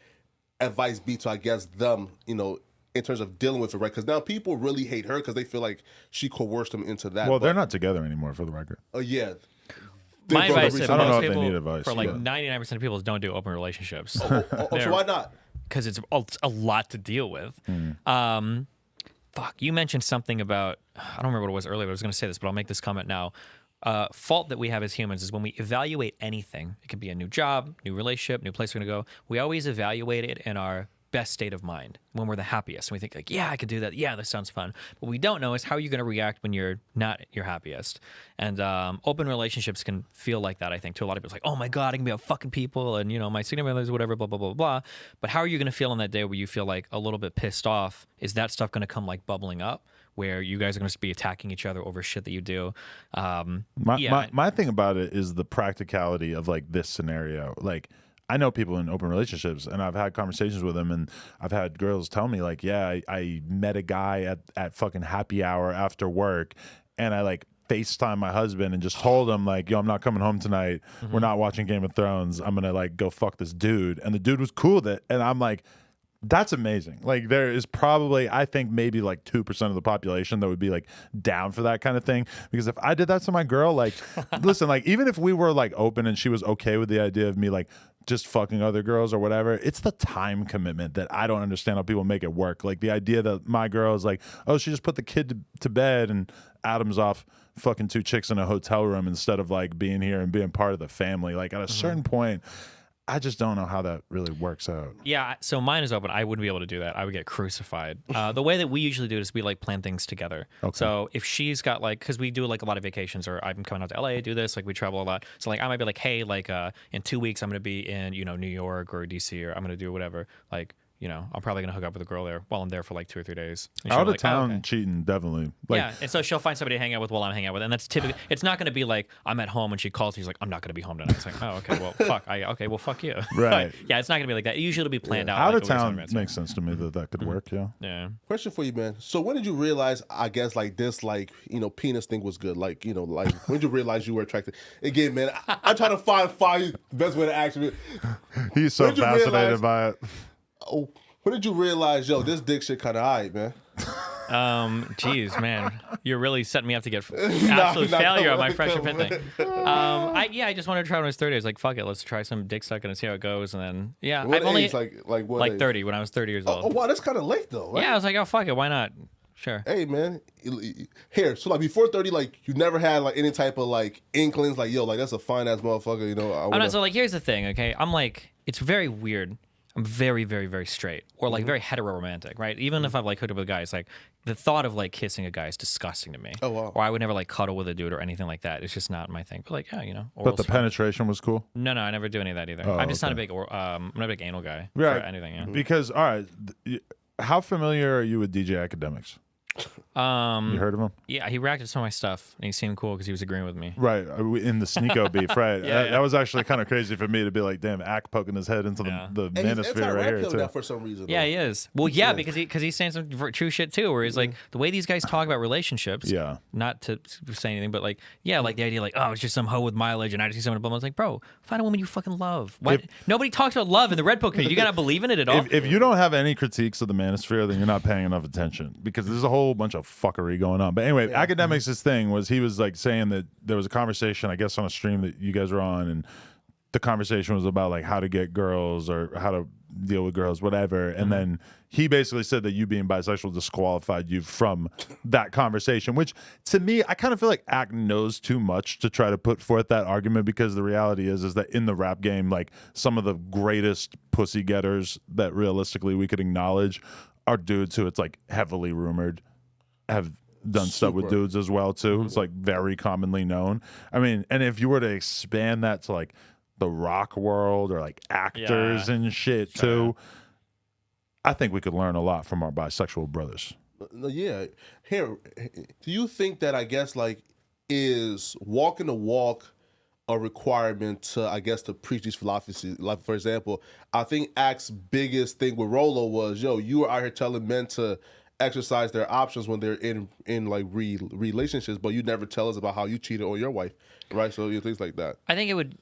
advice be to, I guess, them, you know, in terms of dealing with it, right? Because now people really hate her because they feel like she coerced them into that. Well, they're not together anymore, for the record. Oh yeah. My advice to I don't know most if they people, need advice, for like but- 99% of people, is don't do open relationships. So why not? Because it's a lot to deal with. Fuck, you mentioned something about, I don't remember what it was earlier, but I was going to say this, but I'll make this comment now. Fault that we have as humans is when we evaluate anything, it could be a new job, new relationship, new place we're going to go, we always evaluate it in our best state of mind, when we're the happiest. And we think like, yeah, I could do that. Yeah, this sounds fun. What we don't know is how you're going to react when you're not your happiest. And open relationships can feel like that, I think, to a lot of people. It's like, oh my God, I can be out fucking people, and, you know, my significant others, whatever, blah, blah, blah, blah. But how are you going to feel on that day where you feel like a little bit pissed off? Is that stuff going to come like bubbling up, where you guys are going to be attacking each other over shit that you do? My thing about it is the practicality of like this scenario. Like, I know people in open relationships, and I've had conversations with them, and I've had girls tell me like, yeah, I met a guy at fucking happy hour after work, and I like FaceTime my husband and just told him like, yo, I'm not coming home tonight. We're not watching Game of Thrones. I'm gonna like go fuck this dude. And the dude was cool with it. And I'm like, that's amazing. Like, there is probably, I think, maybe like 2% of the population that would be like down for that kind of thing. Because if I did that to my girl, like, listen, like, even if we were like open and she was okay with the idea of me like just fucking other girls or whatever, it's the time commitment that I don't understand how people make it work. Like, the idea that my girl is like, oh, she just put the kid to bed and Adam's off fucking 2 chicks in a hotel room instead of like being here and being part of the family. Like, at a certain point, I just don't know how that really works out. Yeah, so mine is open. I wouldn't be able to do that. I would get crucified. The way that we usually do it is we like plan things together. Okay. So if she's got like, because we do like a lot of vacations, or I'm coming out to LA, do this, like we travel a lot. So like I might be like, hey, like in 2 weeks I'm going to be in, you know, New York or DC, or I'm going to do whatever. Like, you know, I'm probably gonna hook up with a girl there while I'm there for like 2 or 3 days. And she'll Out be of like, town oh, okay. cheating, definitely. Like, Yeah, and so she'll find somebody to hang out with while I'm hanging out with, and that's typically. It's not going to be like I'm at home and she calls. She's like, I'm not going to be home tonight. It's like, oh, okay, well, fuck. Okay, well, fuck you. Right. Yeah, it's not going to be like that. Usually, it'll be planned out. out like of a week town in advance. makes sense to me that could work. Yeah. Yeah. Question for you, man. So when did you realize, I guess, like this, like, you know, penis thing was good? Like, you know, like when did you realize you were attracted? Again, man, I'm trying to find the best way to ask you. He's so When did you fascinated realize- by it. Oh, when did you realize, yo, this dick shit kind of alright, man? Geez, man, you're really setting me up to get absolute failure on my freshman fit thing. I just wanted to try when I was 30. I was like, fuck it, let's try some dick sucking and see how it goes. And then, yeah, What I've only age? Like what? age? 30 when I was 30 years old. Oh, wow, that's kind of late though. Right? Yeah, I was like, oh fuck it, why not? Sure. Hey, man. Here, so like before 30, like you never had like any type of like inklings, like yo, like that's a fine ass motherfucker, you know? I'm not, so like, here's the thing, okay? I'm like, it's very weird. I'm very, very, very straight, or like very hetero-romantic, right? Even if I've like hooked up with guys, like the thought of like kissing a guy is disgusting to me. Oh, wow. Or I would never like cuddle with a dude or anything like that. It's just not my thing. But like, yeah, you know. But oral's the fine. penetration was cool. No, I never do any of that either. Oh, I'm just not a okay. big, I'm not a big anal guy Right. for anything. Yeah. Because, all right, how familiar are you with DJ Academics? You heard of him? Yeah, he reacted to some of my stuff, and he seemed cool because he was agreeing with me. Right, in the Sneeko beef, right? Yeah. That was actually kind of crazy for me to be like, damn, Ack poking his head into Yeah. the And he's manosphere right here, anti-rap too. that for some reason. Yeah, though. he is. Well, yeah, because he's saying some true shit too. Where he's like the way these guys talk about relationships. Yeah. Not to say anything, but like, yeah, like the idea, like, oh, it's just some hoe with mileage, and I just see someone. I was like, bro, find a woman you fucking love. Why? Nobody talks about love in the Red Pill community. You gotta believe in it at all. If you don't have any critiques of the manosphere, then you're not paying enough attention because there's a whole bunch of fuckery going on. But anyway, Academics' thing was he was like saying that there was a conversation, I guess, on a stream that you guys were on, and the conversation was about like how to get girls or how to deal with girls, whatever. And then he basically said that you being bisexual disqualified you from that conversation, which to me, I kind of feel like Ack knows too much to try to put forth that argument because the reality is that in the rap game, like some of the greatest pussy getters that realistically we could acknowledge are dudes who it's like heavily rumored have done stuff with Super. dudes as well too. It's like very commonly known. I mean, and if you were to expand that to like the rock world or like actors Yeah. and shit too, I think we could learn a lot from our bisexual brothers. No, yeah. Here, do you think that I guess like is walking the walk a requirement to I guess to preach these philosophies? Like for example, I think Ack's biggest thing with Rolo was, yo, you are out here telling men to exercise their options when they're in like relationships, but you never tell us about how you cheated on your wife, right? So things like that. I think it would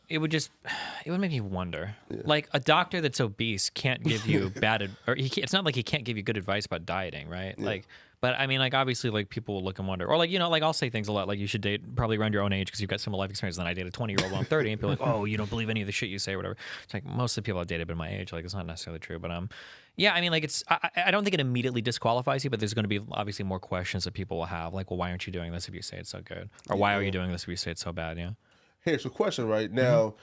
make me wonder. Like a doctor that's obese can't give you it's not like he can't give you good advice about dieting, right? Like, but I mean, like obviously, like people will look and wonder, or like like I'll say things a lot, like you should date probably around your own age because you've got similar life experience. Then I date a 20-year-old when I'm 30, and people are like, oh, you don't believe any of the shit you say, or whatever. It's like most of the people I've dated have been my age. Like it's not necessarily true, but yeah, I mean, like I don't think it immediately disqualifies you, but there's going to be obviously more questions that people will have, like, well, why aren't you doing this if you say it's so good, or why are you doing this if you say it's so bad? Yeah. Here's a question right now.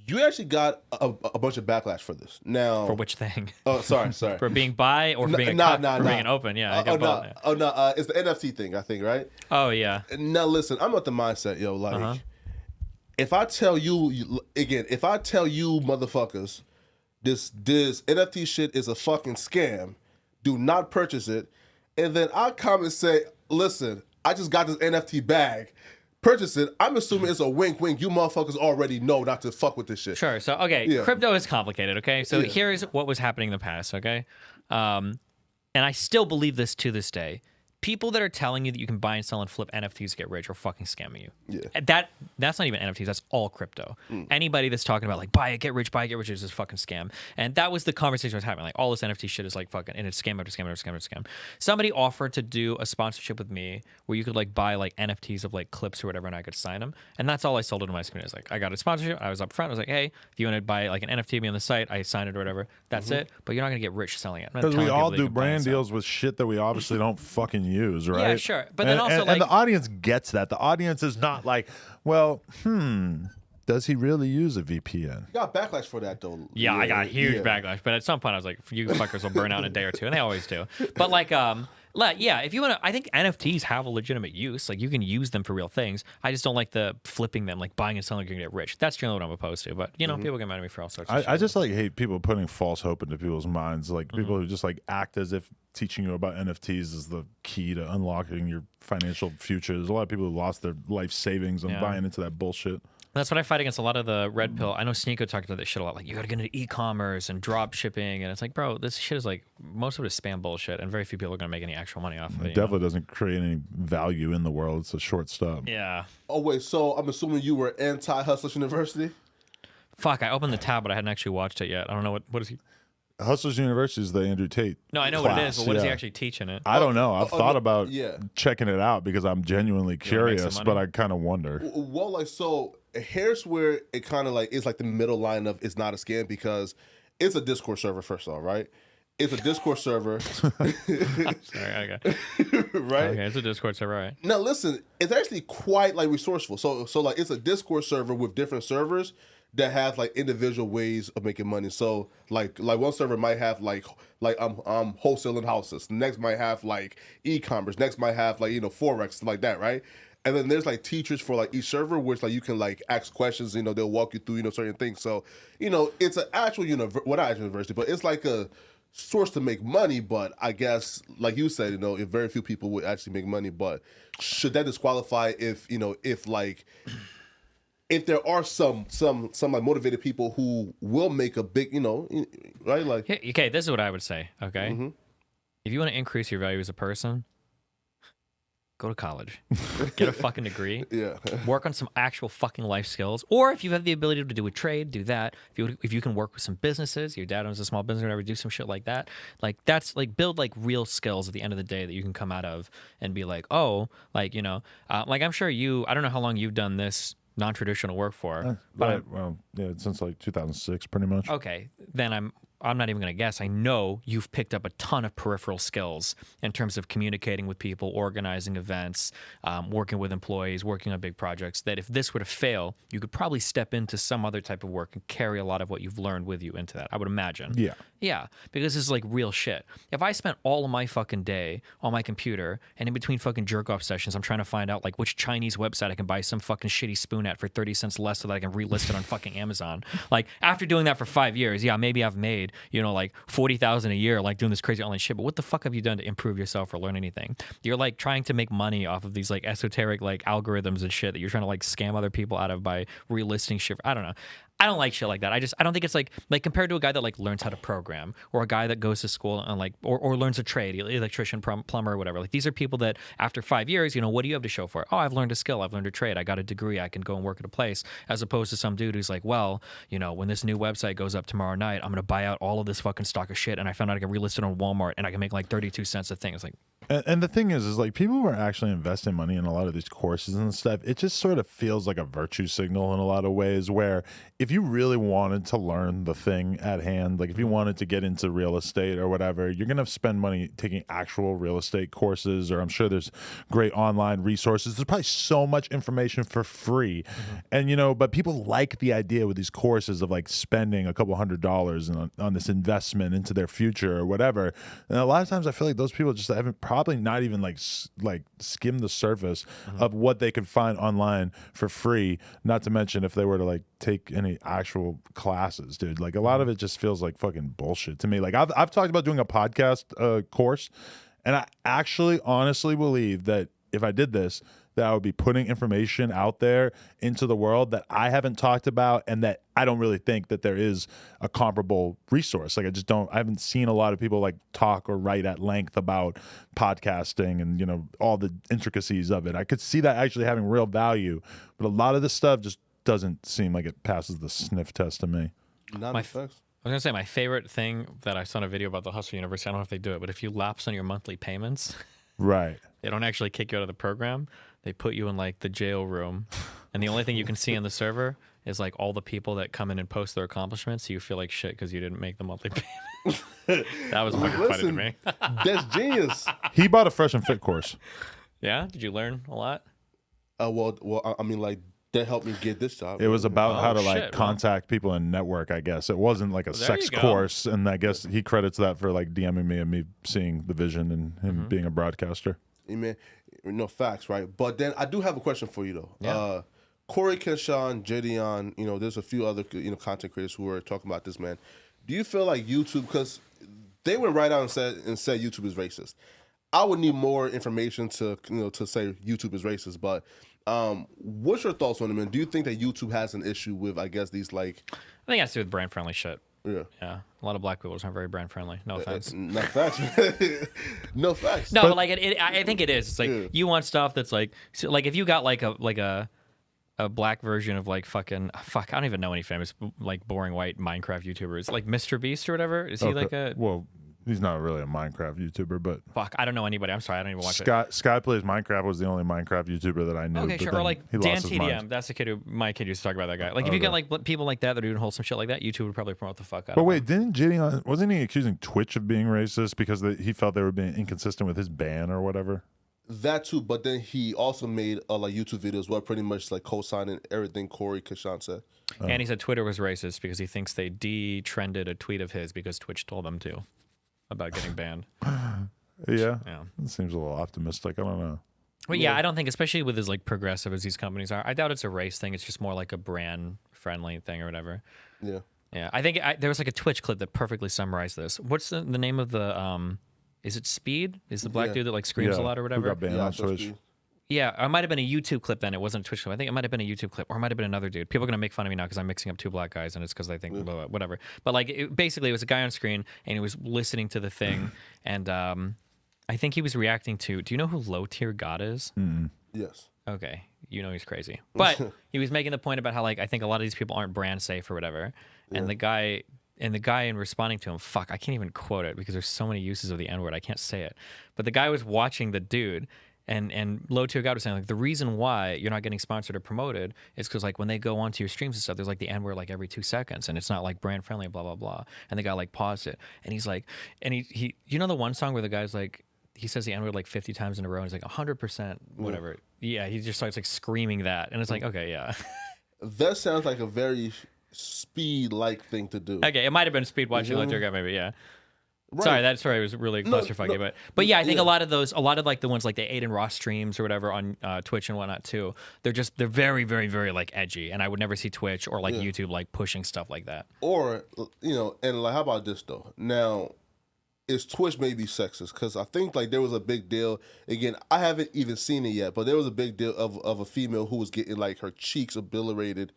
You actually got a bunch of backlash for this. Now, For which thing? Oh, sorry. For being bi or for being being an open? Yeah, I got both. Yeah. Oh no, it's the NFT thing, I think, right? Oh yeah. Now listen, I'm at the mindset, yo. Like, if I tell you again, if I tell you motherfuckers, this NFT shit is a fucking scam, do not purchase it, and then I come and say, listen, I just got this NFT bag. Purchase it. I'm assuming it's a wink, wink. You motherfuckers already know not to fuck with this shit. Sure. So, okay, Yeah. crypto is complicated, okay? So Yeah. here's what was happening in the past, okay? And I still believe this to this day. People that are telling you that you can buy and sell and flip NFTs to get rich are fucking scamming you. Yeah. That's not even NFTs, that's all crypto. Anybody that's talking about like buy it, get rich is a fucking scam. And that was the conversation I was having. Like all this NFT shit is like fucking, and it's scam after scam after scam after scam. Somebody offered to do a sponsorship with me where you could like buy like NFTs of like clips or whatever and I could sign them. And that's all I sold into my community. I was like, I got a sponsorship. I was up front. I was like, hey, if you want to buy like an NFT of me on the site, I sign it or whatever. That's it. But you're not going to get rich selling it. Because we all do brand deals with shit that we obviously don't fucking use, right? Yeah, sure. But then also, and the audience gets that. The audience is not like, well, does he really use a VPN? You got backlash for that though. Yeah, I got huge backlash. But at some point, I was like, you fuckers will burn out in a day or two, and they always do. But like, Yeah, if you want to, I think NFTs have a legitimate use. Like you can use them for real things. I just don't like the flipping them, like buying and selling. You're gonna get rich. That's generally what I'm opposed to. But people get mad at me for all sorts of shit. I just like hate people putting false hope into people's minds. Like people who just like act as if teaching you about NFTs is the key to unlocking your financial future. There's a lot of people who lost their life savings on buying into that bullshit. That's what I fight against a lot of the red pill. I know Sneeko talked about this shit a lot. Like, you got to get into e-commerce and drop shipping. And it's like, bro, this shit is like, most of it is spam bullshit. And very few people are going to make any actual money off of it. It definitely doesn't create any value in the world. It's a short stop. Yeah. Oh, wait. So I'm assuming you were anti-Hustlers University? Fuck, I opened the tab, but I hadn't actually watched it yet. I don't know what is he. Hustlers University is the Andrew Tate. No, I know class. what it is, but what is he actually teaching it? I don't know. I've thought about yeah. checking it out because I'm genuinely curious, but I kind of wonder. Well, like, so here's where it kind of like is like the middle line of it's not a scam because it's a Discord server, first of all, right? It's a Discord server. Sorry, okay. Right? Okay, it's a Discord server, right? Now, listen, it's actually quite like resourceful. So like it's a Discord server with different servers that have like individual ways of making money. So like one server might have like I'm wholesaling houses. The next might have like e-commerce. Next might have like forex, stuff like that, right? And then there's like teachers for like each server, which like you can like ask questions. They'll walk you through certain things. So it's an actual not actual university, but it's like a source to make money. But I guess like you said, if very few people would actually make money. But should that disqualify if if there are some like motivated people who will make a big, right? Like, okay, this is what I would say. Okay, if you want to increase your value as a person, go to college, get a fucking degree, work on some actual fucking life skills, or if you have the ability to do a trade, do that. If you can work with some businesses, your dad owns a small business or whatever, do some shit like that. Like that's like build like real skills at the end of the day that you can come out of and be like, oh, like like I'm sure I don't know how long you've done this non-traditional work for, but well, yeah, since like 2006, pretty much. Okay, then I'm not even going to guess. I know you've picked up a ton of peripheral skills in terms of communicating with people, organizing events, working with employees, working on big projects, that if this were to fail, you could probably step into some other type of work and carry a lot of what you've learned with you into that, I would imagine. Yeah. Yeah, because this is like real shit. If I spent all of my fucking day on my computer and in between fucking jerk-off sessions, I'm trying to find out like which Chinese website I can buy some fucking shitty spoon at for 30 cents less so that I can relist it on fucking Amazon. Like after doing that for 5 years, yeah, maybe I've made, like 40,000 a year, like doing this crazy online shit. But what the fuck have you done to improve yourself or learn anything? You're like trying to make money off of these like esoteric like algorithms and shit that you're trying to like scam other people out of by relisting shit. I don't know. I don't like shit like that. I don't think it's like compared to a guy that like learns how to program or a guy that goes to school and like or learns a trade, electrician, plumber, or whatever. Like these are people that after 5 years, what do you have to show for it? Oh, I've learned a skill, I've learned a trade, I got a degree, I can go and work at a place, as opposed to some dude who's like, well, when this new website goes up tomorrow night, I'm gonna buy out all of this fucking stock of shit, and I found out I can relist it on Walmart and I can make like 32 cents a thing. It's like, and the thing is like people who are actually investing money in a lot of these courses and stuff, it just sort of feels like a virtue signal in a lot of ways, where if you really wanted to learn the thing at hand, like if you wanted to get into real estate or whatever, you're going to spend money taking actual real estate courses, or I'm sure there's great online resources. There's probably so much information for free. And, but people like the idea with these courses of like spending a couple $100s on this investment into their future or whatever. And a lot of times I feel like those people just haven't probably not even like skimmed the surface of what they could find online for free. Not to mention if they were to like take any actual classes, dude. Like a lot of it just feels like fucking bullshit to me. Like I've talked about doing a podcast course, and I actually honestly believe that if I did this, that I would be putting information out there into the world that I haven't talked about, and that I don't really think that there is a comparable resource. Like I haven't seen a lot of people like talk or write at length about podcasting and, all the intricacies of it. I could see that actually having real value, but a lot of this stuff just doesn't seem like it passes the sniff test to me. not My effects. I was gonna say my favorite thing that I saw in a video about the Hustle University. I don't know if they do it, but if you lapse on your monthly payments, Right. they don't actually kick you out of the program. They put you in like the jail room, and the only thing you can see on the server is like all the people that come in and post their accomplishments. So you feel like shit because you didn't make the monthly payment. That was fucking funny to me. That's genius. He bought a Fresh and Fit course. Yeah, did you learn a lot? Well, I mean, like, that helped me get this job. It was about how to shit, wow. contact people and network, I guess. It wasn't like a there sex you go. course, and I guess he credits that for like DMing me and me seeing the vision and him being a broadcaster. Amen. No facts, right? But then I do have a question for you though. Yeah. Corey Keshawn, Jadion, there's a few other content creators who are talking about this, man. Do you feel like YouTube, because they went right out and said YouTube is racist? I would need more information to to say YouTube is racist, but what's your thoughts on it, man? Do you think that YouTube has an issue with, I guess, these like? I think it has to do with brand friendly shit. Yeah. Yeah. A lot of black people aren't very brand friendly. No offense. No facts. No facts. No, but like I think it is. It's like Yeah. you want stuff that's like if you got like a black version of like I don't even know any famous like boring white Minecraft YouTubers like Mr. Beast or whatever. Is he like a Well, he's not really a Minecraft YouTuber, but I don't know anybody. I'm sorry, I don't even watch it. Sky Plays Minecraft was the only Minecraft YouTuber that I knew. Okay, but sure. then Or like he Dan lost his mind. TDM. That's the kid who my kid used to talk about that guy. Like if you got like people like that are doing wholesome shit like that, YouTube would probably promote the fuck out But of wait, wasn't he accusing Twitch of being racist because he felt they were being inconsistent with his ban or whatever? That too, but then he also made like YouTube videos where pretty much like co-signing everything Corey Keshawn said. And he said Twitter was racist because he thinks they de-trended a tweet of his because Twitch told them to about getting banned. Yeah. Yeah. It seems a little optimistic. I don't know. Well, yeah, I don't think, especially with as like progressive as these companies are, I doubt it's a race thing. It's just more like a brand friendly thing or whatever. Yeah. Yeah, I think there was like a Twitch clip that perfectly summarized this. What's the name of the is it Speed? Is the black Yeah. dude that like screams a lot or Who whatever? got banned on so Twitch? Steve. Yeah, it might have been a YouTube clip then. It wasn't a Twitch clip. I think it might have been a YouTube clip, or it might have been another dude. People are gonna make fun of me now because I'm mixing up two black guys, and it's because they think blah, blah, whatever. But like, basically, it was a guy on screen, and he was listening to the thing, and I think he was reacting to. Do you know who Low Tier God is? Yes. Okay, you know he's crazy. But he was making the point about how like I think a lot of these people aren't brand safe or whatever, and the guy. And the guy in responding to him, I can't even quote it because there's so many uses of the N-word, I can't say it. But the guy was watching the dude, and Low Tier God was saying like the reason why you're not getting sponsored or promoted is because like when they go onto your streams and stuff, there's like the N-word like every 2 seconds, and it's not like brand friendly, blah blah blah. And the guy like paused it, and he's like, and he you know the one song where the guy's like he says the N-word like 50 times in a row, and he's like 100% whatever. Yeah, he just starts like screaming that, and it's like okay, yeah. That sounds like a very Speed-like thing to do. Okay, it might have been Speed watching Low Tier God, maybe, yeah. Right. Sorry, that story was really clusterfucky, but yeah, I think a lot of like the ones like the Aiden Ross streams or whatever on Twitch and whatnot too. They're very, very, very like edgy, and I would never see Twitch or like YouTube like pushing stuff like that. Or and like how about this though? Now, is Twitch maybe sexist? Because I think like there was a big deal. Again, I haven't even seen it yet, but there was a big deal of a female who was getting like her cheeks obliterated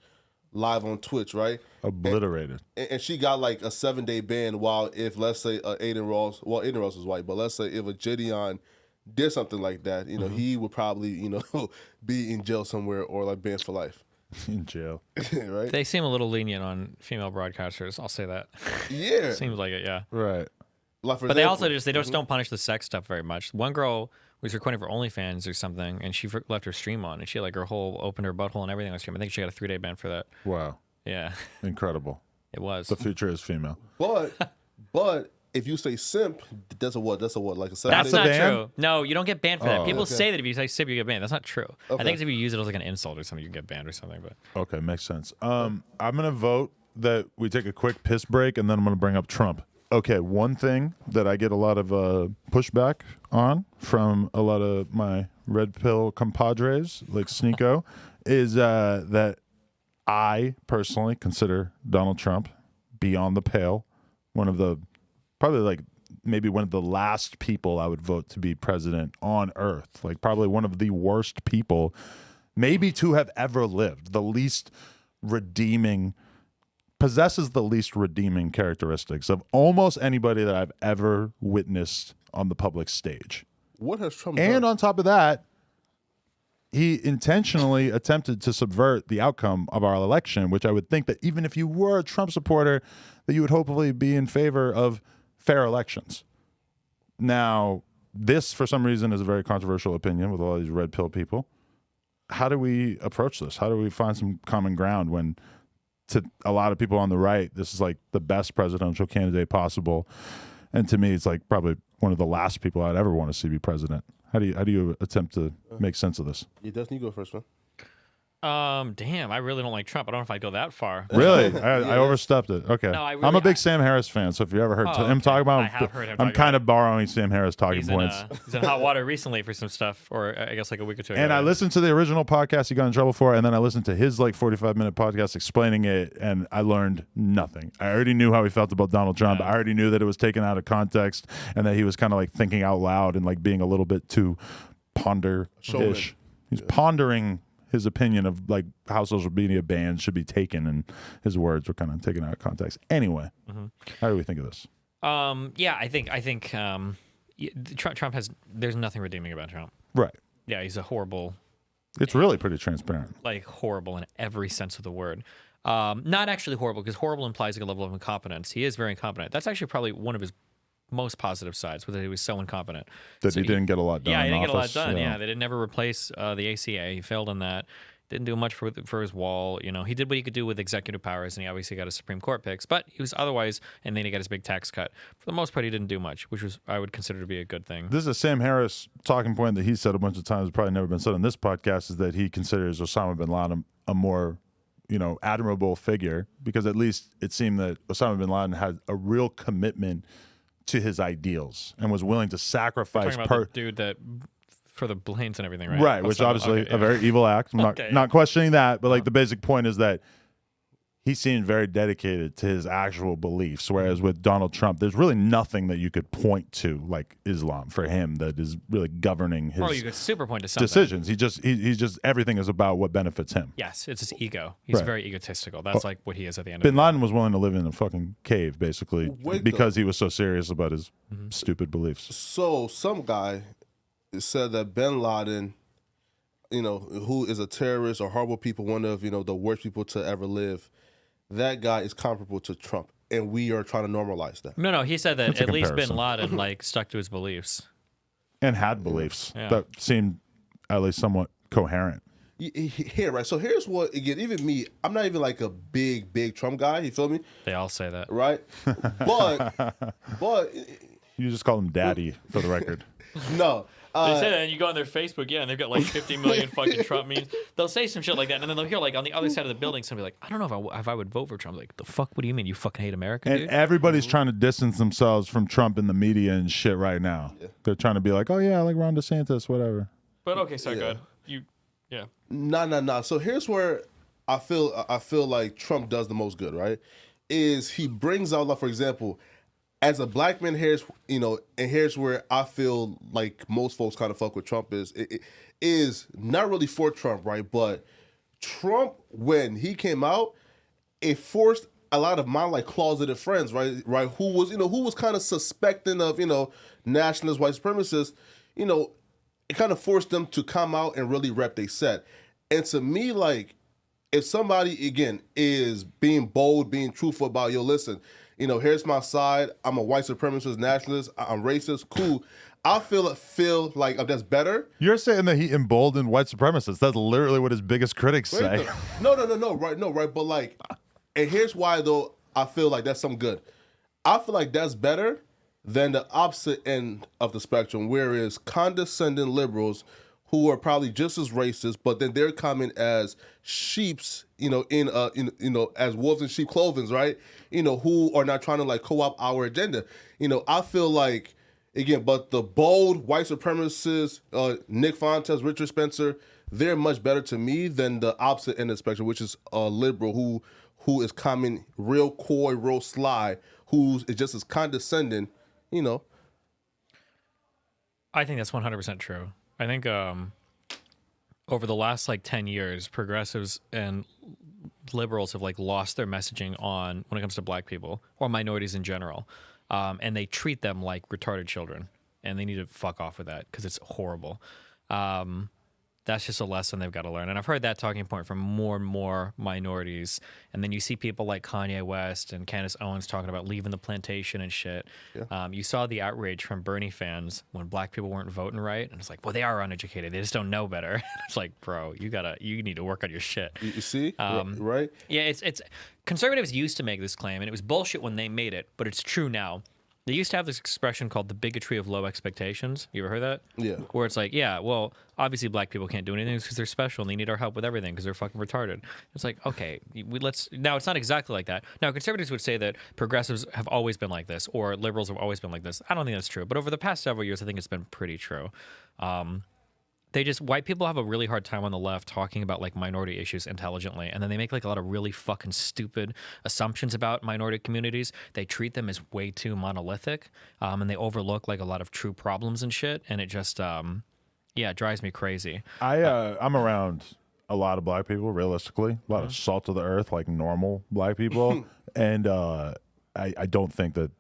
live on Twitch, right? Obliterated. And she got like a 7-day ban. While if let's say Aiden Ross is white, but let's say if a Gideon did something like that, he would probably be in jail somewhere or like banned for life. In jail. Right? They seem a little lenient on female broadcasters. I'll say that. Yeah. Seems like it, yeah. Right. Like But they also just don't punish the sex stuff very much. One girl was recording for OnlyFans or something, and she left her stream on, and she had like her whole opened her butthole and everything on stream. I think she got a 3-day ban for that. Wow. Yeah, Incredible. it was. The future is female. But if you say simp, that's a what? Like a 7-day That's not ban? true. No, you don't get banned for that. Oh. People say that if you say simp, you get banned. That's not true. I Okay. think it's if you use it as like an insult or something, you can get banned or something. But Okay, makes sense. I'm gonna vote that we take a quick piss break, and then I'm gonna bring up Trump. Okay, one thing that I get a lot of pushback on from a lot of my red pill compadres, like Sneeko, is that I personally consider Donald Trump beyond the pale. One of the, probably like maybe one of the last people I would vote to be president on earth. Like probably one of the worst people maybe to have ever lived. The least redeeming possesses the least redeeming characteristics of almost anybody that I've ever witnessed on the public stage. What has Trump And done? on top of that, he intentionally attempted to subvert the outcome of our election, which I would think that even if you were a Trump supporter, that you would hopefully be in favor of fair elections. Now, this, for some reason, is a very controversial opinion with all these red pill people. How do we approach this? How do we find some common ground when to a lot of people on the right, this is like the best presidential candidate possible, and to me, it's like probably one of the last people I'd ever want to see be president. How do you attempt to make sense of this? Yeah, Dustin, you go first, man. Damn, I really don't like Trump. I don't know if I'd go that far. Really? I overstepped it. Okay. No, I I'm a really- big Sam Harris fan, so if you ever heard him okay. talk about I have heard him I'm talk kind about of borrowing Sam Harris talking He's points. in hot water recently for some stuff, or I guess like a week or two ago. And I listened to the original podcast he got in trouble for, and then I listened to his like 45-minute podcast explaining it, and I learned nothing. I already knew how he felt about Donald Trump. I already knew that it was taken out of context, and that he was kind of like thinking out loud and like being a little bit too ponder-ish. He's pondering his opinion of like how social media bans should be taken, and his words were kind of taken out of context. Anyway, how do we think of this? Yeah, I think Trump has. There's nothing redeeming about Trump. Right. Yeah, he's a horrible, It's really pretty transparent. like horrible in every sense of the word. Not actually horrible, because horrible implies like a level of incompetence. He is very incompetent. That's actually probably one of his most positive sides, was that he was so incompetent. That So he didn't get a lot done. Yeah, he in didn't get a lot office, done. Yeah, they didn't ever replace the ACA. He failed on that. Didn't do much for his wall. You know, he did what he could do with executive powers, and he obviously got his Supreme Court picks. But he was otherwise, and then he got his big tax cut. For the most part, he didn't do much, which was I would consider to be a good thing. This is a Sam Harris talking point that he said a bunch of times, probably never been said on this podcast, is that he considers Osama bin Laden a more, admirable figure, because at least it seemed that Osama bin Laden had a real commitment to his ideals and was willing to sacrifice Talking about the dude that for the planes and everything, right? Right, which obviously a very evil act. I'm not questioning that, but like the basic point is that he seemed very dedicated to his actual beliefs. Whereas with Donald Trump, there's really nothing that you could point to like Islam for him that is really governing his Or you could super point to something. decisions. He's just everything is about what benefits him. Yes, it's his ego. He's Right. very egotistical. That's like what he is at the end of Bin the day. Laden was willing to live in a fucking cave, basically, Wait, because he was so serious about his stupid beliefs. So some guy said that bin Laden, who is a terrorist or horrible people, one of the worst people to ever live, that guy is comparable to Trump, and we are trying to normalize that. No, he said that That's a at least Bin comparison. Laden like stuck to his beliefs. And had beliefs Yeah. that seemed at least somewhat coherent. Here, right? So here's what, again, even me, I'm not even like a big Trump guy, you feel me? They all say that. Right? But, You just call him daddy for the record. no. They say that, and you go on their Facebook, and they've got like 50 million fucking Trump memes. They'll say some shit like that, and then they'll hear like on the other side of the building, somebody like, I don't know if I would vote for Trump. Like, the fuck? What do you mean? You fucking hate America, And dude? everybody's trying to distance themselves from Trump in the media and shit right now. They're trying to be like, oh yeah, I like Ron DeSantis, whatever. But okay, sorry, go ahead. Yeah. Nah. So here's where I feel like Trump does the most good, right? Is he brings out, like, for example, as a black man, here's where I feel like most folks kind of fuck with Trump is not really for Trump, right? But Trump, when he came out, it forced a lot of my like closeted friends, right, who was kind of suspecting of nationalist white supremacists, it kind of forced them to come out and really rep they set. And to me, like, if somebody, again, is being bold, being truthful about, listen, here's my side. I'm a white supremacist, nationalist. I'm racist. Cool. I feel like that's better. You're saying that he emboldened white supremacists. That's literally what his biggest critics say. No, right. But like, and here's why though I feel like that's some good. I feel like that's better than the opposite end of the spectrum, whereas condescending liberals who are probably just as racist, but then they're coming as sheeps, as wolves in sheep clothing, right? Who are not trying to like co-opt our agenda. I feel like, again, but the bold white supremacists, Nick Fontes, Richard Spencer, they're much better to me than the opposite end of the spectrum, which is a liberal who is coming real coy, real sly, who's just as condescending, I think that's 100% true. I think over the last like 10 years, progressives and liberals have like lost their messaging on when it comes to black people or minorities in general, and they treat them like retarded children, and they need to fuck off with that because it's horrible. That's just a lesson they've got to learn. And I've heard that talking point from more and more minorities. And then you see people like Kanye West and Candace Owens talking about leaving the plantation and shit. Yeah. You saw the outrage from Bernie fans when black people weren't voting right. And it's like, well, they are uneducated. They just don't know better. It's like, bro, you need to work on your shit. You see? Right? Yeah, it's conservatives used to make this claim, and it was bullshit when they made it, but it's true now. They used to have this expression called the bigotry of low expectations. You ever heard that? Yeah. Where it's like, yeah, well, obviously black people can't do anything because they're special and they need our help with everything because they're fucking retarded. It's like, okay, now it's not exactly like that. Now, conservatives would say that progressives have always been like this or liberals have always been like this. I don't think that's true. But over the past several years, I think it's been pretty true. White people have a really hard time on the left talking about like minority issues intelligently, and then they make like a lot of really fucking stupid assumptions about minority communities. They treat them as way too monolithic, and they overlook like a lot of true problems and shit, and it just it drives me crazy. I'm around a lot of black people, realistically, a lot of salt of the earth, like normal black people, and I don't think that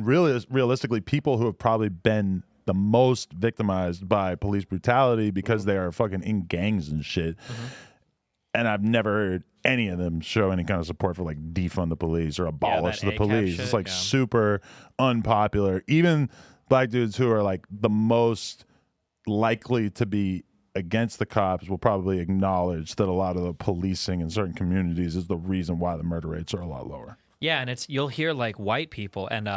realistically, people who have probably been the most victimized by police brutality because they are fucking in gangs and shit. And I've never heard any of them show any kind of support for like defund the police or abolish the police. Shit, it's like super unpopular. Even black dudes who are like the most likely to be against the cops will probably acknowledge that a lot of the policing in certain communities is the reason why the murder rates are a lot lower. Yeah, and you'll hear like white people, and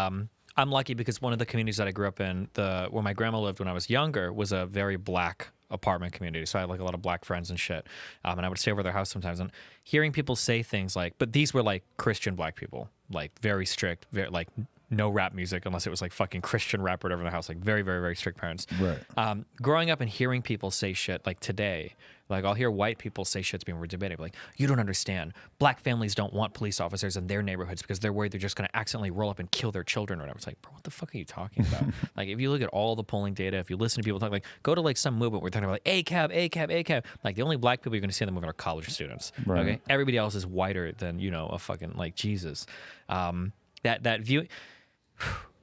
I'm lucky because one of the communities that I grew up in, where my grandma lived when I was younger, was a very black apartment community. So I had like a lot of black friends and shit. And I would stay over their house sometimes. And hearing people say things like, but these were like Christian black people, like very strict, very like no rap music unless it was like fucking Christian rap or whatever in the house, like very, very, very strict parents. Right. Growing up and hearing people say shit like today, like I'll hear white people say shit to me when we're debating, like, you don't understand. Black families don't want police officers in their neighborhoods because they're worried they're just going to accidentally roll up and kill their children or whatever. It's like, bro, what the fuck are you talking about? Like, if you look at all the polling data, if you listen to people talk, like, go to like some movement, we're talking about like ACAB. Like, the only black people you're going to see in the movement are college students. Right. Okay. Everybody else is whiter than, a fucking like Jesus. That view,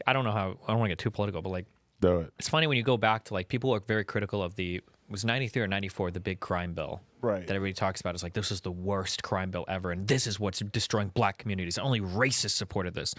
I don't want to get too political, but like, Do it. it's funny when you go back to like people are very critical of it was 93 or 94, the big crime bill. Right. That everybody talks about is like, this is the worst crime bill ever, and this is what's destroying black communities. Only racists supported this.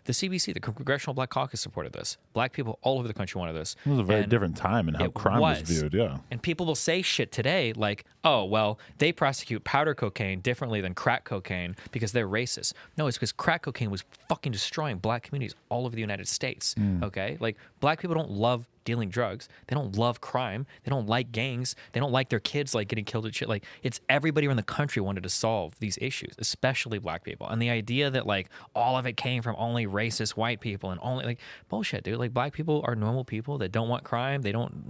The CBC, the Congressional Black Caucus, supported this. Black people all over the country wanted this. It was a very different time in how crime was viewed, yeah. And people will say shit today like, oh, well, they prosecute powder cocaine differently than crack cocaine because they're racist. No, it's because crack cocaine was fucking destroying black communities all over the United States, okay? Like, black people don't love dealing drugs. They don't love crime. They don't like gangs. They don't like their kids like getting killed and shit. Like, it's everybody around the country wanted to solve these issues, especially black people. And the idea that like all of it came from only racist white people and only like bullshit, dude. Like, black people are normal people that don't want crime. They don't,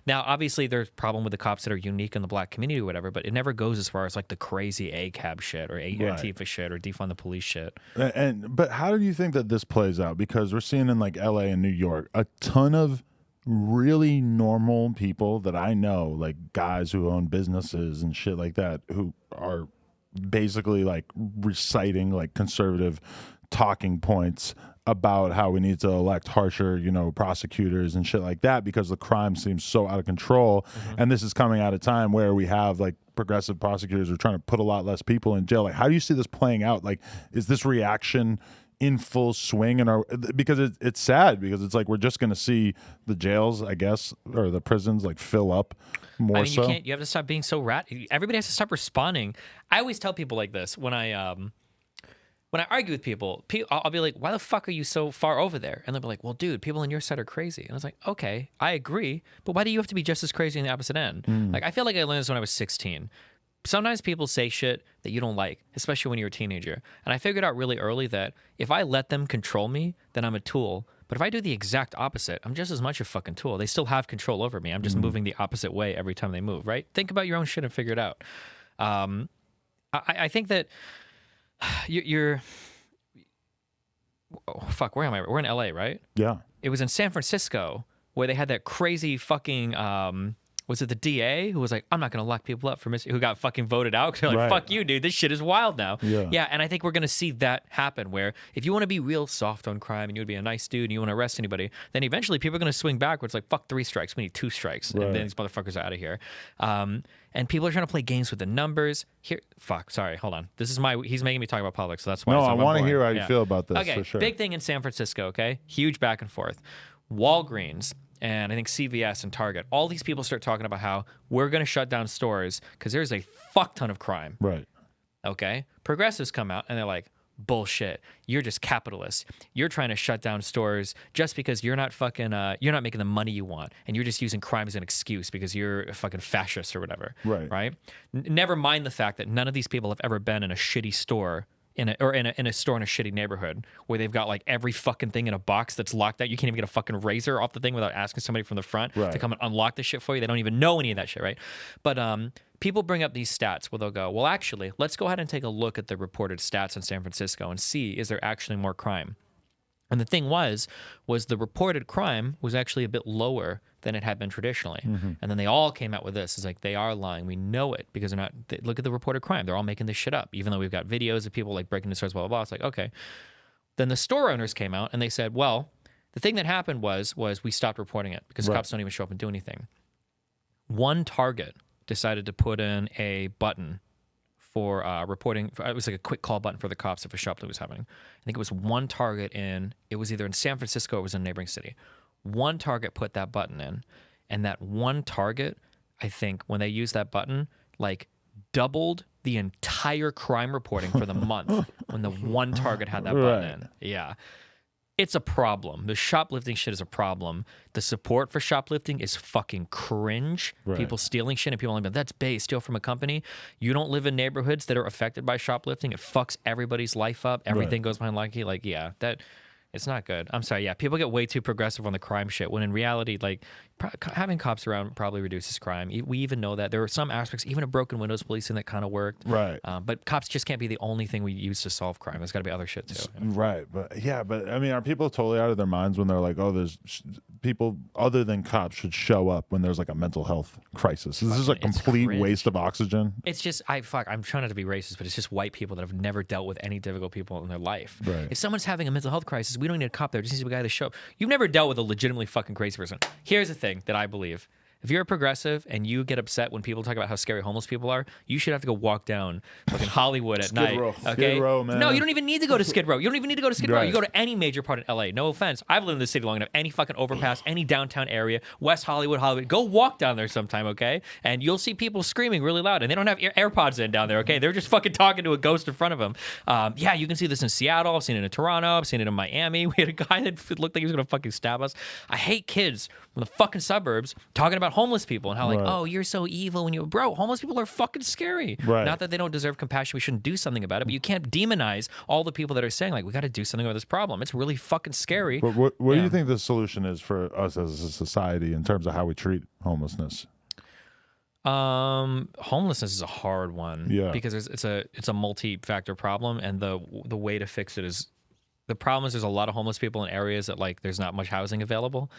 Now, obviously, there's a problem with the cops that are unique in the black community or whatever, but it never goes as far as like the crazy ACAB shit or Antifa shit or defund the police shit. But how do you think that this plays out? Because we're seeing in like LA and New York a ton of really normal people that I know, like guys who own businesses and shit like that, who are basically like reciting like conservative talking points about how we need to elect harsher, prosecutors and shit like that because the crime seems so out of control. And this is coming at a time where we have like progressive prosecutors who are trying to put a lot less people in jail. Like, how do you see this playing out? Like, is this reaction in full swing because it's sad because it's like we're just going to see the jails, I guess, or the prisons like fill up more. I mean, you have to stop being so everybody has to stop responding. I always tell people like this when I argue with people, I'll be like, why the fuck are you so far over there? And they'll be like, well, dude, people on your side are crazy. And I was like, okay, I agree, but why do you have to be just as crazy on the opposite end? Like, I feel like I learned this when I was 16. Sometimes people say shit that you don't like, especially when you're a teenager. And I figured out really early that if I let them control me, then I'm a tool. But if I do the exact opposite, I'm just as much a fucking tool. They still have control over me. I'm just moving the opposite way every time they move, right? Think about your own shit and figure it out. I think that you're... Oh, fuck, where am I? We're in LA, right? Yeah. It was in San Francisco where they had that crazy fucking... was it the DA who was like, I'm not going to lock people up for who got fucking voted out? Because they're like, fuck you, dude. This shit is wild now. Yeah, and I think we're going to see that happen where if you want to be real soft on crime and you would be a nice dude and you want to arrest anybody, then eventually people are going to swing backwards like, fuck 3 strikes. We need 2 strikes. And then these motherfuckers are out of here. And people are trying to play games with the numbers. Sorry, hold on. He's making me talk about politics, so that's why. No, I want to hear how you feel about this, okay, for sure. Big thing in San Francisco, okay? Huge back and forth. Walgreens and I think CVS and Target, all these people start talking about how we're going to shut down stores because there's a fuck ton of crime. Right. Okay? Progressives come out and they're like, Bullshit. You're just capitalists. You're trying to shut down stores just because you're not fucking you're not making the money you want, and you're just using crime as an excuse because you're a fucking fascist or whatever. Right? Never mind the fact that none of these people have ever been in a shitty store in a store in a shitty neighborhood where they've got like every fucking thing in a box that's locked out. You can't even get a fucking razor off the thing without asking somebody from the front to come and unlock the shit for you. They don't even know any of that shit, right? But people bring up these stats where they'll go, well, actually, let's go ahead and take a look at the reported stats in San Francisco and see, is there actually more crime? And the thing was the reported crime was actually a bit lower than it had been traditionally. And then they all came out with this. It's like, they are lying. We know it because look at the reported crime. They're all making this shit up, even though we've got videos of people like breaking the stores, blah, blah, blah. It's like, okay. Then the store owners came out and they said, well, the thing that happened was we stopped reporting it because cops don't even show up and do anything. One Target decided to put in a button for reporting. It was like a quick call button for the cops if a shoplifting was happening. I think it was one Target it was either in San Francisco or it was in a neighboring city. One Target put that button in, and that one Target, I think, when they used that button, like doubled the entire crime reporting for the month when the one Target had that button in. Yeah. It's a problem. The shoplifting shit is a problem. The support for shoplifting is fucking cringe. People stealing shit and people only, that's base, steal from a company. You don't live in neighborhoods that are affected by shoplifting. It fucks everybody's life up. Everything goes behind lucky. Like, yeah, it's not good. I'm sorry. Yeah, people get way too progressive on the crime shit when in reality, like, having cops around probably reduces crime. We even know that. There are some aspects, even a broken windows policing that kind of worked. But cops just can't be the only thing we use to solve crime. There's got to be other shit too. But I mean, are people totally out of their minds when they're like, oh, there's people other than cops should show up when there's like a mental health crisis? This is a complete waste of oxygen. It's just, I'm trying not to be racist, but it's just white people that have never dealt with any difficult people in their life. If someone's having a mental health crisis, we don't need a cop there. Just needs to be a guy to show up. You've never dealt with a legitimately fucking crazy person. Here's the thing that I believe. If you're a progressive and you get upset when people talk about how scary homeless people are, you should have to go walk down fucking Hollywood at night. Okay? Skid Row, man. No, you don't even need to go to Skid Row. You don't even need to go to Skid Row. You go to any major part in LA. No offense. I've lived in the city long enough. Any fucking overpass, any downtown area, West Hollywood. Go walk down there sometime, okay? And you'll see people screaming really loud, and they don't have AirPods in down there, okay? They're just fucking talking to a ghost in front of them. Yeah, you can see this in Seattle. I've seen it in Toronto. I've seen it in Miami. We had a guy that looked like he was gonna fucking stab us. I hate kids from the fucking suburbs talking about homeless people and how like, oh, you're so evil when bro, homeless people are fucking scary. Not that they don't deserve compassion. We shouldn't do something about it, but you can't demonize all the people that are saying like, we got to do something about this problem. It's really fucking scary. But what do you think the solution is for us as a society in terms of how we treat homelessness? Homelessness is a hard one. Because it's a multi-factor problem, and the way to fix it is, the problem is there's a lot of homeless people in areas that like there's not much housing available.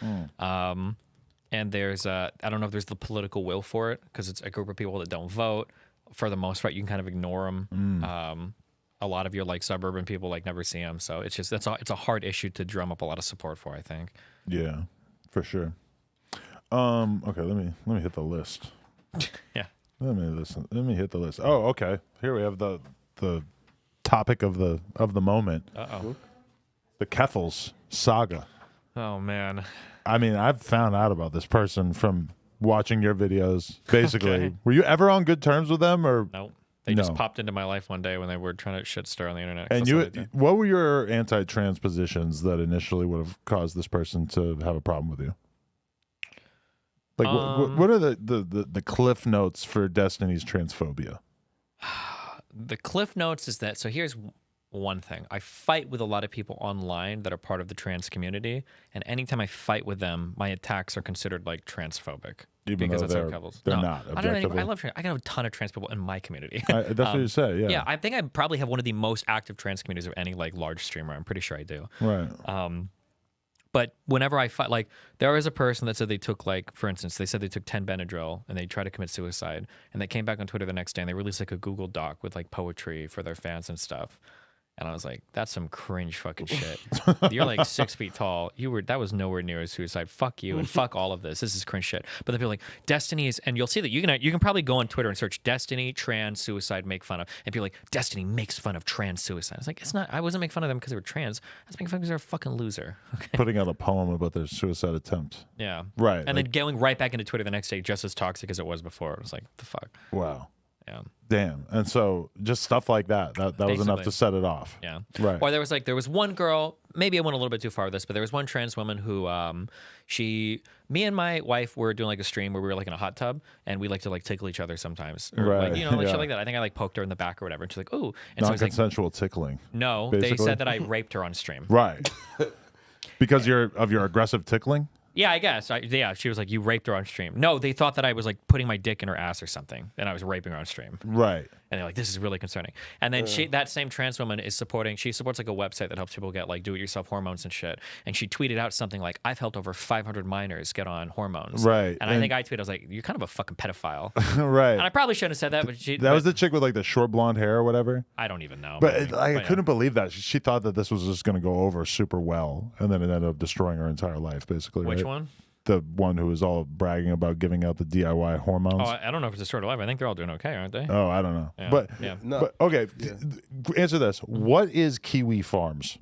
And there's I don't know if there's the political will for it, because it's a group of people that don't vote. For the most part, you can kind of ignore them. A lot of your like suburban people like never see them, so it's a hard issue to drum up a lot of support for, I think. Yeah, for sure. Okay, let me hit the list. Yeah. Let me hit the list. Oh, okay. Here we have the topic of the moment. The Keffals saga. Oh man. I mean, I've found out about this person from watching your videos. Basically, were you ever on good terms with them, or no? They just popped into my life one day when they were trying to shit stir on the internet. And what were your anti-trans positions that initially would have caused this person to have a problem with you? Like, what are the cliff notes for Destiny's transphobia? The cliff notes is that, so here's one thing. I fight with a lot of people online that are part of the trans community, and anytime I fight with them, my attacks are considered like transphobic. Even though they're not objectively. I love trans. I got a ton of trans people in my community. That's what you say, yeah. Yeah, I think I probably have one of the most active trans communities of any like large streamer. I'm pretty sure I do. Right. But whenever I fight, like, there was a person that said they took, like, for instance, they said they took 10 Benadryl and they tried to commit suicide, and they came back on Twitter the next day and they released like a Google Doc with like poetry for their fans and stuff. And I was like, that's some cringe fucking shit. You're like 6 feet tall. That was nowhere near a suicide. Fuck you and fuck all of this. This is cringe shit. But the people like, Destiny is, and you'll see that you can probably go on Twitter and search Destiny trans suicide make fun of, and people like, Destiny makes fun of trans suicide. It's like, it's not. I wasn't making fun of them because they were trans. I was making fun because they're a fucking loser. Okay? Putting out a poem about their suicide attempt. Yeah. Right. And then going right back into Twitter the next day, just as toxic as it was before. It was like, what the fuck? Wow. Yeah. Damn. And so just stuff like that was enough Basically. to set it off. Yeah. Right. Or there was one girl, maybe I went a little bit too far with this, but there was one trans woman who me and my wife were doing like a stream where we were like in a hot tub and we like to like tickle each other sometimes. Or Right, like, you know, like yeah. shit like that. I think I like poked her in the back or whatever. And she's like, ooh. And so I was like, Non-consensual tickling. no, they basically. said that I raped her on stream. Right. Because of your aggressive tickling? Yeah, I guess. Yeah, she was like, you raped her on stream. No, they thought that I was like putting my dick in her ass or something, and I was raping her on stream. Right. And they're like, this is really concerning. And then that same trans woman she supports like a website that helps people get like do-it-yourself hormones and shit. And she tweeted out something like, I've helped over 500 minors get on hormones. Right. And I think I tweeted, I was like, you're kind of a fucking pedophile. Right. And I probably shouldn't have said that, but That was the chick with like the short blonde hair or whatever. I don't even know. But maybe. I yeah. couldn't believe that. She thought that this was just going to go over super well, and then it ended up destroying her entire life, basically. Which right? one? The one who was all bragging about giving out the DIY hormones. Oh, I don't know if it's a sort of life. I think they're all doing okay, aren't they? Oh, I don't know. Yeah. But, Yeah. No. but okay, answer this. What is Kiwi Farms?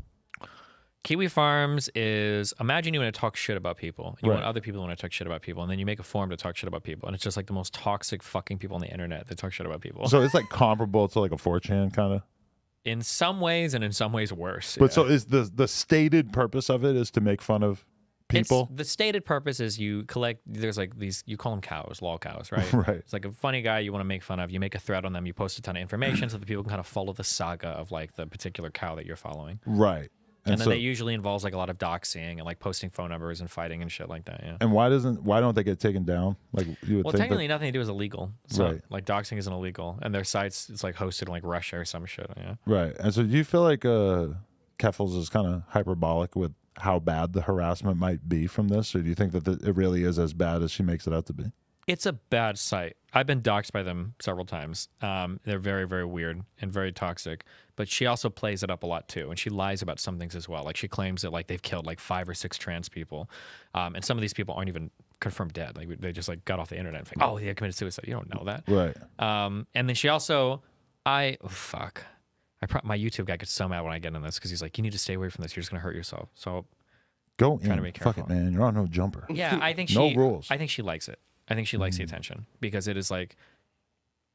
Kiwi Farms is, imagine you want to talk shit about people. You Right. want other people to want to talk shit about people, and then you make a forum to talk shit about people, and it's just like the most toxic fucking people on the internet that talk shit about people. So it's like comparable to like a 4chan kind of. In some ways, and in some ways worse. But yeah. so is the stated purpose of it is to make fun of people? The stated purpose is you collect, there's like these, you call them cows, lol cows, right? Right. It's like a funny guy you want to make fun of. You make a thread on them, you post a ton of information so that people can kind of follow the saga of like the particular cow that you're following. Right. And then so, they usually involves like a lot of doxing and like posting phone numbers and fighting and shit like that. Yeah. and why don't they get taken down? Like you would Well, think technically, nothing they do is illegal. So, Right. like, doxing isn't illegal, and their sites it's like hosted in like Russia or some shit. Yeah. right. And so do you feel like Keffals is kind of hyperbolic with how bad the harassment might be from this, or do you think that it really is as bad as she makes it out to be? It's a bad site. I've been doxxed by them several times. They're very, very weird and very toxic. But she also plays it up a lot too, and she lies about some things as well. Like she claims that like they've killed like 5 or 6 trans people, and some of these people aren't even confirmed dead. Like they just like got off the internet and like, oh, they committed suicide. You don't know that. Right. And then she also, my YouTube guy gets so mad when I get in this because he's like, you need to stay away from this. You're just gonna hurt yourself. So Go Trying to in. be Fuck it, careful. man. You're on no jumper. yeah, I think No she rules. I think she likes it. I think she likes the attention because it is like,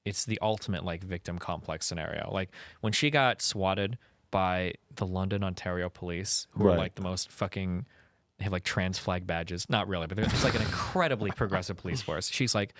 it's the ultimate like victim complex scenario. Like when she got swatted by the London, Ontario police, who are Right. like the most fucking, they have like trans flag badges. Not really, but it's like an incredibly progressive police force. She's like,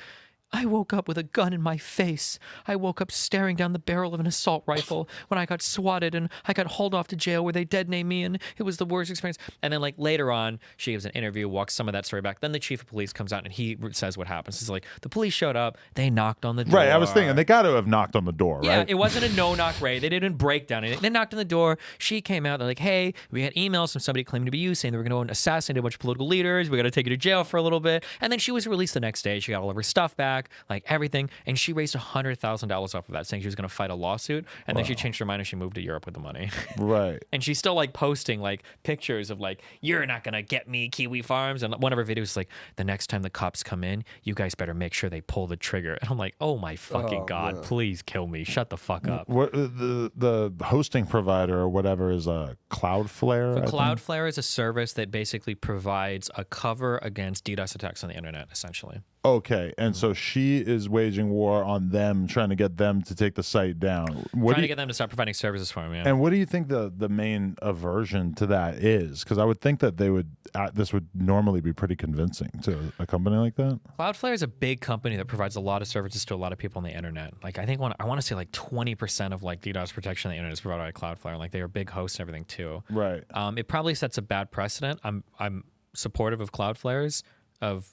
I woke up with a gun in my face. I woke up staring down the barrel of an assault rifle when I got swatted and I got hauled off to jail where they dead named me and it was the worst experience. And then like later on, she gives an interview, walks some of that story back. Then the chief of police comes out and he says what happens. He's like, the police showed up, they knocked on the door. Right. I was thinking they got to have knocked on the door, Yeah, right? it wasn't a no-knock raid. They didn't break down anything. They knocked on the door. She came out. They're like, hey, we had emails from somebody claiming to be you saying they were going to assassinate a bunch of political leaders. We got to take you to jail for a little bit. And then she was released the next day. She got all of her stuff back, like everything. And she raised $100,000 off of that, saying she was going to fight a lawsuit. And then she changed her mind and she moved to Europe with the money. Right. And she's still like posting like pictures of like, you're not going to get me, Kiwi Farms. And one of her videos is like, the next time the cops come in, you guys better make sure they pull the trigger. And I'm like, oh my fucking God, man. please kill me. Shut the fuck up. What the hosting provider or whatever is Cloudflare? I think? Cloudflare is a service that basically provides a cover against DDoS attacks on the internet, essentially. Okay, and so she is waging war on them, trying to get them to take the site down. Trying to get them to stop providing services for them, yeah. And what do you think the main aversion to that is? Because I would think that they would this would normally be pretty convincing to a company like that. Cloudflare is a big company that provides a lot of services to a lot of people on the internet. Like I think I want to say like 20% of like DDoS protection on the internet is provided by Cloudflare. And like they are big hosts and everything too. Right. It probably sets a bad precedent. I'm supportive of Cloudflare's of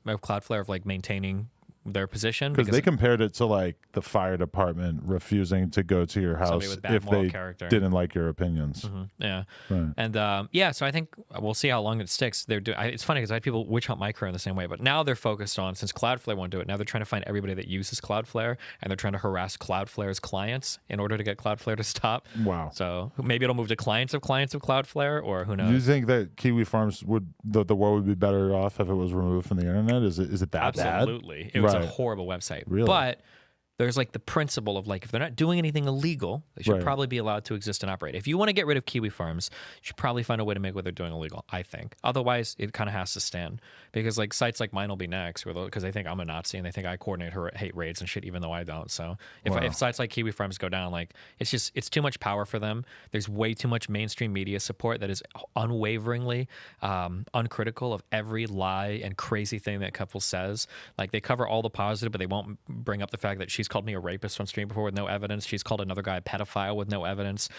Cloudflare of like maintaining their position Because they compared it to like the fire department refusing to go to your house with bad if moral they character. didn't like your opinions. Yeah. Right. And yeah, so I think we'll see how long it sticks. It's funny because I had people witch hunt my career in the same way, but now they're focused on, since Cloudflare won't do it, now they're trying to find everybody that uses Cloudflare and they're trying to harass Cloudflare's clients in order to get Cloudflare to stop. Wow. So maybe it'll move to clients of Cloudflare, or who knows. Do you think that Kiwi Farms the war would be better off if it was removed from the internet? Is it that bad? Absolutely. It was a Right. horrible website. Really? But there's like the principle of like if they're not doing anything illegal, they should Right. probably be allowed to exist and operate. If you want to get rid of kiwi farms, you should probably find a way to make what they're doing illegal, I think. Otherwise, it kind of has to stand because like sites like mine will be next because they think I'm a Nazi and they think I coordinate hate raids and shit, even though I don't. So if sites like kiwi farms go down, like it's too much power for them. There's way too much mainstream media support that is unwaveringly uncritical of every lie and crazy thing that Keffals says. Like they cover all the positive, but they won't bring up the fact that she's called me a rapist on stream before with no evidence. She's called another guy a pedophile with no evidence.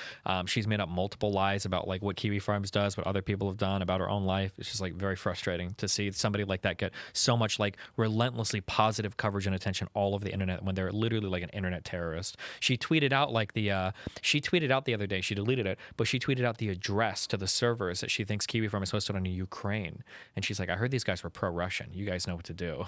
She's made up multiple lies about like what Kiwi Farms does, what other people have done about her own life. It's just like very frustrating to see somebody like that get so much like relentlessly positive coverage and attention all over the internet when they're literally like an internet terrorist. She tweeted out like the other day, she deleted it, but she tweeted out the address to the servers that she thinks Kiwi Farm is hosted on in Ukraine. And she's like, I heard these guys were pro-Russian. You guys know what to do.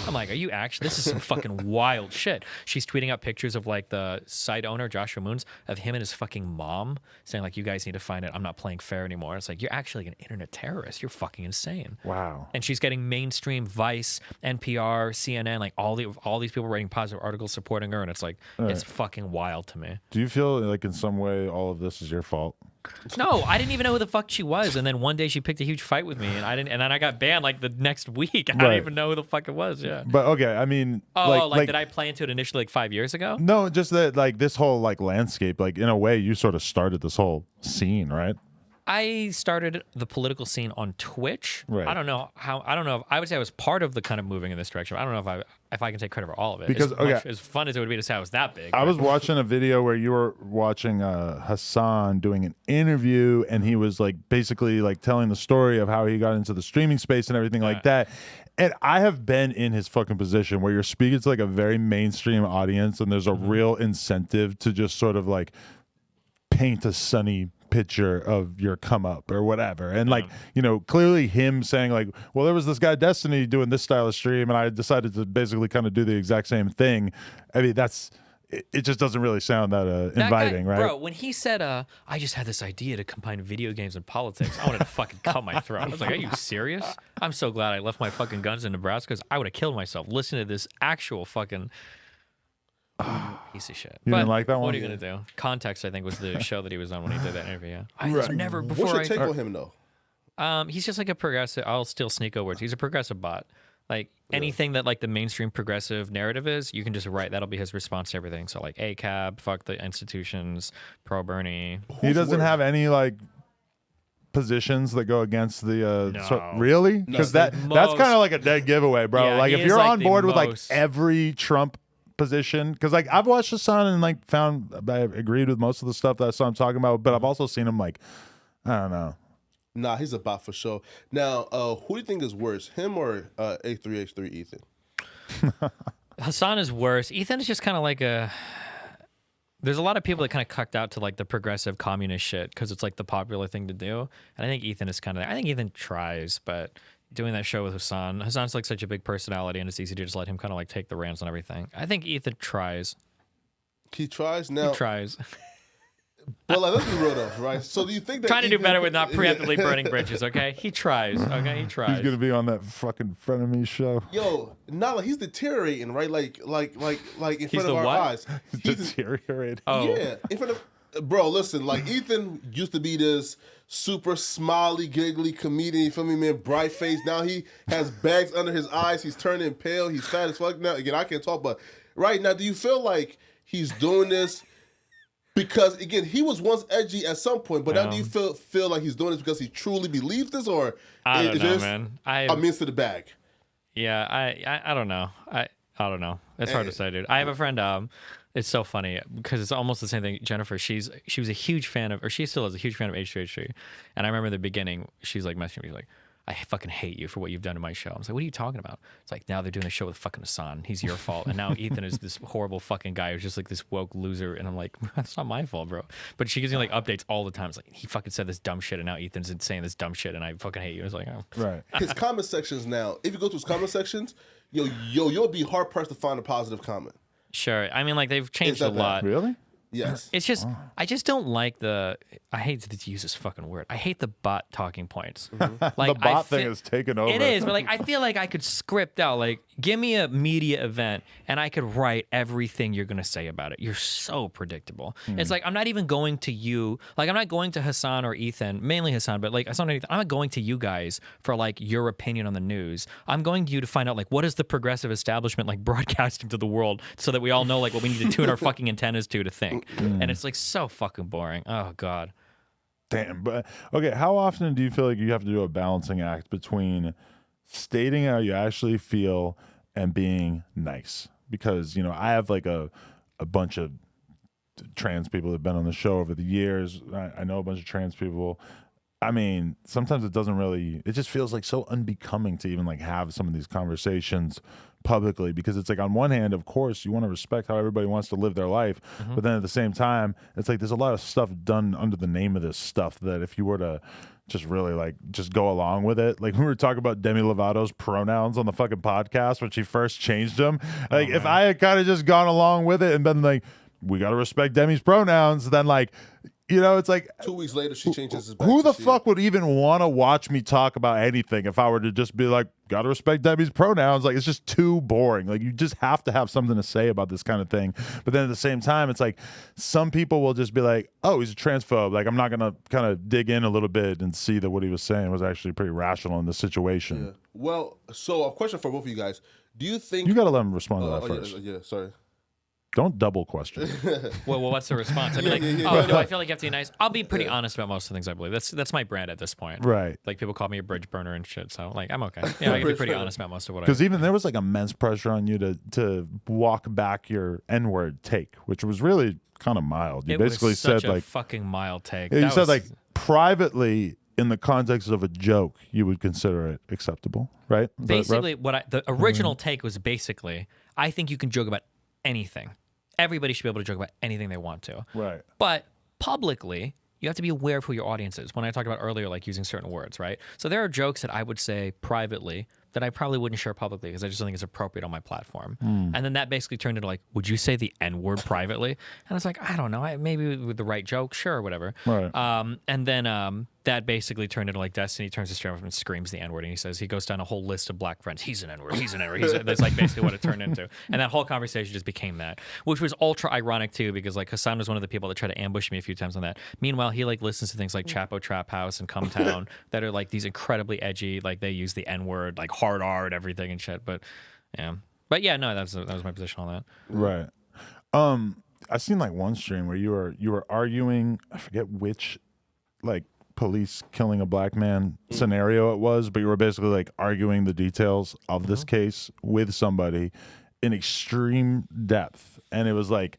I'm like, are you actually? This is some fucking wild shit. She's tweeting out pictures of like the site owner, Joshua Moons, of him and his fucking mom saying like, you guys need to find it. I'm not playing fair anymore. It's like, you're actually an internet terrorist. You're fucking insane. Wow. And she's getting mainstream Vice, NPR, CNN, like all these people writing positive articles supporting her. And it's like, it's fucking wild to me. Do you feel like in some way all of this is your fault? No, I didn't even know who the fuck she was. And then one day she picked a huge fight with me and and then I got banned like the next week. I don't even know who the fuck it was. Yeah. But okay, I mean, like did I play into it initially like 5 years ago? No, just that like this whole like landscape, like in a way you sort of started this whole scene, right? I started the political scene on Twitch. Right. I don't know how. I don't know. I would say I was part of the kind of moving in this direction. I don't know if I can take credit for all of it. Because as fun as it would be to say I was that big. I was watching a video where you were watching Hassan doing an interview, and he was like basically like telling the story of how he got into the streaming space and everything like that. And I have been in his fucking position where you're speaking to like a very mainstream audience, and there's a real incentive to just sort of like paint a sunny picture of your come up or whatever. And like, you know, clearly him saying like, well, there was this guy Destiny doing this style of stream and I decided to basically kind of do the exact same thing. I mean, it just doesn't really sound that inviting, right? Bro, when he said, I just had this idea to combine video games and politics, I wanted to fucking cut my throat. I was like, are you serious? I'm so glad I left my fucking guns in Nebraska because I would have killed myself. Listen to this actual fucking piece of shit. You didn't like that one? What are you going to do? Context, I think, was the show that he was on when he did that interview. Yeah. I Right. never before What's your take on him though? He's just like a progressive. I'll steal Sneeko words. He's a progressive bot. Like anything that like the mainstream progressive narrative is, you can just write. That'll be his response to everything. So like ACAB, fuck the institutions, pro Bernie. He doesn't have any like positions that go against the No. really? Because that's kind of like a dead giveaway, bro. Yeah, like he if is, you're like, on the board with like most- every Trump position, because like I've watched Hassan and like found I agreed with most of the stuff that I saw him talking about, but I've also seen him like, I don't know. Nah, he's a bot for sure. Now, who do you think is worse, him or A3H3 Ethan? Hassan is worse. Ethan is just kind of like a. There's a lot of people that kind of cucked out to like the progressive communist shit because it's like the popular thing to do, and I think Ethan is kind of. I think Ethan tries, but doing that show with Hassan's like such a big personality, and it's easy to just let him kind of like take the reins on everything. I think Ethan tries. He tries now. He tries. But like, let's be real though, right? So do you think that Trying to do Ethan- better with not preemptively burning bridges, okay? He tries, okay? He tries. He's gonna be on that fucking Frenemy show. Yo, not like he's deteriorating, right? Like in front of our what? eyes. He's Deteriorating. Oh. Yeah, in front of bro. Listen, like Ethan used to be this super smiley, giggly comedian. You feel me, man? Bright face. Now he has bags under his eyes. He's turning pale. He's fat as fuck now. Again, I can't talk, but right now, do you feel like he's doing this? Because again, he was once edgy at some point, but now do you feel like he's doing this because he truly believes this, or I don't it's know, just man. a means to the bag? Yeah, I don't know. I don't know. It's hard to say, dude. I have a friend. It's so funny because it's almost the same thing. Jennifer, she was a huge fan of, or she still is a huge fan of H3H3. And I remember in the beginning, she's like messaging me like, I fucking hate you for what you've done to my show. I was like, what are you talking about? It's like, now they're doing a show with fucking Hassan. He's your fault. And now Ethan is this horrible fucking guy who's just like this woke loser. And I'm like, that's not my fault, bro. But she gives me like updates all the time. It's like, he fucking said this dumb shit and now Ethan's saying this dumb shit and I fucking hate you. I was like, oh. Right. His comment sections now, if you go to his comment sections, you'll be hard pressed to find a positive comment. Sure. I mean, like they've changed a that bad? lot. Really? Yes. It's just, I just don't like I hate to use this fucking word. I hate the bot talking points. Like The bot thing is taken over. It is, but like I feel like I could script out like give me a media event and I could write everything you're going to say about it. You're so predictable. It's like, I'm not even going to you. Like, I'm not going to Hassan or Ethan, mainly Hassan, but like, Hassan and Ethan, I'm not going to you guys for like your opinion on the news. I'm going to you to find out like, what is the progressive establishment like broadcasting to the world so that we all know like what we need to tune our fucking antennas to think. And it's like so fucking boring. Oh, God. Damn. But okay, how often do you feel like you have to do a balancing act between stating how you actually feel and being nice? Because, you know, I have like a bunch of trans people that have been on the show over the years. I know a bunch of trans people. I mean, sometimes it doesn't really, it just feels like so unbecoming to even like have some of these conversations publicly, because it's like, on one hand, of course, you want to respect how everybody wants to live their life. But then at the same time, it's like, there's a lot of stuff done under the name of this stuff that if you were to just really like just go along with it, like we were talking about Demi Lovato's pronouns on the fucking podcast when she first changed them. Like if I had kind of just gone along with it and been like, we got to respect Demi's pronouns, then like, you know, it's like 2 weeks later, she changes his back. Who the fuck would even want to watch me talk about anything if I were to just be like, gotta respect Debbie's pronouns? Like, it's just too boring. Like, you just have to have something to say about this kind of thing. But then at the same time, it's like some people will just be like, oh, he's a transphobe. Like, I'm not going to kind of dig in a little bit and see that what he was saying was actually pretty rational in the situation. Yeah. Well, so a question for both of you guys. Do you think... You got to let him respond to that first. Yeah, sorry. Don't double question. Well, what's the response? I mean, like, do I feel like you have to be nice? I'll be pretty honest about most of the things I believe. That's my brand at this point. Right. Like, people call me a bridge burner and shit, so like, I'm okay. Yeah, I can be pretty honest about most of what I. Because even there was like immense pressure on you to walk back your N-word take, which was really kind of mild. You basically was such said a like fucking mild take. you That said was- like privately, in the context of a joke, you would consider it acceptable, right? Is that basically rough? the original take was basically, I think you can joke about anything. Everybody should be able to joke about anything they want to. Right. But publicly, you have to be aware of who your audience is. When I talked about earlier, like using certain words, right? So there are jokes that I would say privately that I probably wouldn't share publicly because I just don't think it's appropriate on my platform. And then that basically turned into like, would you say the N-word privately? And I was like, I don't know. Maybe with the right joke, sure, whatever. Right. And then that basically turned into like Destiny turns his camera and screams the N-word, and he goes down a whole list of black friends. He's an N-word. He's an N-word. That's like basically what it turned into. And that whole conversation just became that, which was ultra ironic too, because like Hassan was one of the people that tried to ambush me a few times on that. Meanwhile, he like listens to things like Chapo Trap House and Come Town that are like these incredibly edgy, like they use the N-word, like hard R and everything and shit. But yeah, no, that was my position on that. Right. I seen like one stream where you were arguing, I forget which like police killing a black man scenario it was, but you were basically like arguing the details of this case with somebody in extreme depth. And it was like,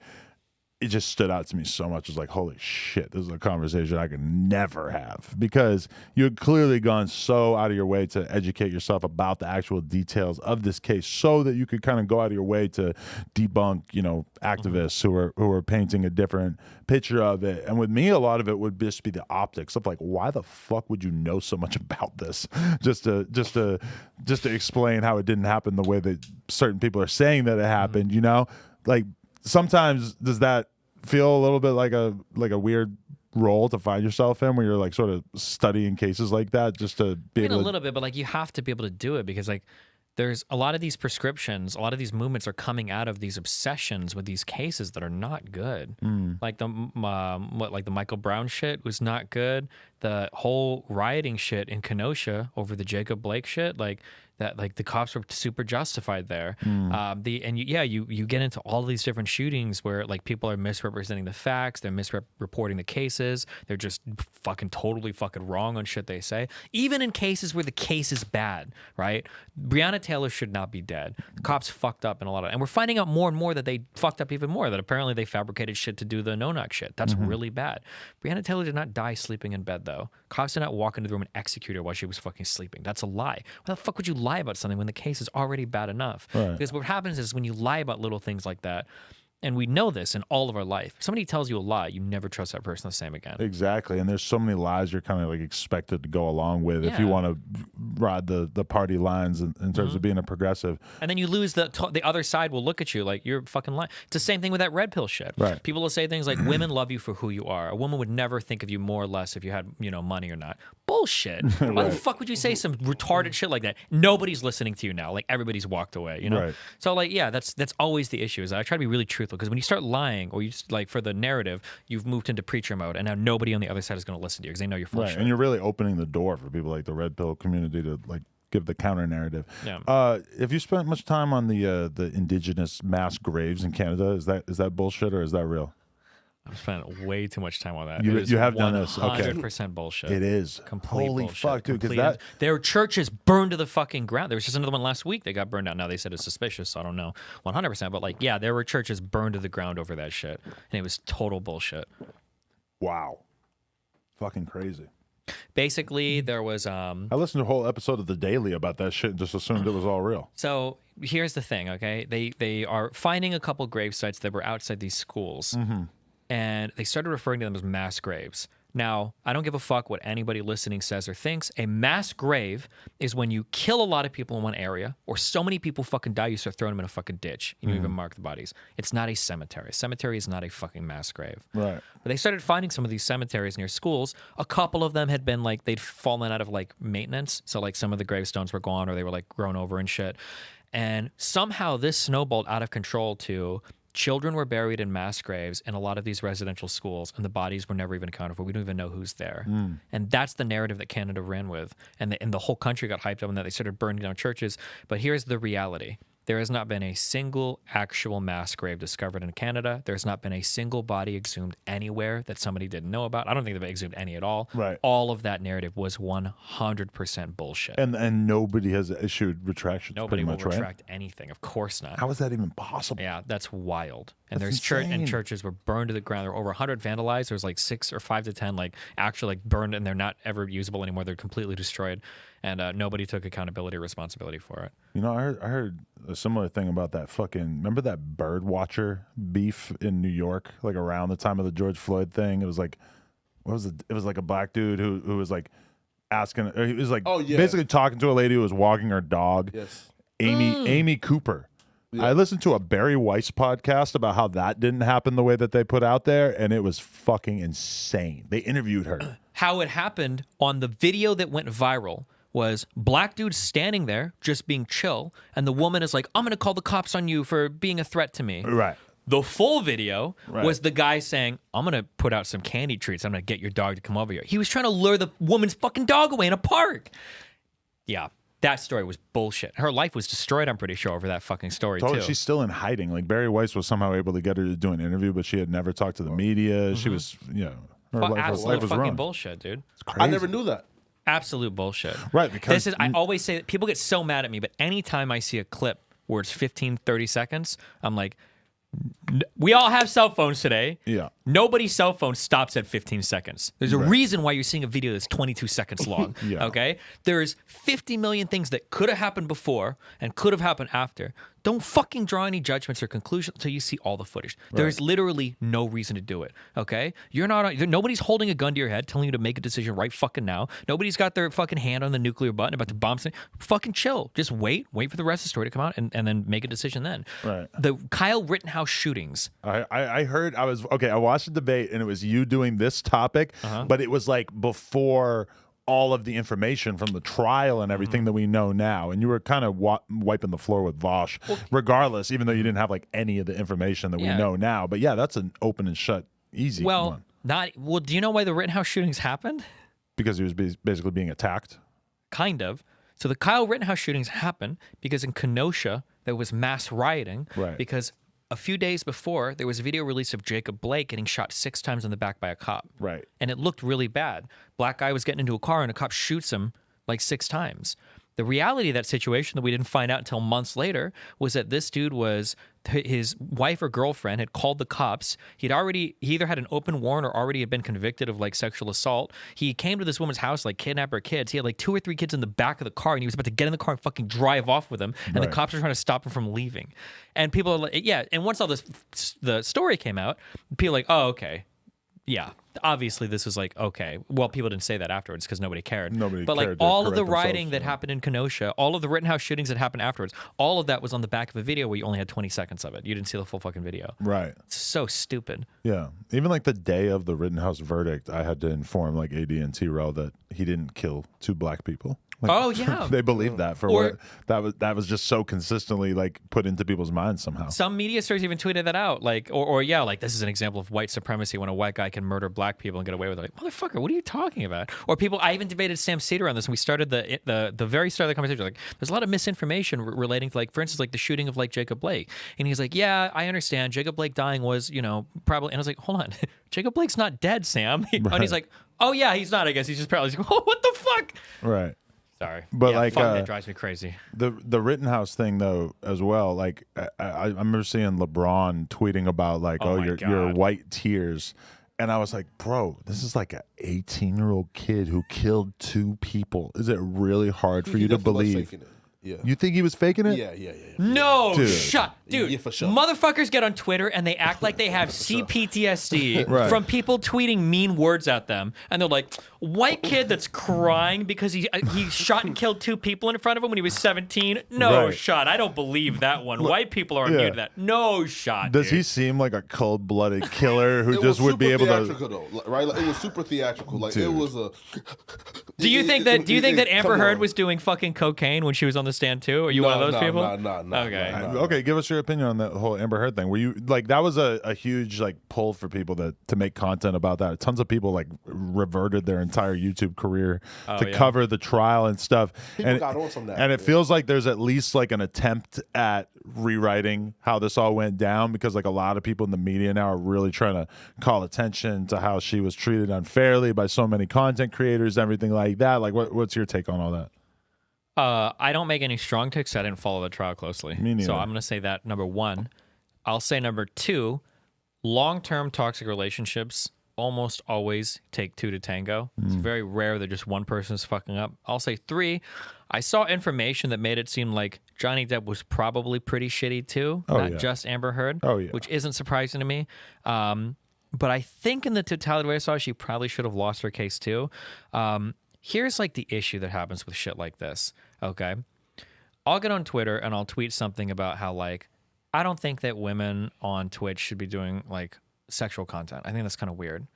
it just stood out to me so much. It was like, holy shit, this is a conversation I could never have, because you had clearly gone so out of your way to educate yourself about the actual details of this case so that you could kind of go out of your way to debunk, you know, activists who are painting a different picture of it. And with me, a lot of it would just be the optics of like, why the fuck would you know so much about this just to explain how it didn't happen the way that certain people are saying that it happened, you know? Like, sometimes does that feel a little bit like a weird role to find yourself in, where you're like sort of studying cases like that just to be able to... a little bit, but like you have to be able to do it, because like there's a lot of these prescriptions, a lot of these movements are coming out of these obsessions with these cases that are not good. Like the Michael Brown shit was not good. The whole rioting shit in Kenosha over the Jacob Blake shit, like that, like the cops were super justified there. You get into all these different shootings where like people are misrepresenting the facts, they're misreporting the cases, they're just fucking totally fucking wrong on shit they say. Even in cases where the case is bad, right? Breonna Taylor should not be dead. The cops fucked up in a lot of, and we're finding out more and more that they fucked up even more. That apparently they fabricated shit to do the no-knock shit. That's really bad. Breonna Taylor did not die sleeping in bed though. Cops did not walk into the room and execute her while she was fucking sleeping. That's a lie. Why the fuck would you lie about something when the case is already bad enough? Right. Because what happens is when you lie about little things like that, and we know this in all of our life. If somebody tells you a lie, you never trust that person the same again. Exactly. And there's so many lies you're kind of like expected to go along with if you Yeah. want to ride the party lines in terms of being a progressive. And then you lose the other side will look at you like you're fucking lying. It's the same thing with that red pill shit. Right. People will say things like women love you for who you are. A woman would never think of you more or less if you had, money or not. Bullshit. Why the fuck would you say some retarded shit like that? Nobody's listening to you now. Like everybody's walked away, Right. So like, yeah, that's always the issue. Is I try to be really truthful because when you start lying or you just, like for the narrative, you've moved into preacher mode and now nobody on the other side is going to listen to you because they know you're full of Right. shit. And you're really opening the door for people like the red pill community to like give the counter narrative. Yeah. Have you spent much time on the indigenous mass graves in Canada? Is that bullshit or is that real? I've spent way too much time on that. You- It is you have done this. Okay. 100% bullshit. It is. Complete Holy bullshit. fuck, dude. Because Complete- that There were churches burned to the fucking ground. There was just another one last week that got burned out. Now they said it's suspicious, so I don't know 100%. But like, yeah, there were churches burned to the ground over that shit, and it was total bullshit. wow, fucking crazy. Basically, there was I listened to a whole episode of The Daily about that shit and just assumed it was all real. So here's the thing, okay? They are finding a couple grave sites that were outside these schools, and they started referring to them as mass graves. Now, I don't give a fuck what anybody listening says or thinks. A mass grave is when you kill a lot of people in one area, or so many people fucking die, you start throwing them in a fucking ditch. You don't even mark the bodies. It's not a cemetery. A cemetery is not a fucking mass grave. Right. But they started finding some of these cemeteries near schools. A couple of them had been like, they'd fallen out of like maintenance. So like some of the gravestones were gone or they were like grown over and shit. And somehow this snowballed out of control to children were buried in mass graves in a lot of these residential schools, and the bodies were never even accounted for. We don't even know who's there. And that's the narrative that Canada ran with. And the whole country got hyped up on that. They started burning down churches. But here's the reality. There has not been a single actual mass grave discovered in Canada. There's not been a single body exhumed anywhere that somebody didn't know about. I don't think they've exhumed any at all. Right. All of that narrative was 100% bullshit. And nobody has issued retractions. Nobody will pretty much, retract anything. Of course not. How is that even possible? Yeah, that's wild. And That's there's insane. churches were burned to the ground. There were over 100 vandalized. There's like 6 or 5 to 10 like actually like burned, and they're not ever usable anymore. They're completely destroyed, and nobody took accountability or responsibility for it. You know, I heard a similar thing about that fucking. Remember that bird watcher beef in New York, like around the time of the George Floyd thing? It was like, what was it? It was like a black dude who was like asking. Or he was like, Oh, yeah. basically talking to a lady who was walking her dog. Yes. Amy Cooper. I listened to a Barry Weiss podcast about how that didn't happen the way that they put out there, and it was fucking insane. They interviewed her. How it happened on the video that went viral was black dude standing there just being chill, and the woman is like, I'm gonna call the cops on you for being a threat to me. Right. The full video Right. was the guy saying, I'm going to put out some candy treats. I'm going to get your dog to come over here. He was trying to lure the woman's fucking dog away in a park. Yeah, that story was bullshit. Her life was destroyed, I'm pretty sure, over that fucking story, Totally, too. she's still in hiding. Like Barry Weiss was somehow able to get her to do an interview, but she had never talked to the media. She was, her life Absolute was fucking ruined. bullshit, dude. It's crazy. I never knew that. Absolute bullshit. Right, because This is, I always say that people get so mad at me, but anytime I see a clip where it's 15, 30 seconds, I'm like, we all have cell phones today. Yeah. Nobody's cell phone stops at 15 seconds. There's a reason why you're seeing a video that's 22 seconds long. Yeah. Okay? There's 50 million things that could have happened before and could have happened after. Don't fucking draw any judgments or conclusions until you see all the footage. There's literally no reason to do it. Okay? Nobody's holding a gun to your head telling you to make a decision right fucking now. Nobody's got their fucking hand on the nuclear button about to bomb something. Fucking chill. Just wait for the rest of the story to come out and then make a decision then. Right. The Kyle Rittenhouse shootings. I heard I watched the debate and it was you doing this topic, but it was like before all of the information from the trial and everything that we know now, and you were kind of wiping the floor with Vosh, regardless, even though you didn't have like any of the information that we know now. But yeah, that's an open and shut easy one. Do you know why the Rittenhouse shootings happened? Because he was basically being attacked. Kind of. So the Kyle Rittenhouse shootings happened because in Kenosha there was mass rioting. Right. Because a few days before there was a video release of Jacob Blake getting shot 6 times in the back by a cop. Right. And it looked really bad. Black guy was getting into a car and a cop shoots him like 6 times. The reality of that situation that we didn't find out until months later was that this dude was his wife or girlfriend had called the cops. He either had an open warrant or already had been convicted of like sexual assault. He came to this woman's house, like kidnap her kids. He had like 2 or 3 kids in the back of the car, and he was about to get in the car and fucking drive off with them. And the cops were trying to stop him from leaving. And people are like, yeah. And once all this, the story came out, people were like, oh, okay. Yeah, obviously this was like, okay. Well, people didn't say that afterwards because nobody cared. But like all of the rioting that happened in Kenosha, all of the Rittenhouse shootings that happened afterwards, all of that was on the back of a video where you only had 20 seconds of it. You didn't see the full fucking video. Right. It's so stupid. Yeah. Even like the day of the Rittenhouse verdict, I had to inform like AD and T-Rail that he didn't kill 2 black people. Like, oh yeah, they believed that that was just so consistently like put into people's minds somehow. Some media stories even tweeted that out, like or yeah, like this is an example of white supremacy when a white guy can murder black people and get away with it. Like motherfucker, what are you talking about? Or people, I even debated Sam Cedar on this, and we started the very start of the conversation. Like there's a lot of misinformation relating to like, for instance, like the shooting of like Jacob Blake, and he's like, yeah, I understand Jacob Blake dying was probably, and I was like, hold on, Jacob Blake's not dead, Sam. And he's like, oh yeah, he's not. I guess he's just probably like, oh, what the fuck? Right. Sorry, but yeah, like that drives me crazy. The Rittenhouse thing though as well. Like I remember seeing LeBron tweeting about like, your white tears, and I was like, bro, this is like an 18-year-old kid who killed 2 people. Is it really hard for you to believe? Yeah. You think he was faking it? Yeah. No, Dude, dude. for sure. Motherfuckers get on Twitter and they act like they have CPTSD from people tweeting mean words at them, and they're like, "White kid that's crying because he shot and killed 2 people in front of him when he was 17." No shot. I don't believe that one. White people are immune to that. No shot. Does he seem like a cold-blooded killer who just would be able to? Though, right? Like, it was super theatrical. Like it was a. Do you think that Amber Heard was doing fucking cocaine when she was on the stand too? Are you one of those people? No. Okay. Okay, give us your opinion on that whole Amber Heard thing. Were you like, that was a huge like pull for people to make content about that? Tons of people like reverted their entire YouTube career to cover the trial and stuff. People got on some of that. And it feels like there's at least like an attempt at rewriting how this all went down, because like a lot of people in the media now are really trying to call attention to how she was treated unfairly by so many content creators, everything like that. Like what's your take on all that? I don't make any strong takes. I didn't follow the trial closely. Me neither. So I'm going to say that number 1. I'll say number 2, long-term toxic relationships almost always take 2 to tango. It's very rare that just one person is fucking up. I'll say 3. I saw information that made it seem like Johnny Depp was probably pretty shitty too, not just Amber Heard, which isn't surprising to me. But I think in the totality of what I saw, she probably should have lost her case too. Here's like the issue that happens with shit like this, okay? I'll get on Twitter and I'll tweet something about how like, I don't think that women on Twitch should be doing like sexual content. I think that's kind of weird.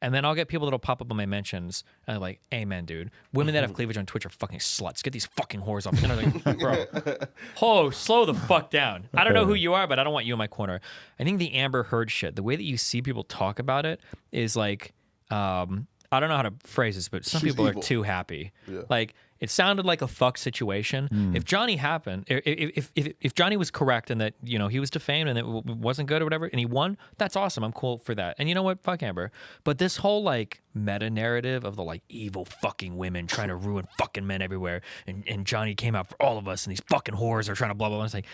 And then I'll get people that'll pop up on my mentions and they're like, amen, dude. Women that have cleavage on Twitch are fucking sluts. Get these fucking whores off. And I'm like, bro, slow the fuck down. I don't know who you are, but I don't want you in my corner. I think the Amber Heard shit, the way that you see people talk about it is like, I don't know how to phrase this, but some people are too happy. Yeah. Like, it sounded like a fuck situation. If Johnny happened, if Johnny was correct and that, he was defamed and it wasn't good or whatever, and he won, that's awesome. I'm cool for that. And you know what? Fuck Amber. But this whole like meta narrative of the like evil fucking women trying to ruin fucking men everywhere, and Johnny came out for all of us, and these fucking whores are trying to blah blah blah. It's like,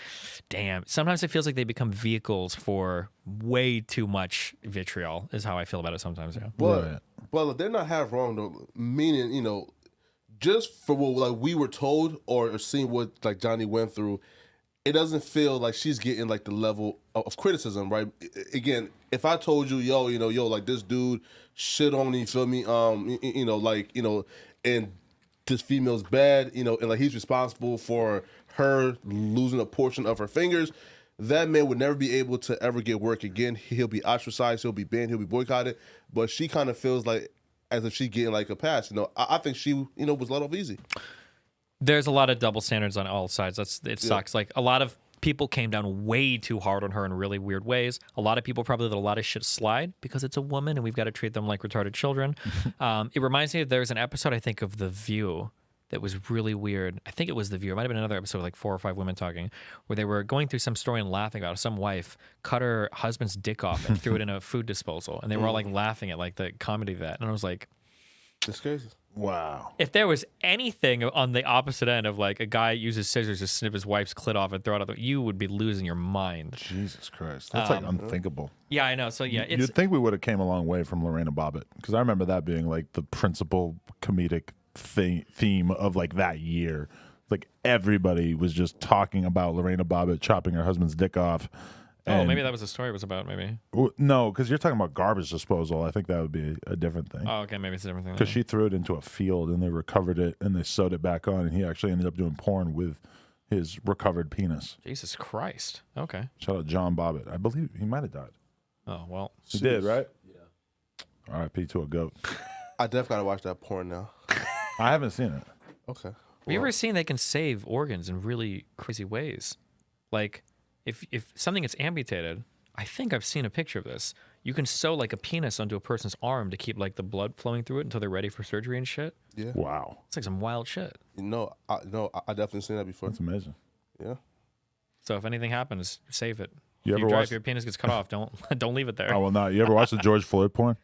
damn. Sometimes it feels like they become vehicles for way too much vitriol. Is how I feel about it sometimes. Yeah. Well, they're not half wrong though. Meaning, just for what like we were told or seeing what like Johnny went through, it doesn't feel like she's getting like the level of criticism, right? Again, if I told you, like this dude shit on me, feel me, and this female's bad, and like he's responsible for her losing a portion of her fingers, that man would never be able to ever get work again. He'll be ostracized, he'll be banned, he'll be boycotted. But she kind of feels like as if she's getting like a pass. I think she, was let off easy. There's a lot of double standards on all sides. It sucks. Like a lot of people came down way too hard on her in really weird ways. A lot of people probably let a lot of shit slide because it's a woman and we've got to treat them like retarded children. It reminds me of there's an episode, I think, of The View that was really weird. I think it was The View. It might have been another episode with like 4 or 5 women talking where they were going through some story and laughing about it. Some wife cut her husband's dick off and threw it in a food disposal. And they were all like laughing at like the comedy of that. And I was like, it's crazy. Wow. If there was anything on the opposite end of like a guy uses scissors to snip his wife's clit off and throw it out, you would be losing your mind. Jesus Christ. That's like unthinkable. Yeah, I know. So yeah, You'd think we would have came a long way from Lorena Bobbitt, because I remember that being like the principal comedic theme of like that year. Like everybody was just talking about Lorena Bobbitt chopping her husband's dick off. And, maybe that was the story it was about. Maybe. No, because you're talking about garbage disposal. I think that would be a different thing. Oh, okay, maybe it's a different thing. Because she threw it into a field and they recovered it and they sewed it back on, and he actually ended up doing porn with his recovered penis. Jesus Christ. Okay. Shout out John Bobbitt. I believe he might have died. Oh well. He did, right? Yeah. R.I.P. to a goat. I definitely gotta watch that porn now. I haven't seen it. Okay. Have you ever seen they can save organs in really crazy ways? Like, if something gets amputated, I think I've seen a picture of this. You can sew like a penis onto a person's arm to keep like the blood flowing through it until they're ready for surgery and shit. Yeah. Wow. It's like some wild shit. I definitely seen that before. That's amazing. Yeah. So if anything happens, save it. You If ever watched? if your penis gets cut off, don't leave it there. Oh, well, not. You ever watch the George Floyd porn?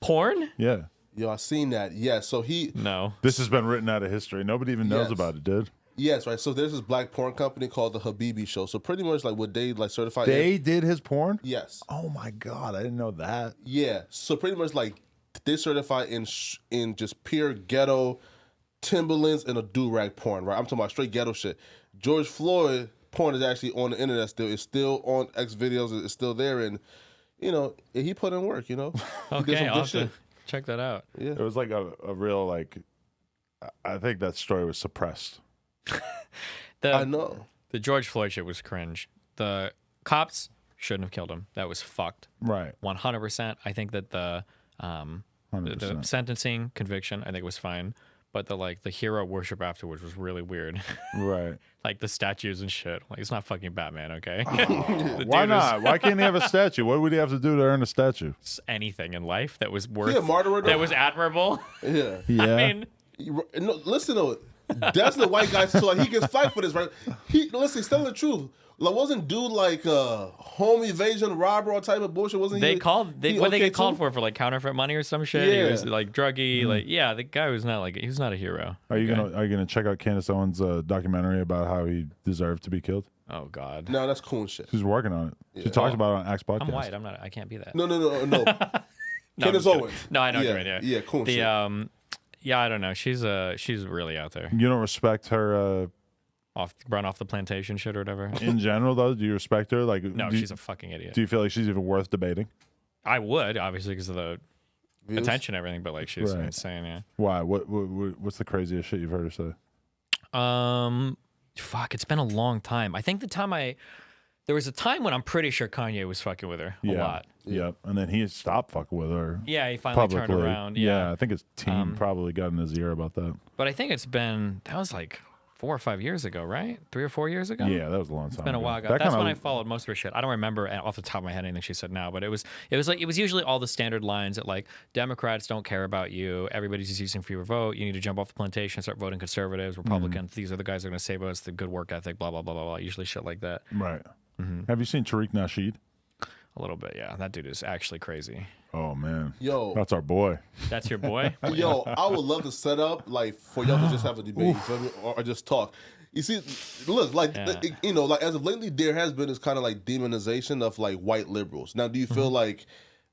Porn? Yeah. Yo, I seen that. Yeah. So No. This has been written out of history. Nobody even knows Yes. about it, dude. Yes, right. So there's this black porn company called the Habibi Show. So pretty much like what they like certified. They did his porn? Yes. Oh, my God. I didn't know that. Yeah. So pretty much like they certify in just pure ghetto Timberlands and a do-rag porn, right? I'm talking about straight ghetto shit. George Floyd porn is actually on the internet still. It's still on X videos. It's still there. And, he put in work, He did Okay, some I'll good have to shit. check that out. Yeah. It was like a real, like, I think that story was suppressed. I know. The George Floyd shit was cringe. The cops shouldn't have killed him. That was fucked. Right. 100%. I think that the 100%. sentencing conviction, I think it was fine. But the hero worship afterwards was really weird. Right. Like the statues and shit. Like, it's not fucking Batman, okay? Why not? Why can't he have a statue? What would he have to do to earn a statue? Anything in life that was worth, Yeah, martyr. that was admirable. Yeah. Yeah. I mean, No, listen though. That's the white guy, so like he can fight for this, right? He's telling the truth. Like, wasn't dude like home evasion robber or type of bullshit? Wasn't they he? called they he what they okay get called too? for like counterfeit money or some shit. Yeah. He was like druggy. Like, yeah, the guy was not like, he was not a hero. Are you Okay. gonna check out Candace Owens' documentary about how he deserved to be killed? Oh God. No, that's cool shit. She's working on it. She talked about it on Axe podcast. I'm white. I can't be that. No. No, Candace I'm just kidding. Owens. No, I know what Yeah, you're right. yeah, cool The shit. yeah, I don't know. She's really out there. You don't respect her Run off the plantation shit or whatever. in general, though. Do you respect her? Like, No, do, she's a fucking idiot. do you feel like she's even worth debating? I would, obviously, because of the Views? attention and everything, but like she's Right. insane, yeah. Why? What's the craziest shit you've heard her say? Fuck, it's been a long time. I think there was a time when I'm pretty sure Kanye was fucking with her a lot. Yep. And then he stopped fucking with her. Yeah, he finally publicly. turned around. Yeah. I think his team probably got in his ear about that. But I think that was like 4 or 5 years ago, right? 3 or 4 years ago? Yeah, that was a long time. It's been a while ago. That That's kinda- when I followed most of her shit. I don't remember off the top of my head anything she said now, but it was usually all the standard lines that like Democrats don't care about you. Everybody's just using for your vote. You need to jump off the plantation, start voting conservatives, Republicans. These are the guys that are going to save us. The good work ethic, blah blah blah blah blah. Usually shit like that. Right. Mm-hmm. Have you seen Tariq Nasheed? A little bit, yeah. That dude is actually crazy. Oh man, Yo, that's our boy. That's your boy. yo, I would love to set up like for y'all to just have a debate, you feel me? Or just talk. You see, look, like Yeah. like as of lately, there has been this kind of like demonization of like white liberals. Now, do you feel like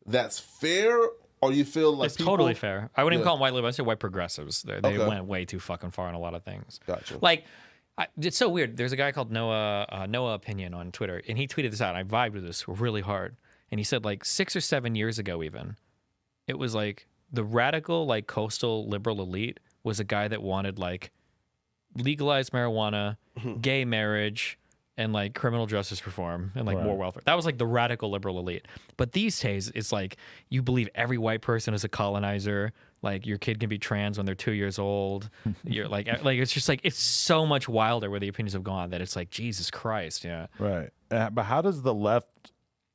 that's fair, or do you feel like It's totally people- fair. I wouldn't even Yeah. call them white liberals. I say white progressives. They Okay. went way too fucking far in a lot of things. Gotcha. Like, it's so weird. There's a guy called Noah Opinion on Twitter, and he tweeted this out. And I vibed with this really hard. And he said like 6 or 7 years ago, even it was like the radical like coastal liberal elite was a guy that wanted like legalized marijuana, gay marriage, and like criminal justice reform and like more welfare. That was like the radical liberal elite. But these days, it's like you believe every white person is a colonizer. Like your kid can be trans when they're 2 years old. You're like it's just like it's so much wilder where the opinions have gone that it's like Jesus Christ, yeah. Right. But how does the left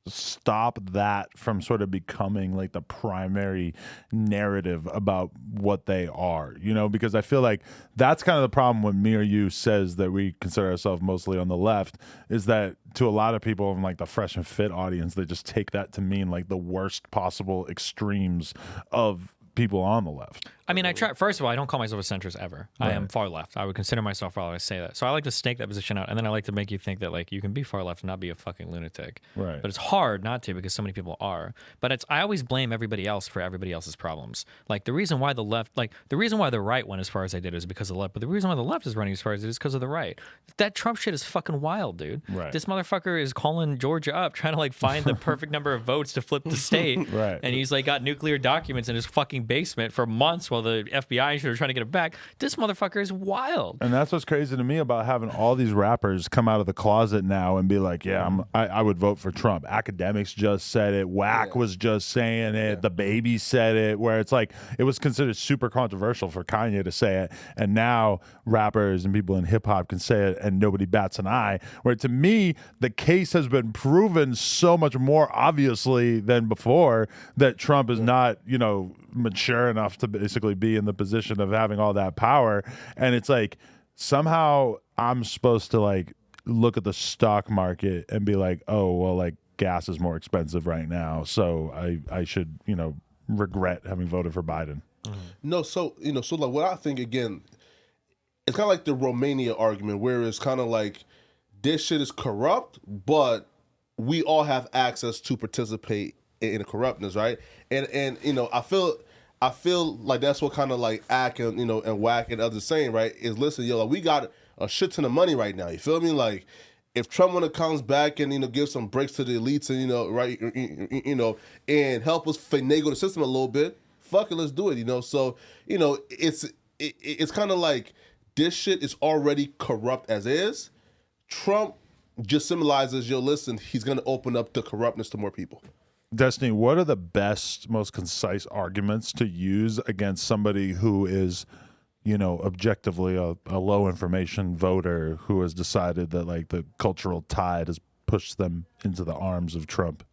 stop that from sort of becoming like the primary narrative about what they are, you know? Because I feel like that's kind of the problem when me or you says that we consider ourselves mostly on the left, is that to a lot of people in like the fresh and fit audience, they just take that to mean like the worst possible extremes of people on the left. I mean, I try. First of all, I don't call myself a centrist ever. I am far left. I would consider myself far left. I say that. So I like to snake that position out, and then I like to make you think that like you can be far left and not be a fucking lunatic. Right. But it's hard not to because so many people are. But I always blame everybody else for everybody else's problems. Like the reason why the left, like the reason why the right went as far as I did is because of the left. But the reason why the left is running as far as it is because of the right. That Trump shit is fucking wild, dude. Right. This motherfucker is calling Georgia up, trying to like find the perfect number of votes to flip the state. Right. And he's like got nuclear documents in his fucking basement for months while the FBI are trying to get it back. This motherfucker is wild. And that's what's crazy to me about having all these rappers come out of the closet now and be like, yeah, I would vote for Trump. Academics just said it. Whack was just saying it. The Baby said it, where it's like it was considered super controversial for Kanye to say it. And now rappers and people in hip hop can say it and nobody bats an eye. Where to me, the case has been proven so much more obviously than before that Trump is not, you know, mature enough to basically be in the position of having all that power. And it's like somehow I'm supposed to like look at the stock market and be like, oh, well, like gas is more expensive right now, so I should, you know, regret having voted for Biden. No, so you know, so like what I think again, it's kind of like the Romania argument, where it's kind of like this shit is corrupt, but we all have access to participate in the corruptness, right? And you know, I feel like that's what kind of like Ack and, you know, and Whack and others saying, right? Is listen, yo, like we got a shit ton of money right now. You feel me? Like if Trump when it comes back and, you know, give some breaks to the elites and, you know, right, you know, and help us finagle the system a little bit, fuck it, let's do it. You know, so you know, it's kind of like this shit is already corrupt as is. Trump just symbolizes, yo, listen, he's gonna open up the corruptness to more people. Destiny, what are the best, most concise arguments to use against somebody who is, you know, objectively a low information voter who has decided that like the cultural tide has pushed them into the arms of Trump?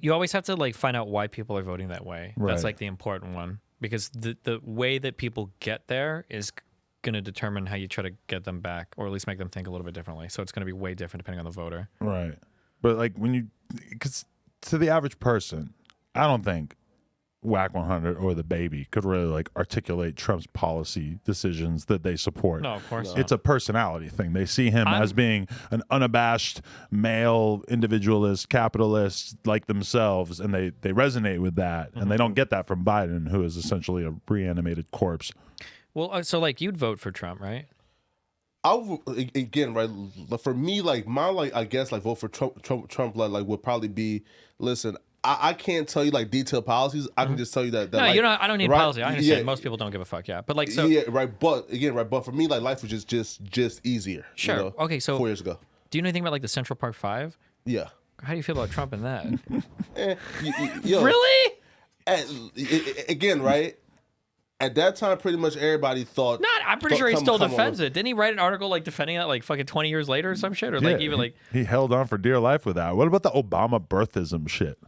You always have to like find out why people are voting that way. Right. That's like the important one, because the way that people get there is going to determine how you try to get them back, or at least make them think a little bit differently. So it's going to be way different depending on the voter. Right. But like when you, because to the average person, I don't think Whack 100 or the Baby could really like articulate Trump's policy decisions that they support. No, of course not. It's a personality thing. They see him as being an unabashed male individualist capitalist like themselves, and they resonate with that. And they don't get that from Biden, who is essentially a reanimated corpse. Well, so like you'd vote for Trump, right? I would, again, right, for me, like my, like, I guess like vote for Trump like would probably be, listen, I can't tell you like detailed policies. I can just tell you that No, like, you know, I don't need right, policy. I understand. yeah, Most people don't give a fuck. Yeah, but like so. yeah, right. But again, right. But for me, like life was just easier. Sure. You know, Okay. So 4 years ago. do you know anything about like the Central Park Five? Yeah. How do you feel about Trump in that? Yo, Really? Again, right. At that time, pretty much everybody thought. Not. I'm pretty sure he still come defends on. it. Didn't he write an article like defending that like fucking 20 years later or some shit, or like Yeah, even like? he held on for dear life with that. What about the Obama birthism shit?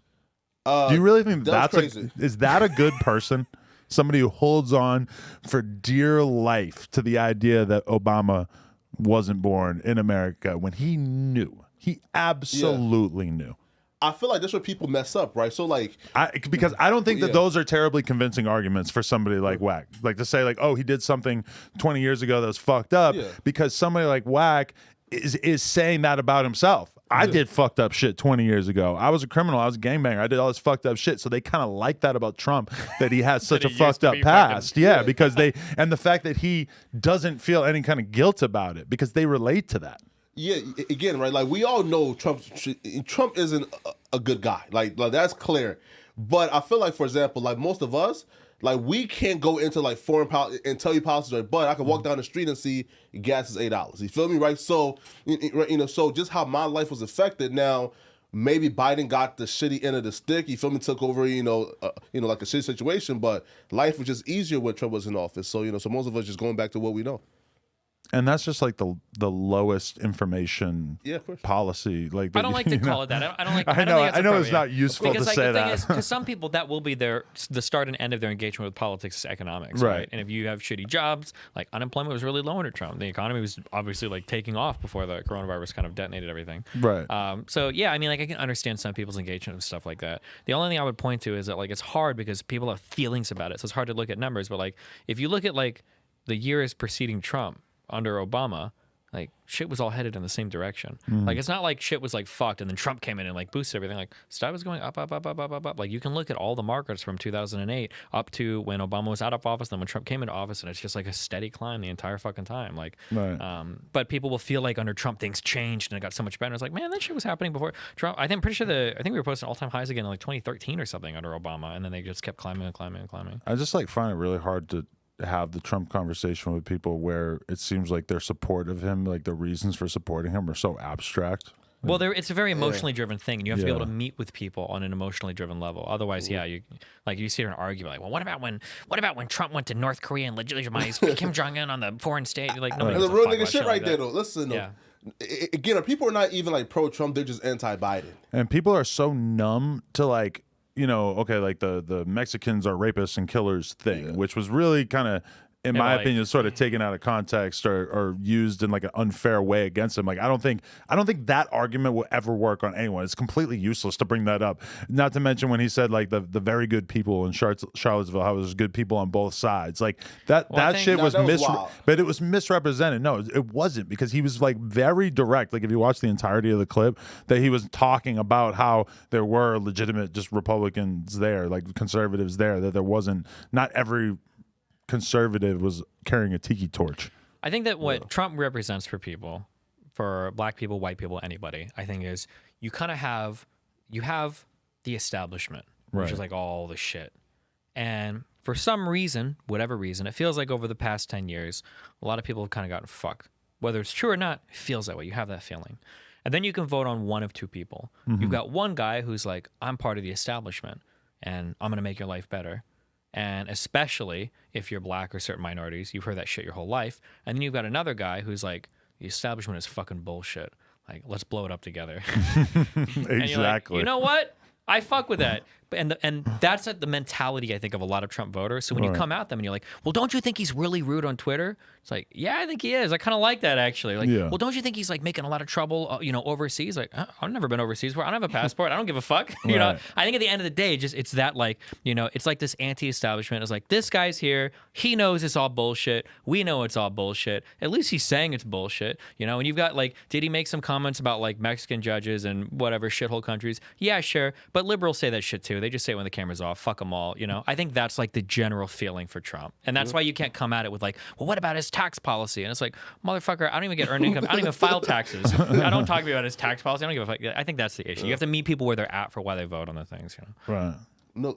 Do you really think that's that's crazy. is that a good person? Somebody who holds on for dear life to the idea that Obama wasn't born in America when he knew. He absolutely knew. I feel like that's where people mess up, right? So like, Because I don't think that those are terribly convincing arguments for somebody like Whack. Like to say like, oh, he did something 20 years ago that was fucked up, because somebody like Whack is saying that about himself. I did fucked up shit 20 years ago. I was a criminal. I was a gangbanger. I did all this fucked up shit. So they kind of like that about Trump, that he has such a fucked up past. Yeah, because and the fact that he doesn't feel any kind of guilt about it, because they relate to that. yeah, again, right? Like we all know Trump isn't a good guy. Like that's clear. But I feel like, for example, like most of us, like we can't go into like foreign policy and tell you policies, right? But I can walk down the street and see gas is $8. You feel me, right? So you know, so just how my life was affected. Now, maybe Biden got the shitty end of the stick. You feel me? Took over, like a shitty situation. But life was just easier when Trump was in office. So so most of us just going back to what we know. And that's just like the lowest information of course. policy. Like I don't like to call it that. I don't like. I know. I know it's not useful because to say that. Because some people that will be the start and end of their engagement with politics is economics, right? And if you have shitty jobs, like unemployment was really low under Trump. The economy was obviously like taking off before the coronavirus kind of detonated everything. Right. So yeah, I mean, like I can understand some people's engagement with stuff like that. The only thing I would point to is that like it's hard because people have feelings about it, so it's hard to look at numbers. But like if you look at like the years preceding Trump under Obama, like shit was all headed in the same direction. Like it's not like shit was like fucked and then Trump came in and like boosted everything. Like stuff was going up. Like you can look at all the markers from 2008 up to when Obama was out of office, then when Trump came into office, and it's just like a steady climb the entire fucking time. Like, but people will feel like under Trump things changed and it got so much better. It's like, man, that shit was happening before Trump. I think we were posting all-time highs again in like 2013 or something under Obama, and then they just kept climbing and climbing and climbing. I just like find it really hard to have the Trump conversation with people where it seems like their support of him, like the reasons for supporting him, are so abstract. Well, it's a very emotionally driven thing, and you have to be able to meet with people on an emotionally driven level. Otherwise, you sit here and argue like, well, what about when Trump went to North Korea and legitimized Kim Jong Un on the foreign stage? You're like, nobody And the gives a real fuck nigga about shit right like there, that. though. Listen, again, people are not even like pro-Trump; they're just anti-Biden. And people are so numb to like, you know, okay, like the Mexicans are rapists and killers thing, which was really kind of, in my opinion, sort of taken out of context or used in like an unfair way against him. Like I don't think that argument will ever work on anyone. It's completely useless to bring that up. Not to mention when he said like the very good people in Charlottesville, how there's good people on both sides. Like that shit was but it was misrepresented. No, it wasn't, because he was like very direct. Like if you watch the entirety of the clip, that he was talking about how there were legitimate just Republicans there, like conservatives there, that there wasn't, not every conservative was carrying a tiki torch. I think that what Trump represents for people, for black people, white people, anybody, I think is you have the establishment, which is like all the shit. And for some reason, whatever reason, it feels like over the past 10 years, a lot of people have kind of gotten fucked. Whether it's true or not, it feels that way. You have that feeling. And then you can vote on one of two people. You've got one guy who's like, I'm part of the establishment and I'm going to make your life better. And especially if you're black or certain minorities, you've heard that shit your whole life. And then you've got another guy who's like, the establishment is fucking bullshit. Like, let's blow it up together. Exactly. And you're like, you know what? I fuck with that. And that's the mentality, I think, of a lot of Trump voters. So when you come at them and you're like, well, don't you think he's really rude on Twitter? It's like, yeah, I think he is. I kind of like that, actually. Like, well, don't you think he's like making a lot of trouble, overseas? Like, I've never been overseas before. I don't have a passport. I don't give a fuck. You know, I think at the end of the day, it's that like, it's like this anti-establishment. It's like, this guy's here. He knows it's all bullshit. We know it's all bullshit. At least he's saying it's bullshit. And you've got like, did he make some comments about like Mexican judges and whatever shithole countries? Yeah, sure. But liberals say that shit too. They just say it when the camera's off. Fuck them all. I think that's like the general feeling for Trump. And that's why you can't come at it with like, well, what about his tax policy? And it's like, motherfucker, I don't even get earned income. I don't even file taxes. I don't talk to me about his tax policy. I don't give a fuck. I think that's the issue. You have to meet people where they're at for why they vote on the things. Right. No,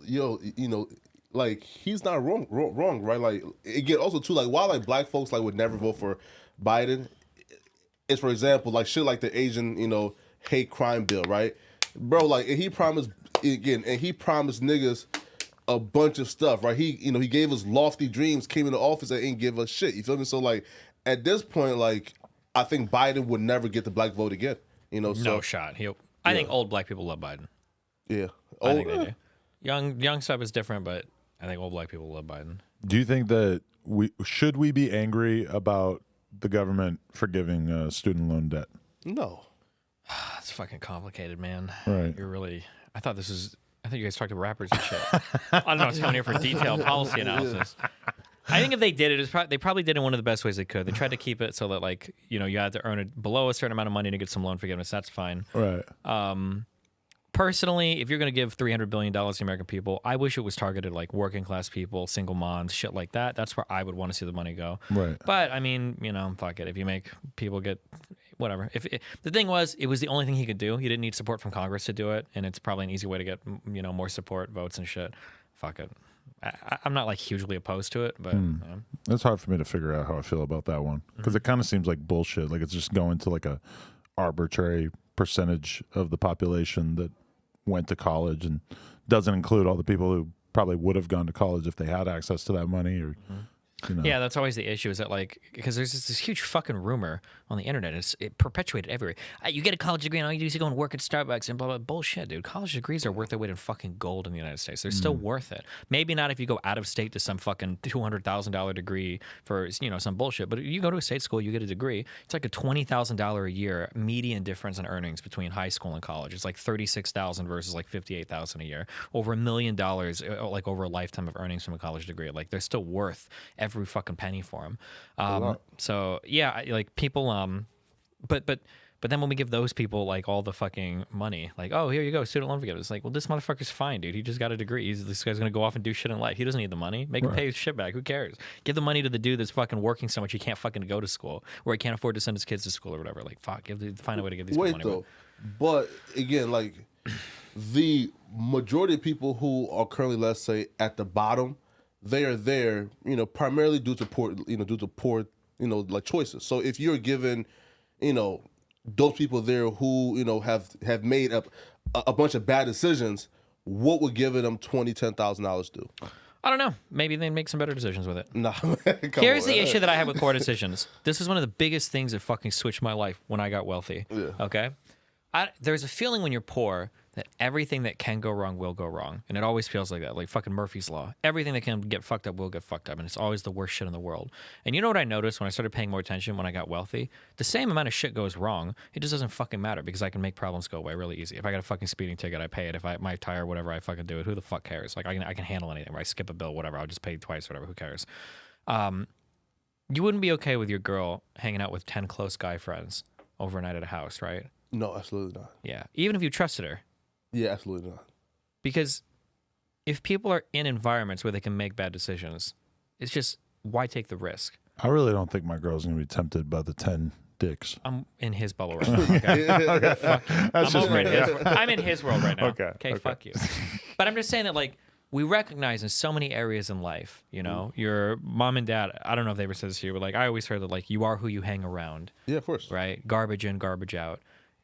like he's not wrong, right? Like again, also too, like why like black folks like would never vote for Biden is, for example, like shit like the Asian, hate crime bill, right? Bro, like he promised niggas a bunch of stuff, right? He gave us lofty dreams, came into office and ain't give us shit. You feel me? So like at this point, like I think Biden would never get the black vote again. No shot. I think old black people love Biden. Yeah, I think they do. Young stuff is different, but I think old black people love Biden. Do you think that we should be angry about the government forgiving student loan debt? No. It's fucking complicated, man. Right. I thought you guys talked to rappers and shit. I don't know. I was coming here for detailed policy analysis. I think if they did it, they probably did it in one of the best ways they could. They tried to keep it so that like, you had to earn it below a certain amount of money to get some loan forgiveness. That's fine. Right. Personally, if you're going to give $300 billion to the American people, I wish it was targeted like working class people, single moms, shit like that. That's where I would want to see the money go. Right. But I mean, fuck it. If you make people get whatever. The thing was, it was the only thing he could do. He didn't need support from Congress to do it, and it's probably an easy way to get more support, votes, and shit. Fuck it. I'm not like hugely opposed to it, but it's hard for me to figure out how I feel about that one, because it kind of seems like bullshit. Like it's just going to like a arbitrary percentage of the population that went to college and doesn't include all the people who probably would have gone to college if they had access to that money. Or You know? Yeah, that's always the issue. Is that like because there's this huge fucking rumor on the internet. It perpetuated everywhere. You get a college degree and all you do is you go and work at Starbucks and blah blah bullshit, dude. College degrees are worth their weight in fucking gold in the United States. They're still worth it. Maybe not if you go out of state to some fucking $200,000 degree for some bullshit. But if you go to a state school, you get a degree. It's like a $20,000 a year median difference in earnings between high school and college. It's like $36,000 versus like $58,000 a year. Over $1 million, like over a lifetime of earnings from a college degree. Like they're still worth every fucking penny for them. So yeah, like people, but then when we give those people like all the fucking money, like, oh, here you go, student loan forgiveness. It's like, well, this motherfucker's fine, dude. He just got a degree. This guy's gonna go off and do shit in life. He doesn't need the money. Make him pay his shit back. Who cares? Give the money to the dude that's fucking working so much he can't fucking go to school, or he can't afford to send his kids to school or whatever. Like, fuck, find a way to give these people money. Though, but again, like the majority of people who are currently, let's say, at the bottom, they are there, primarily due to poor, like choices. So if you're given, those people there who, have made up a bunch of bad decisions, what would giving them $10,000 do? I don't know. Maybe they make some better decisions with it. Nah, Here's the issue that I have with poor decisions. This is one of the biggest things that fucking switched my life when I got wealthy. Yeah. Okay? There's a feeling when you're poor that everything that can go wrong will go wrong. And it always feels like that, like fucking Murphy's Law. Everything that can get fucked up will get fucked up, and it's always the worst shit in the world. And you know what I noticed when I started paying more attention when I got wealthy? The same amount of shit goes wrong. It just doesn't fucking matter because I can make problems go away really easy. If I got a fucking speeding ticket, I pay it. If my tire, whatever, I fucking do it. Who the fuck cares? Like, I can handle anything. If I skip a bill, whatever, I'll just pay twice, whatever, who cares? You wouldn't be okay with your girl hanging out with 10 close guy friends overnight at a house, right? No, absolutely not. Yeah. Even if you trusted her. Yeah, absolutely not. Because if people are in environments where they can make bad decisions, it's just, why take the risk? I really don't think my girl's going to be tempted by the 10 dicks. I'm in his bubble right now. Okay? Fuck you. I'm in his world right now. Okay, fuck you. But I'm just saying that, like, we recognize in so many areas in life, your mom and dad, I don't know if they ever said this to you, but like, I always heard that, like, you are who you hang around. Yeah, of course. Right? Garbage in, garbage out.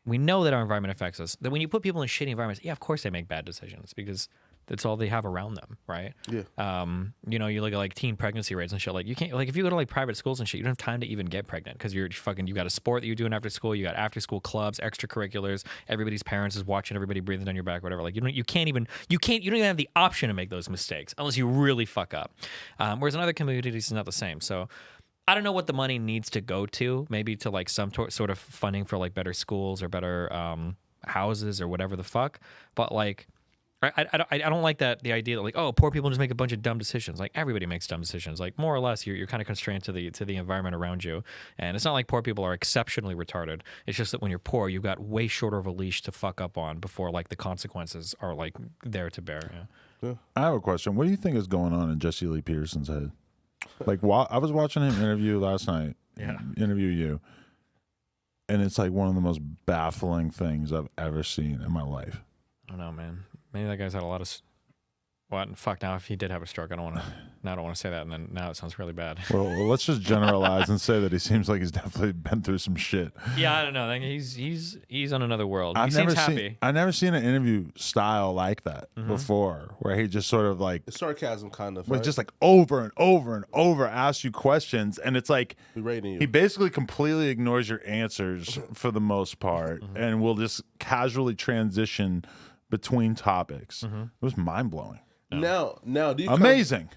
We know that our environment affects us. That when you put people in shitty environments, yeah, of course they make bad decisions because that's all they have around them, right? Yeah. You look at like teen pregnancy rates and shit. Like you can't, like if you go to like private schools and shit, you don't have time to even get pregnant because you got a sport that you're doing after school. You got after school clubs, extracurriculars. Everybody's parents is watching everybody breathing down your back, whatever. Like you don't even have the option to make those mistakes unless you really fuck up. Whereas in other communities, it's not the same. So. I don't know what the money needs to go to, maybe to like some sort of funding for like better schools or better houses or whatever the fuck. But like, I don't like the idea that like, oh, poor people just make a bunch of dumb decisions. Like everybody makes dumb decisions. Like more or less, you're kind of constrained to the environment around you. And it's not like poor people are exceptionally retarded. It's just that when you're poor, you've got way shorter of a leash to fuck up on before like the consequences are like there to bear. Yeah. I have a question. What do you think is going on in Jesse Lee Peterson's head? Like, I was watching him interview last night, interview you, and it's like one of the most baffling things I've ever seen in my life. I don't know, man. Maybe that guy's had a lot of... What? Fuck, now if he did have a stroke, I don't want to say that, and then now it sounds really bad. Well, let's just generalize and say that he seems like he's definitely been through some shit. Yeah, I don't know. He's on another world. He seems happy. I've never seen an interview style like that before, where he just sort of like... It's sarcasm, kind of, right? Just like over and over and over asks you questions, and it's like... He basically completely ignores your answers for the most part, and will just casually transition between topics. It was mind-blowing. Now, do you amazing?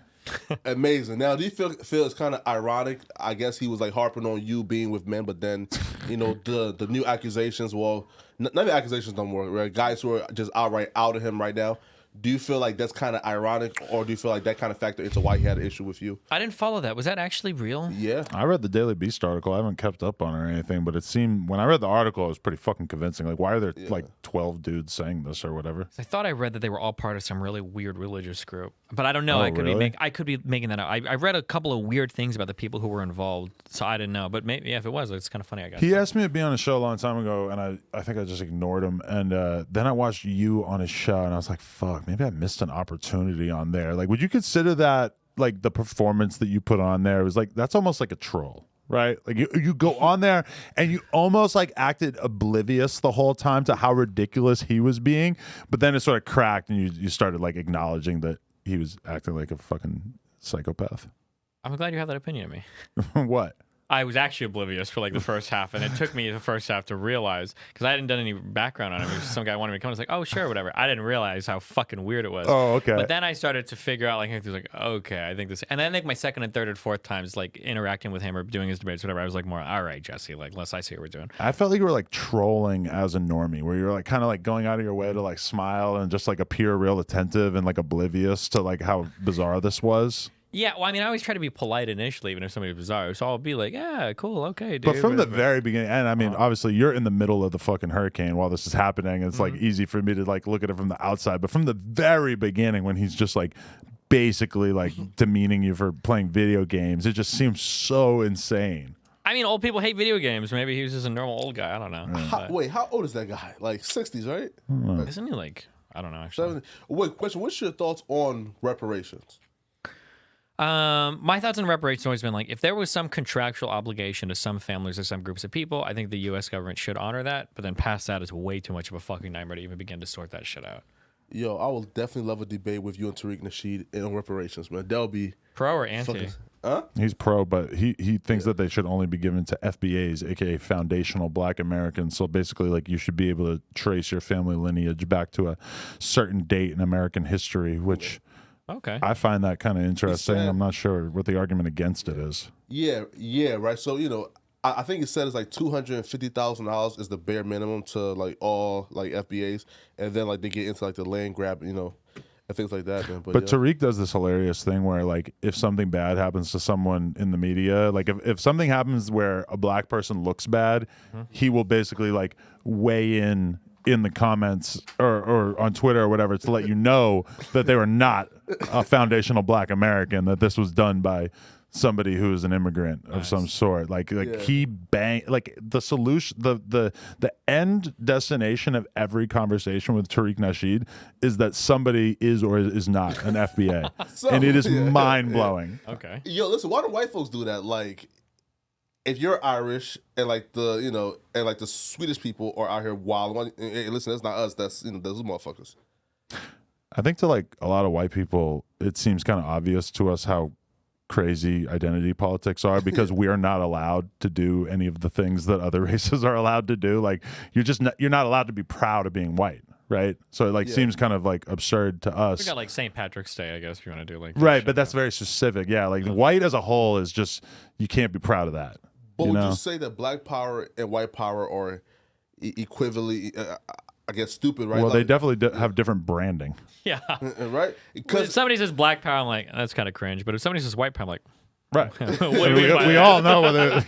Amazing. Now, do you feel it's kind of ironic? I guess he was like harping on you being with men, but then, the new accusations. Well, none of the accusations no more. Right? Guys who are just outright out of him right now. Do you feel like that's kind of ironic, or do you feel like that kind of factor into why he had an issue with you? I didn't follow that. Was that actually real? Yeah. I read the Daily Beast article. I haven't kept up on it or anything, but it seemed, when I read the article, it was pretty fucking convincing. Like, why are there like 12 dudes saying this or whatever? I thought I read that they were all part of some really weird religious group, but I don't know. Oh, I could really? I could be making that up. I read a couple of weird things about the people who were involved, so I didn't know. But maybe, yeah, if it was, it's kind of funny, I guess. He asked me to be on a show a long time ago, and I think I just ignored him. And then I watched you on his show, and I was like, fuck, maybe I missed an opportunity on there. Like, would you consider that, like, the performance that you put on there? It was like, that's almost like a troll, right? Like, you go on there, and you almost, like, acted oblivious the whole time to how ridiculous he was being. But then it sort of cracked, and you started, like, acknowledging that he was acting like a fucking psychopath. I'm glad you have that opinion of me. What? I was actually oblivious for like the first half, and it took me the first half to realize because I hadn't done any background on it. It was just some guy wanted me to come. I was like, oh sure, whatever. I didn't realize how fucking weird it was. Oh, okay. But then I started to figure out okay, I think this, and I think my second and third and fourth times like interacting with him or doing his debates, whatever. I was like more, all right, Jesse, like let's see what we're doing. I felt like you were like trolling as a normie, where you were like kind of like going out of your way to like smile and just like appear real attentive and like oblivious to like how bizarre this was. Yeah, well, I mean, I always try to be polite initially, even if somebody's bizarre. So I'll be like, yeah, cool, okay, dude. But from the very beginning, and I mean, obviously, you're in the middle of the fucking hurricane while this is happening. It's like easy for me to like look at it from the outside. But from the very beginning, when he's just like basically like demeaning you for playing video games, it just seems so insane. I mean, old people hate video games. Maybe he was just a normal old guy. I don't know. Wait, how old is that guy? Like 60s, right? Isn't he like, I don't know, actually. Wait, question. What's your thoughts on reparations? My thoughts on reparations have always been like, if there was some contractual obligation to some families or some groups of people, I think the U.S. government should honor that. But then past that is way too much of a fucking nightmare to even begin to sort that shit out. Yo, I will definitely love a debate with you and Tariq Nasheed on reparations, man. That'll be pro or anti. fucking, huh? He's pro, but he thinks that they should only be given to FBAs, aka foundational Black Americans. So basically, like you should be able to trace your family lineage back to a certain date in American history, which. Okay. I find that kind of interesting. I'm not sure what the argument against it is. Yeah, right. So, I think it said it's like $250,000 is the bare minimum to like all like FBAs, and then like they get into like the land grab, and things like that. Man. But Tariq does this hilarious thing where like if something bad happens to someone in the media, like if something happens where a Black person looks bad, he will basically like weigh in the comments or on Twitter or whatever to let you know that they were not a foundational Black American, that this was done by somebody who is an immigrant of some sort. He like the solution, the end destination of every conversation with Tariq Nasheed is that somebody is or is not an FBA. And it is mind blowing. Okay. Yo, listen, why do white folks do that? Like, if you're Irish and like the Swedish people are out here wild, hey, listen, that's not us. That's those motherfuckers. I think to like a lot of white people, it seems kind of obvious to us how crazy identity politics are because we are not allowed to do any of the things that other races are allowed to do. Like you're not allowed to be proud of being white, right? So it seems kind of like absurd to us. We got like St. Patrick's Day, I guess, if you want to do like right, but that's very specific. Yeah, like white as a whole is just you can't be proud of that. But would you say that Black power and white power are equivalently, I guess, stupid, right? Well, they definitely have different branding. Yeah. Right? Because if somebody says Black power, I'm like, that's kind of cringe. But if somebody says white power, I'm like, right. What do you mean by we that? all know whether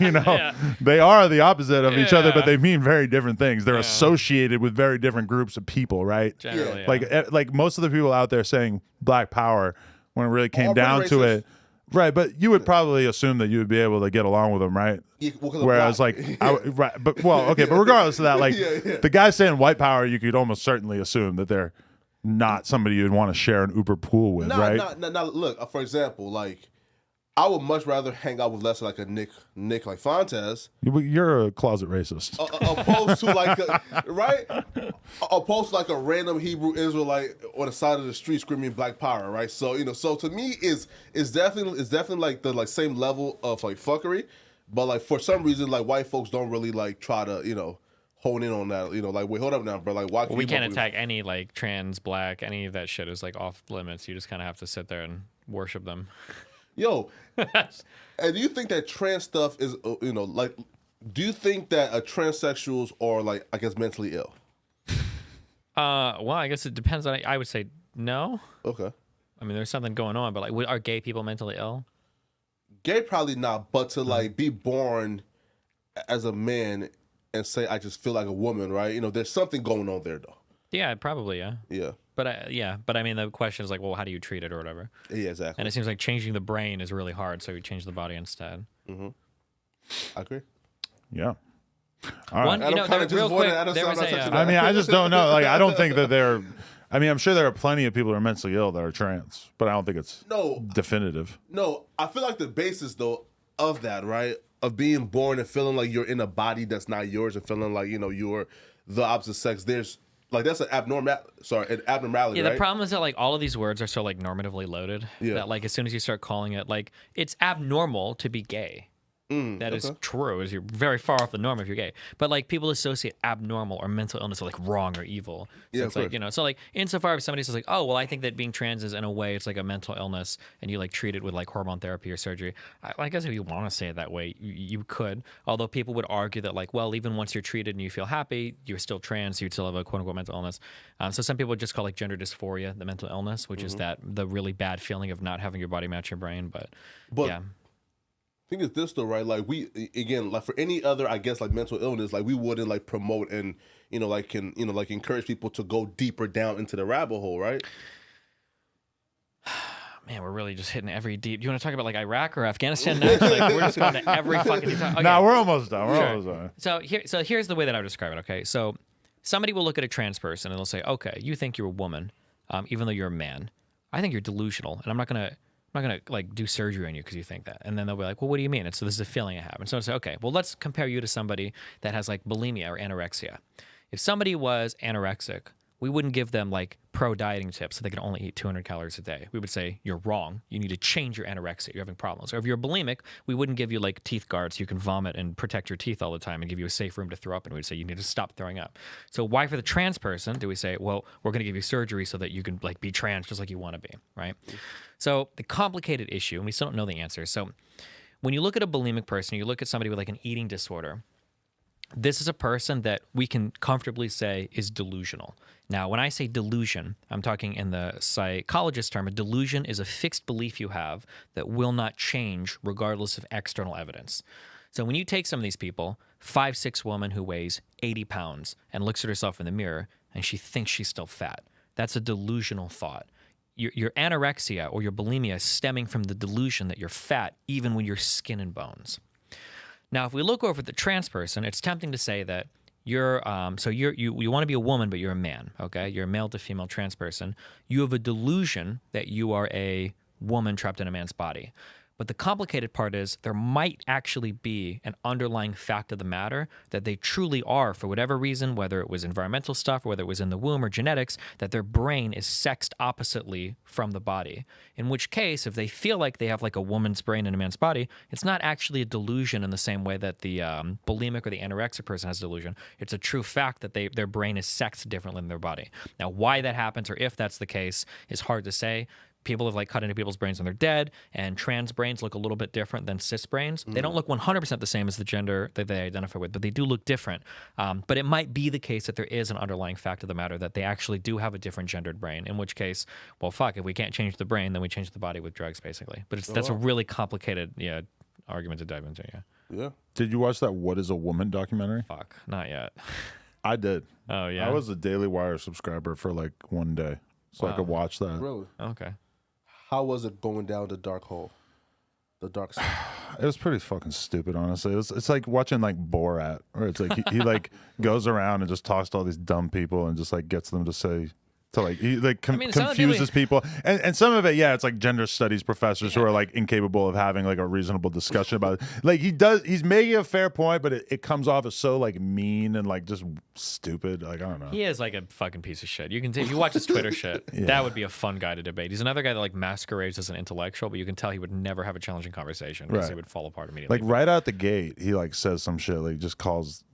they are the opposite of each other, but Yeah. they mean very different things. They're associated with very different groups of people, right? Generally, yeah. Like most of the people out there saying Black power, when it really came All down to racist. it, right? But you would probably assume that you would be able to get along with them, right? Yeah, well, 'cause of Whereas, Black. like, but regardless of that, like the guy saying white power, you could almost certainly assume that they're not somebody you'd want to share an Uber pool with, right? No, look, for example, like, I would much rather hang out with less like a Nick like Fontes. You're a closet racist. Opposed to like opposed to like a random Hebrew Israelite on the side of the street screaming Black power, right? So so to me is definitely like the like same level of like fuckery, but like for some reason like white folks don't really like try to hone in on that. Like, wait, hold up now, bro. Like, why? Well, we can't attack any like trans, Black, any of that shit is like off limits. You just kind of have to sit there and worship them. Yo, and do you think that trans stuff is like? Do you think that transsexuals are like, I guess, mentally ill? Well, I guess it depends on. I would say no. Okay. I mean, there's something going on, but like, are gay people mentally ill? Gay probably not, but to like be born as a man and say I just feel like a woman, right? There's something going on there though. Yeah, probably, yeah. Yeah. But I mean, the question is like, well, how do you treat it or whatever? Yeah, exactly. And it seems like changing the brain is really hard, so you change the body instead. Mm-hmm. I agree. Yeah. All One, right. real quick, there was I mean, I just don't know. Like, I don't think that they're. I mean, I'm sure there are plenty of people who are mentally ill that are trans, but I don't think it's definitive. No, I feel like the basis though of that, right, of being born and feeling like you're in a body that's not yours and feeling like you're the opposite sex. Like that's an abnormality. Yeah, the right? problem is that like all of these words are so like normatively loaded that like as soon as you start calling it like it's abnormal to be gay. That is true. Is you're very far off the norm if you're gay. But like people associate abnormal or mental illness with like wrong or evil. So Yeah, it's like, so like insofar as somebody says like, oh well, I think that being trans is in a way it's like a mental illness and you like treat it with like hormone therapy or surgery. I guess if you want to say it that way, you could. Although people would argue that like, well, even once you're treated and you feel happy, you're still trans, so you'd still have a quote unquote mental illness. So some people would just call like gender dysphoria the mental illness, which is that the really bad feeling of not having your body match your brain. But yeah. I think it's this though, right? Like we again, like for any other, I guess, like mental illness, like we wouldn't like promote and like encourage people to go deeper down into the rabbit hole, right? Man, we're really just hitting every deep. Do you want to talk about like Iraq or Afghanistan next? Like we're just going to every fucking deep. Okay. No, we're almost done. We're almost done. So here's the way that I would describe it. Okay, so somebody will look at a trans person and they'll say, okay, you think you're a woman, even though you're a man. I think you're delusional, and I'm not gonna like do surgery on you because you think that. And then they'll be like, well, what do you mean? And so this is a feeling I have. And so I say, okay, well, let's compare you to somebody that has like bulimia or anorexia. If somebody was anorexic, we wouldn't give them like pro dieting tips so they can only eat 200 calories a day. We would say, you're wrong. You need to change your anorexia. You're having problems. Or if you're bulimic, we wouldn't give you like teeth guards so you can vomit and protect your teeth all the time and give you a safe room to throw up. And we'd say, you need to stop throwing up. So why for the trans person do we say, well, we're going to give you surgery so that you can like be trans just like you want to be, right? So the complicated issue, and we still don't know the answer. So when you look at a bulimic person, you look at somebody with like an eating disorder, this is a person that we can comfortably say is delusional. Now, when I say delusion, I'm talking in the psychologist term. A delusion is a fixed belief you have that will not change regardless of external evidence. So when you take some of these people, 5'6" woman who weighs 80 pounds and looks at herself in the mirror and she thinks she's still fat, that's a delusional thought. Your anorexia or your bulimia is stemming from the delusion that you're fat even when you're skin and bones. Now, if we look over at the trans person, it's tempting to say that you want to be a woman, but you're a man, okay? You're a male to female trans person. You have a delusion that you are a woman trapped in a man's body. But the complicated part is there might actually be an underlying fact of the matter that they truly are, for whatever reason, whether it was environmental stuff or whether it was in the womb or genetics, that their brain is sexed oppositely from the body. In which case, if they feel like they have like a woman's brain in a man's body, it's not actually a delusion in the same way that the bulimic or the anorexic person has a delusion. It's a true fact that their brain is sexed differently than their body. Now, why that happens or if that's the case is hard to say. People have like cut into people's brains when they're dead, and trans brains look a little bit different than cis brains. They don't look 100% the same as the gender that they identify with, but they do look different. But it might be the case that there is an underlying fact of the matter that they actually do have a different gendered brain, in which case, well, fuck, if we can't change the brain, then we change the body with drugs, basically. But that's a really complicated argument to dive into, Yeah. Did you watch that What is a Woman documentary? Fuck, not yet. I did. Oh, yeah? I was a Daily Wire subscriber for like one day, so I could watch that. Really? Okay. How was it going down the dark hole? The dark side? It was pretty fucking stupid, honestly. It's like watching like Borat, where it's like he like goes around and just talks to all these dumb people and just like gets them to say to like he like confuses people. And some of it, yeah, it's like gender studies professors who are like incapable of having like a reasonable discussion about it. Like he's making a fair point, but it comes off as so like mean and like just stupid. Like I don't know. He is like a fucking piece of shit. You can if you watch his Twitter shit, that would be a fun guy to debate. He's another guy that like masquerades as an intellectual, but you can tell he would never have a challenging conversation because he would fall apart immediately. Like right out the gate, he like says some shit, like just calls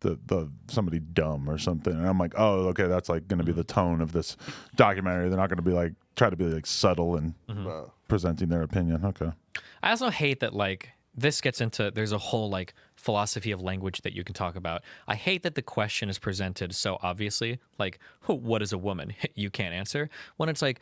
the somebody dumb or something, and I'm like, oh, okay, that's like going to be the tone of this documentary. They're not going to be like try to be like subtle and presenting their opinion. Okay. I also hate that like this gets into there's a whole like philosophy of language that you can talk about. I hate that the question is presented so obviously, like, what is a woman? You can't answer, when it's like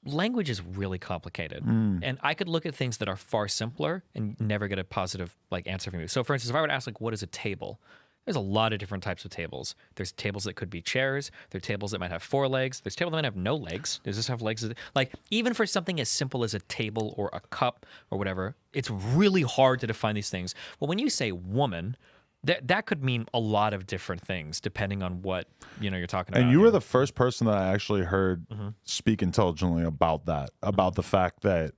language is really complicated. And I could look at things that are far simpler and never get a positive like answer from you. So for instance, if I were to ask like, what is a table? There's a lot of different types of tables. There's tables that could be chairs. There are tables that might have 4 legs. There's tables that might have no legs. Does this have legs? Like, even for something as simple as a table or a cup or whatever, it's really hard to define these things. Well, when you say woman, that could mean a lot of different things depending on what you're talking about. And you were the first person that I actually heard speak intelligently about that, about the fact that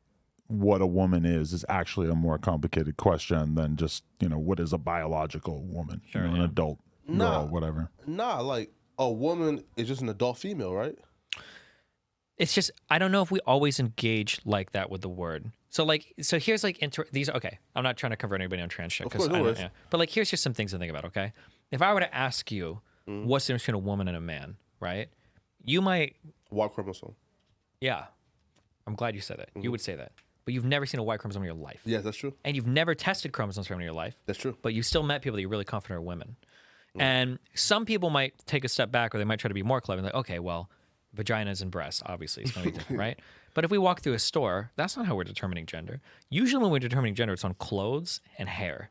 what a woman is actually a more complicated question than just what is a biological woman, an adult girl, whatever. Like a woman is just an adult female, right? It's just I don't know if we always engage like that with the word. So here's like these. Okay, I'm not trying to convert anybody on trans shit, Of course, no worries. but like here's just some things to think about. Okay, if I were to ask you what's the difference between a woman and a man, right? You might. Y chromosome. Yeah, I'm glad you said that. You would say that, but you've never seen a Y chromosome in your life. Yes, that's true. And you've never tested chromosomes in your life. That's true. But you still met people that you're really confident are women. And some people might take a step back, or they might try to be more clever and like, okay, well, vaginas and breasts, obviously, it's going to be different, right? But if we walk through a store, that's not how we're determining gender. Usually when we're determining gender, it's on clothes and hair.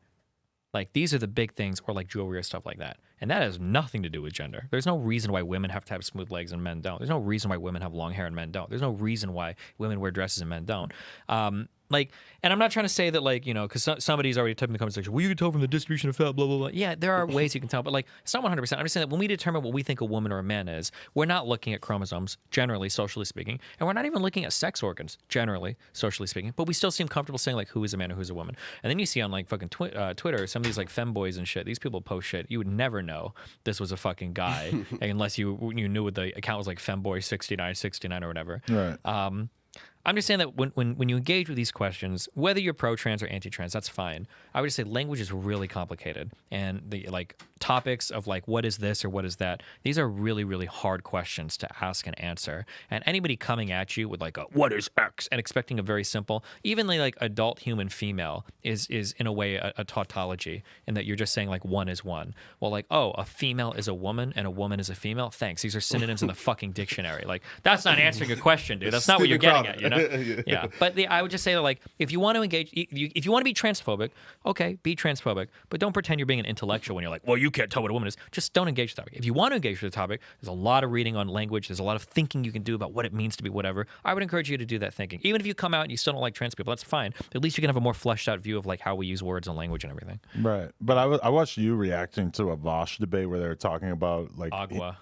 Like, these are the big things, or like jewelry or stuff like that. And that has nothing to do with gender. There's no reason why women have to have smooth legs and men don't. There's no reason why women have long hair and men don't. There's no reason why women wear dresses and men don't. And I'm not trying to say that, like, you know, because somebody's already typed in the comment section, well, you can tell from the distribution of fat, blah, blah, blah. Yeah, there are ways you can tell, but like, it's not 100%. I'm just saying that when we determine what we think a woman or a man is, we're not looking at chromosomes, generally, socially speaking, and we're not even looking at sex organs, generally, socially speaking, but we still seem comfortable saying, like, who is a man or who's a woman. And then you see on, like, fucking Twitter, some of these, like, femboys and shit, these people post shit. You would never know this was a fucking guy unless you knew what the account was, like, femboy6969 or whatever. Right. I'm just saying that when you engage with these questions, whether you're pro-trans or anti-trans, that's fine. I would just say language is really complicated, and the like topics of like what is this or what is that, these are really, really hard questions to ask and answer. And anybody coming at you with like a what is X and expecting a very simple, even like adult human female is in a way a tautology, in that you're just saying like one is one. Well, like, oh, a female is a woman and a woman is a female. Thanks. These are synonyms in the fucking dictionary. Like, that's not answering a question, dude. That's not what you're getting at, you know? Yeah. But I would just say that, like, if you want to engage, if you want to be transphobic, okay, be transphobic, but don't pretend you're being an intellectual when you're like, well, you can't tell what a woman is. Just don't engage with the topic. If you want to engage with the topic, there's a lot of reading on language. There's a lot of thinking you can do about what it means to be whatever. I would encourage you to do that thinking. Even if you come out and you still don't like trans people, that's fine. At least you can have a more fleshed out view of like how we use words and language and everything. Right. But I watched you reacting to a Vosh debate where they were talking about like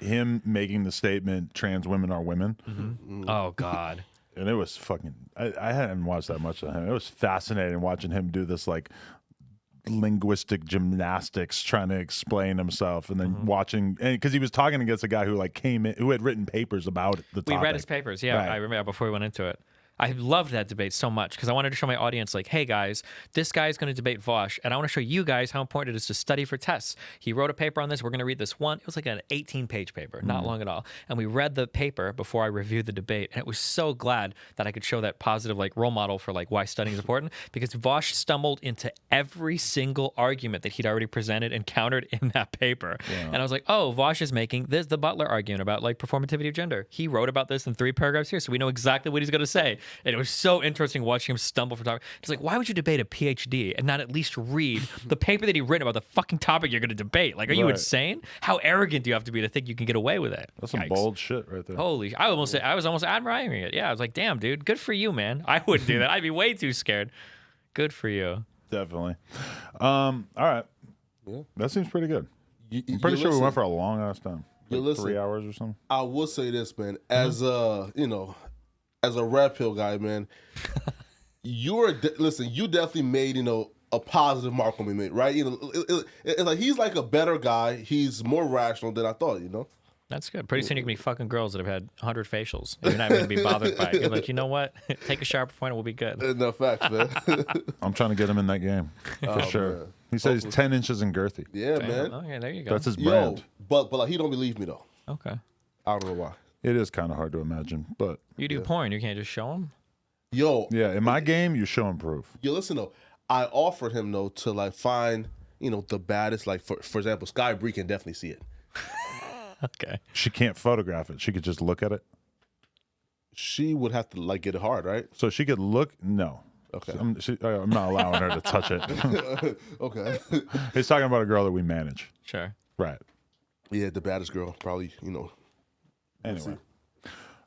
him making the statement, trans women are women. Oh, God. And it was fucking, I hadn't watched that much of him. It was fascinating watching him do this like linguistic gymnastics trying to explain himself, and then watching, because he was talking against a guy who like came in, who had written papers about the topic. We read his papers, yeah. Right. I remember before we went into it. I loved that debate so much because I wanted to show my audience, like, hey guys, this guy is going to debate Vosh, and I want to show you guys how important it is to study for tests. He wrote a paper on this. We're going to read this one. It was like an 18-page paper, not long at all. And we read the paper before I reviewed the debate, and it was so glad that I could show that positive like role model for like why studying is important, because Vosh stumbled into every single argument that he'd already presented and countered in that paper. Yeah. And I was like, oh, Vosh is making this the Butler argument about like performativity of gender. He wrote about this in 3 paragraphs here, so we know exactly what he's going to say. And it was so interesting watching him stumble for topic. It's like, why would you debate a PhD and not at least read the paper that he written about the fucking topic you're going to debate? Like, are you insane? How arrogant do you have to be to think you can get away with it? That's some bold shit right there. Holy, I was almost admiring it. Yeah, I was like, damn, dude, good for you, man. I wouldn't do that. I'd be way too scared. Good for you. Definitely. All right. Yeah. That seems pretty good. I'm pretty sure we went for a long ass time. Like 3 hours or something. I will say this, man. As as a red pill guy, man, you definitely made, a positive mark on me, right? It's like he's like a better guy. He's more rational than I thought, That's good. Pretty soon you can be fucking girls that have had 100 facials. And you're not going to be bothered by it. You're like, you know what? Take a sharper point and we'll be good. No facts, man. I'm trying to get him in that game for sure. Man. He said he's 10 inches in girthy. Yeah, man. Okay, there you go. That's his brand. But like, he don't believe me though. Okay. I don't know why. It is kind of hard to imagine, but you do porn. You can't just show him. Yeah. In my game, you show him proof. Listen though. I offered him though to like find the baddest. Like for example, Sky Bree can definitely see it. Okay. She can't photograph it. She could just look at it. She would have to like get it hard, right? So she could look. No. Okay. I'm not allowing her to touch it. Okay. He's talking about a girl that we manage. Sure. Right. Yeah, the baddest girl, probably. Anyway.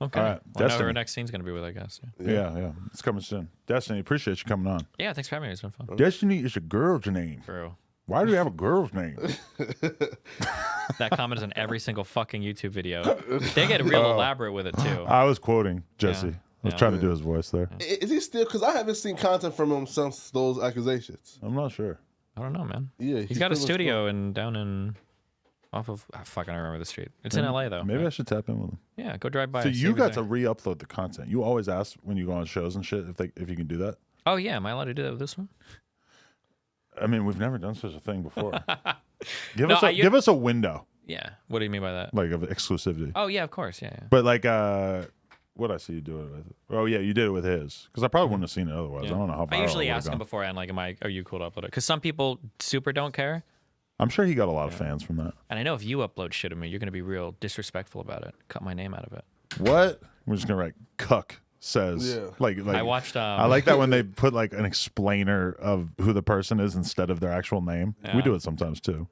Okay. All right. Well, I know her next scene's going to be with, I guess. Yeah. It's coming soon. Destiny, appreciate you coming on. Yeah, thanks for having me. It's been fun. Destiny is a girl's name. True. Why do we have a girl's name? That comment is on every single fucking YouTube video. They get real elaborate with it, too. I was quoting Jesse. I was trying to do his voice there. Is he still? Because I haven't seen content from him since those accusations. I'm not sure. I don't know, man. Yeah. He's got a studio down in Off of I fucking remember the street. It's in LA though. Maybe I should tap in with him. Yeah, go drive by. So and see you who's got there. to re-upload the content. You always ask when you go on shows and shit if you can do that. Oh yeah, am I allowed to do that with this one? I mean, we've never done such a thing before. Give No, us a window Yeah. What do you mean by that? like of exclusivity. Oh yeah, of course. Yeah. But like, what I see you do it with? Oh yeah, you did it with his because I probably wouldn't have seen it otherwise. Yeah. I don't know how. I viral usually it would've ask him gone. beforehand, like, are you cool to upload it? Because some people super don't care. I'm sure he got a lot of fans from that. And I know if you upload shit of me, you're gonna be real disrespectful about it. Cut my name out of it. What? We're just gonna write "cuck says." Yeah. Like I watched. I like that when they put like an explainer of who the person is instead of their actual name. We Yeah. do it sometimes too.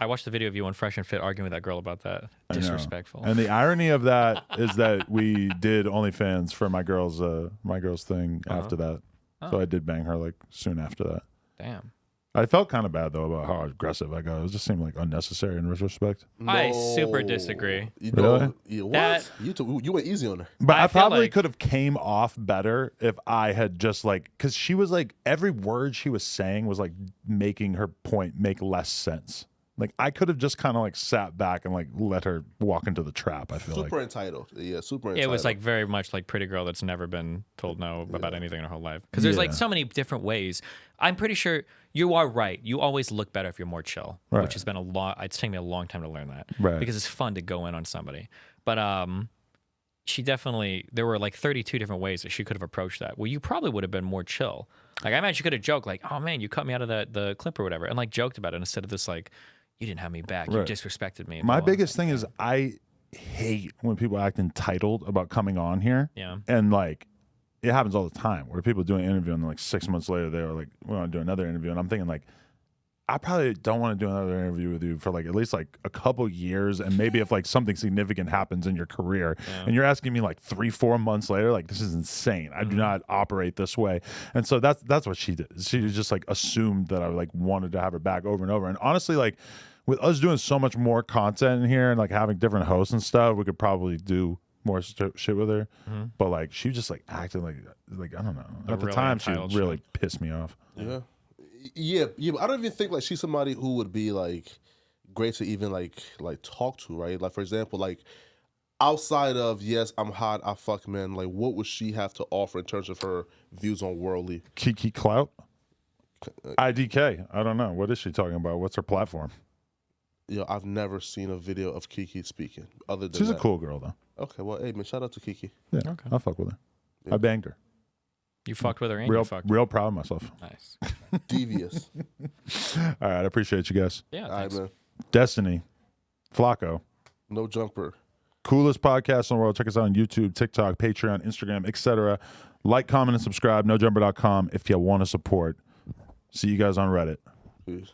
I watched the video of you on Fresh and Fit arguing with that girl about that. I know. Disrespectful. And the irony of that is that we did OnlyFans for my girl's thing after that. So I did bang her like soon after that. Damn. I felt kind of bad though about how aggressive I got. It just seemed like unnecessary in retrospect. I super disagree. You Really? know, yeah, what? That- You went easy on her. But I I feel probably like- could have came off better if I had just like, because she was like, every word she was saying was like making her point make less sense. Like I could have just kind of like sat back and like let her walk into the trap. I feel Super like. entitled. Yeah, super Yeah, entitled. it was like very much like pretty girl that's never been told no about anything in her whole life. Because there's like Yeah. so many different ways. I'm pretty sure you are right. You always look better if you're more chill, Right. which has been a lot. It's taken me a long time to learn that, Right. Because it's fun to go in on somebody. But she definitely there were like 32 different ways that she could have approached that. Well, you probably would have been more chill. Like I imagine she could have joked like, "Oh man, you cut me out of the clip or whatever," and like joked about it instead of this like, "You didn't have me back. You Right. disrespected me." My blah, blah. biggest thing is I hate when people act entitled about coming on here. Yeah. And like, it happens all the time where people do an interview and like 6 months later they're like, we want to do another interview. And I'm thinking like, I probably don't want to do another interview with you for like at least like a couple years. And maybe if like something significant happens in your career and you're asking me like 3-4 months later, like this is insane. I do not operate this way. And so that's what she did. She just like assumed that I like wanted to have her back over and over. And honestly, like with us doing so much more content in here and like having different hosts and stuff, we could probably do more shit with her. But like she just like acted like I don't know. At the really time, she entitled really pissed me off. Yeah. Yeah, but I don't even think like she's somebody who would be like great to even like talk to, right? Like for example, like outside of yes, I'm hot, I fuck men, like what would she have to offer in terms of her views on worldly? Kiki Clout? IDK. I don't know. What is she talking about? What's her platform? I've never seen a video of Kiki speaking other than She's that. a cool girl though. Okay, well, hey man, shout out to Kiki. Yeah, I fuck with her. I banged her. You fucked with her and Real, you fucked. real proud of myself. Nice. Devious. All right, I appreciate you guys. Yeah. All right, Thanks. man. Destiny, Flakko, No jumper. coolest podcast in the world. Check us out on YouTube, TikTok, Patreon, Instagram, etc. Like, comment, and subscribe. NoJumper.com if you want to support. See you guys on Reddit. Peace.